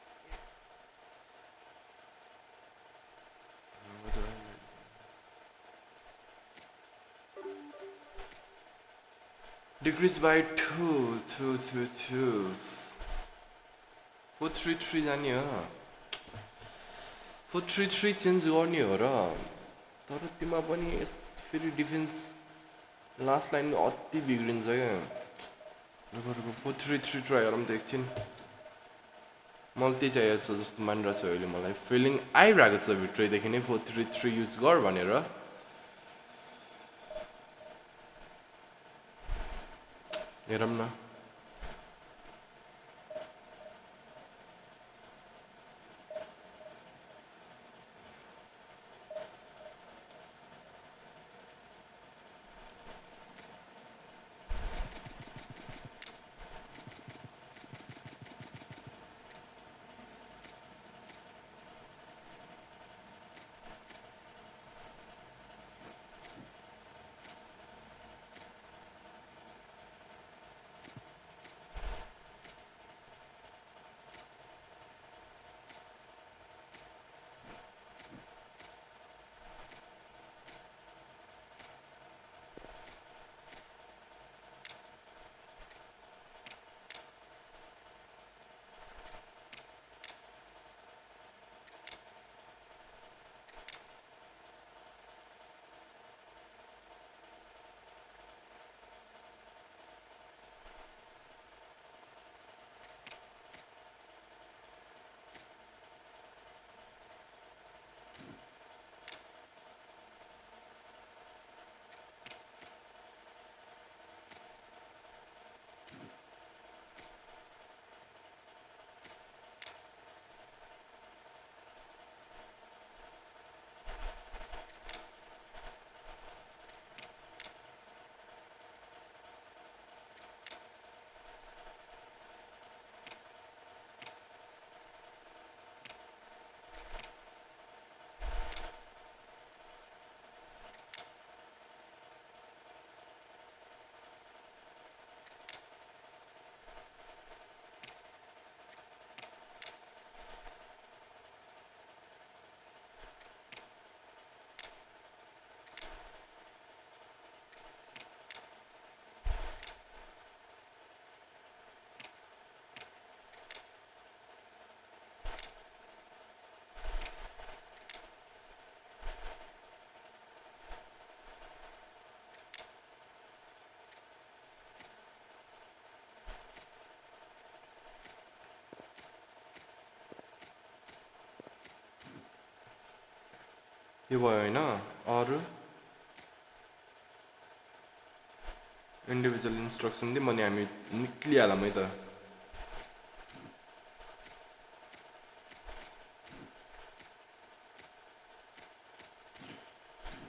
Decrease by 2 4-3-3 जाने हो 4-3-3 change गर्ने हो र तर तिमा पनि फेरि defence last line अति बिग्रिन्छ क्या रुको 4-3-3 ट्राई गरौँ त एकछिन मलाई त्यही चाहिएको छ जस्तो मानिरहेको छ अहिले मलाई फिलिङ आइरहेको छ भित्रैदेखि नै 4-3-3 युज गर भनेर हेरौँ न यो भयो हैन अरु इन्डिभिजुअल इन्स्ट्रक्सन दि मने हामी निक्लिहालौँ है त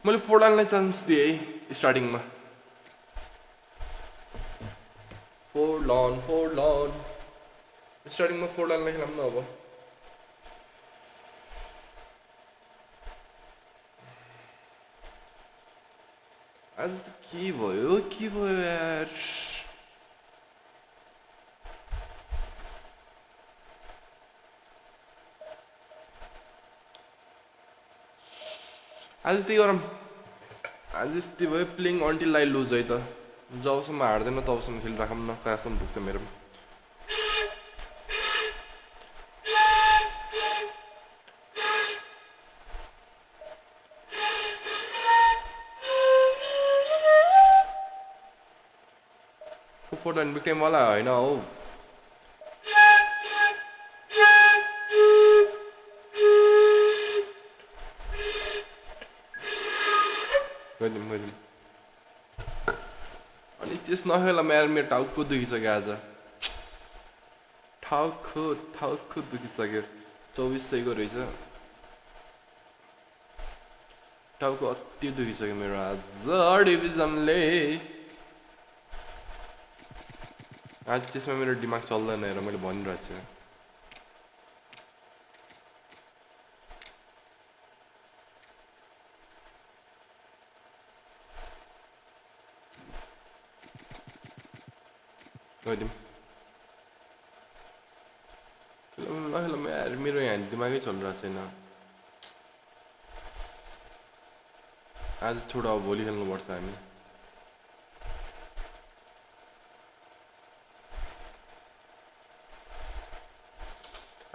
मैले फोर्लानलाई चान्स दिए है स्टार्टिङमा फोर्लान स्टार्टिङमा फोर्लानलाई खेलाउँ न अब आज त के भयो यार आज त्यही गरौँ आज यस्तै भयो प्लेइङ अन्टिल आई लुज है त जबसम्म हार्दैन तबसम्म खेलिराखौँ न कहाँसम्म पुग्छ मेरो फोर्टन बिग टाइमवाला होइन हौ गरिदिउँ अनि चेस नखेला मेरो टाउको दुखिसक्यो आज टाउको दुखिसक्यो 2400 को रहेछ टाउको अति दुखिसक्यो मेरो आज डिभिजनले आज चेसमा मेरो दिमाग चल्दैन हेर मैले भनिरहेको छु गरिदिउँ ल यार मेरो यहाँ दिमागै चलिरहेको छैन आज छोडो अब भोलि खेल्नुपर्छ हामी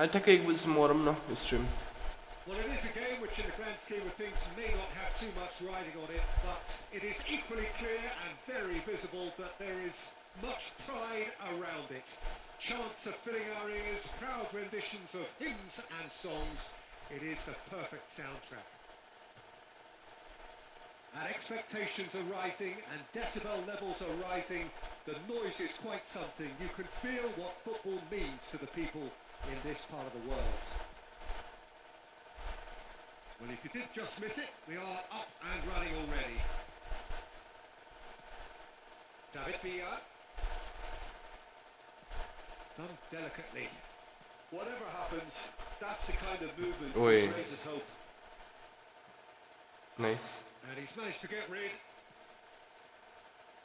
आज ठ्याक्कै 1 बजीसम्म गरौँ न stream Well, it is a game which in the grand scheme of things may not have too much riding on it, but it is equally clear and very visible that there is much pride around it. Chants are filling our ears, proud renditions of hymns and songs. It is the perfect soundtrack. And expectations are rising and decibel levels are rising. The noise is quite something. You can feel what football means to the people in this part of the world. Well, if you did just miss it, we are up and running already. David Villa. Done delicately. Whatever happens, that's the kind of movement Oi. which raises hope. Nice And he's managed to get rid.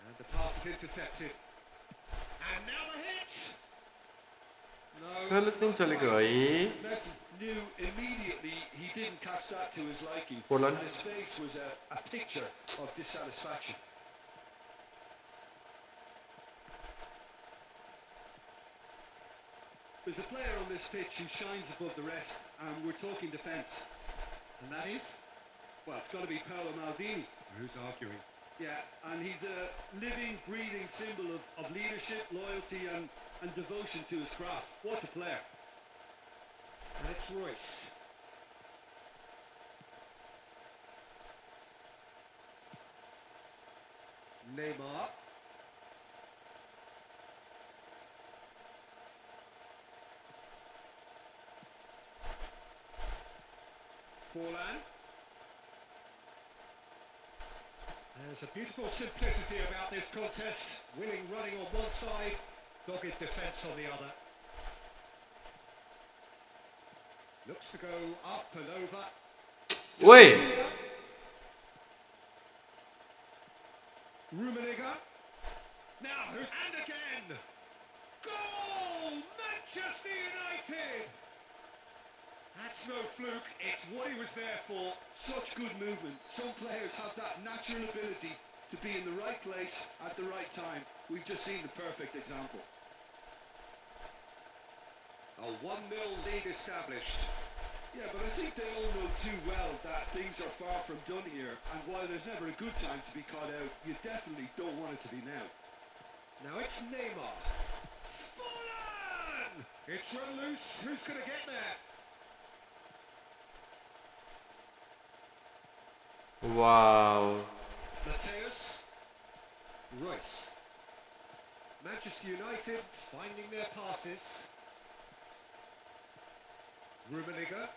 And the pass is intercepted. And now the hit! No. चाहिँ चलेको है Messi knew immediately he didn't catch that to his liking. Forlan. And his face was a picture of dissatisfaction. There's a player on this pitch who shines above the rest, and we're talking defence. And that is? Well, it's got to be Paolo Maldini. Who's arguing? Yeah, and he's a living, breathing symbol of leadership, loyalty, and devotion to his craft. What a player. And it's Royce. Neymar. Forlan. There's a beautiful simplicity about this contest. Winning running on one side, dogged defence on the other. Looks to go up and over. ओए Rummenigge. Now who's and again. Goal! Manchester United! That's no fluke, it's what he was there for. Such good movement. Some players have that natural ability to be in the right place at the right time. We've just seen the perfect example. A 1-0 lead established. Yeah, but I think they all know too well that things are far from done here. And while there's never a good time to be caught out, you definitely don't want it to be now. Now it's Neymar. Forlan! It's run loose. Who's going to get there? Wow. Mateus. Royce. Manchester United finding their passes. Rummenigge.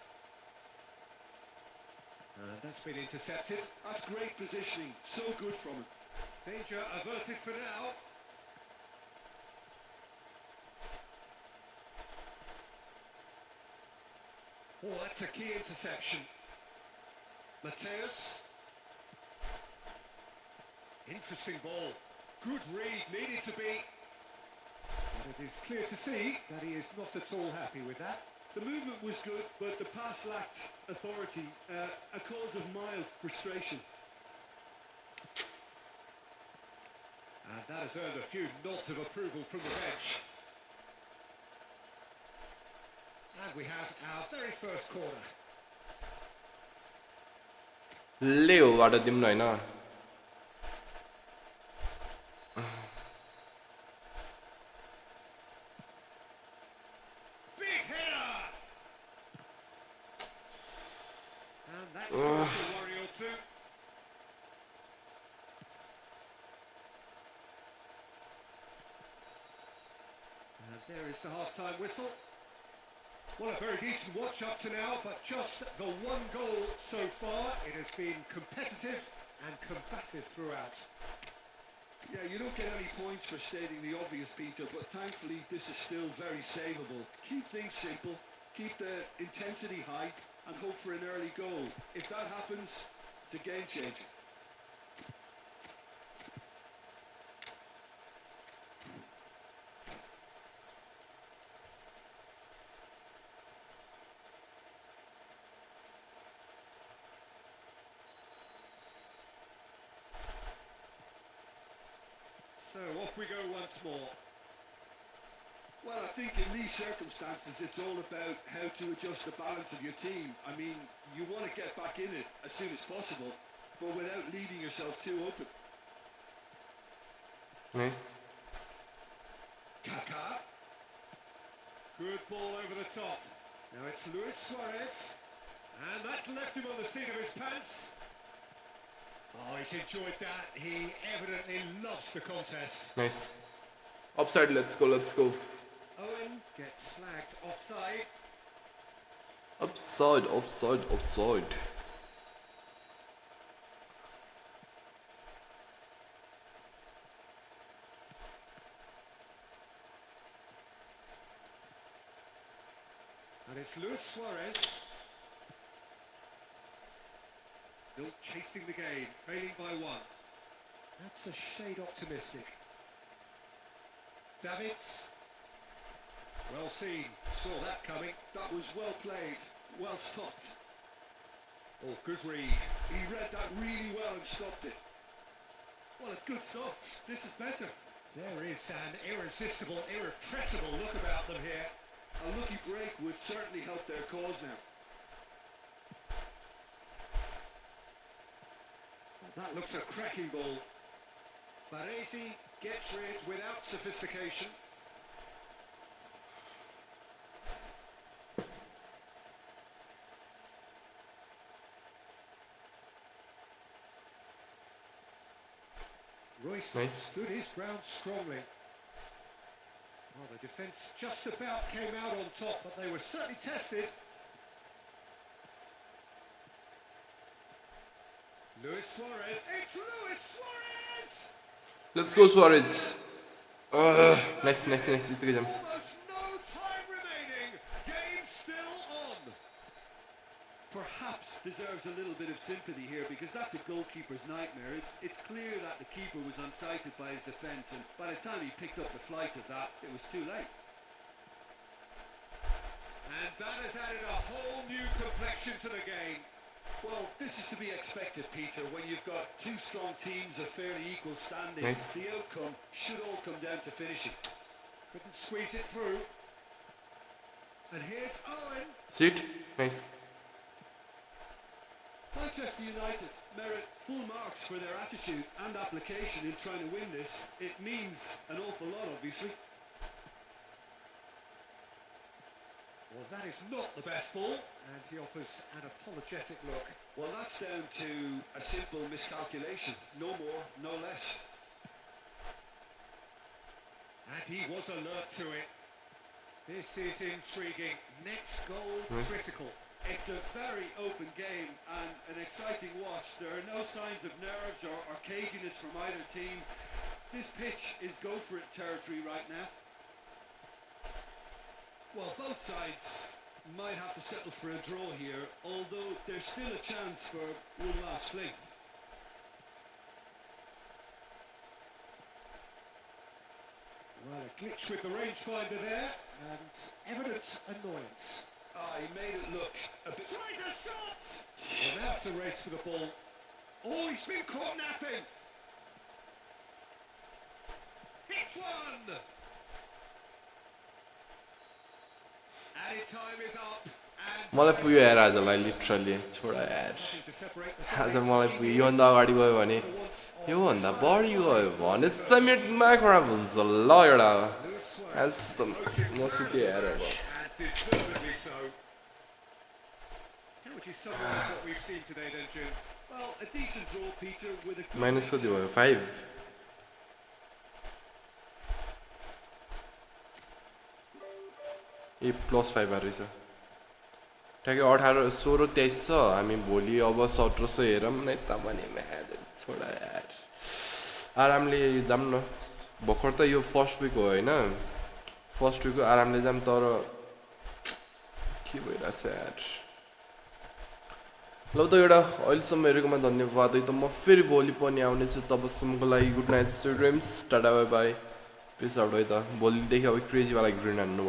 And that's been intercepted. That's great positioning. So good from him. Danger averted for now. Oh, that's a key interception. Mateus. Interesting ball. Good read, needed to be. But it is clear to see that he is not at all happy with that. The movement was good, but the pass lacked authority, a cause of mild frustration. And that has earned a few nods of approval from the bench. And we have our very first corner. लेबाट दिउँ न होइन Big header! And that's a worry or two. And there is the half-time whistle. Well, a very decent watch up to now, but just the one goal so far. It has been competitive and combative throughout. Yeah, you don't get any points for stating the obvious, Peter, but thankfully this is still very savable. Keep things simple, keep the intensity high, and hope for an early goal. If that happens, it's a game changer. So off we go once more. Well, I think in these circumstances it's all about how to adjust the balance of your team. I mean, you want to get back in it as soon as possible, but without leaving yourself too open. Nice. Kaká. Good ball over the top. Now it's Luis Suarez. And that's left him on the seat of his pants. Oh, he's enjoyed that. He evidently loves the contest. Nice. Upside, let's go. Owen gets flagged offside. Upside. And it's Luis Suarez. Still chasing the game, trailing by one. That's a shade optimistic. Davids. Well seen, saw that coming. That was well played, well stopped. Oh, good read. He read that really well and stopped it. Well, it's good stuff. This is better. There is an irresistible, irrepressible look about them here. A lucky break would certainly help their cause now. That looks a cracking ball. Baresi gets rid without sophistication. Royce Nice. stood his ground strongly. Well, the defence just about came out on top, but they were certainly tested. Luis Suarez. It's Luis Suarez! Let's go, Suarez. Nice. Yettik hocam. Almost no time remaining. Game still on. Perhaps deserves a little bit of sympathy here because that's a goalkeeper's nightmare. It's clear that the keeper was unsighted by his defence, and by the time he picked up the flight of that, it was too late. And that has added a whole new complexion to the game. Well, this is to be expected, Peter, when you've got two strong teams of fairly equal standing. Nice. The outcome should all come down to finishing. Couldn't squeeze it through. And here's Owen. See it? Nice. Manchester United merit full marks for their attitude and application in trying to win this. It means an awful lot, obviously. Well, Well, that is not the best ball, and he offers an apologetic look. Well, that's down to a simple miscalculation. No more, no less. And he was alert to it. This is intriguing. Next goal, critical. It's a very open game and an exciting watch. There are no signs of nerves or caginess from either team. This pitch is go-for-it territory right now. Well, both sides might have to settle for a draw here, although there's still a chance for one last fling. Well, a glitch with the rangefinder there, and evident annoyance. He made it look a bit... Tries a shot! Well, now it's a race for the ball. Oh, he's been caught napping! Hits one! Added time is up, and... मलाई पुग्यो यार आजलाई literally छोडा यार आज मलाई पुग्यो योभन्दा अगाडि गयो भने योभन्दा बढी गयो भने चाहिँ मेरो दिमाग खराब हुन्छ ल एउटा यस्तो नसुत्यो यार अब And deservedly so. How would you summarize what we've seen today then, Jim? Well, a decent draw, Peter, with a good... minus कति भयो 5 ए +5 रहेछ ठ्याक्कै 18 16 23 छ हामी भोलि अब 1700 हेरौँ न त भने छोडा यार आरामले जाम न भर्खर त यो फर्स्ट विक हो होइन फर्स्ट विकको आरामले जाम तर के भइरहेछ यार ल त एउटा अहिलेसम्म हेरेकोमा धन्यवाद है त म फेरि भोलि पनि आउनेछु तबसम्मको लागि good night students tata bye bye peace out है त भोलिदेखि अब क्रेजीवाला ग्रिन हान्नु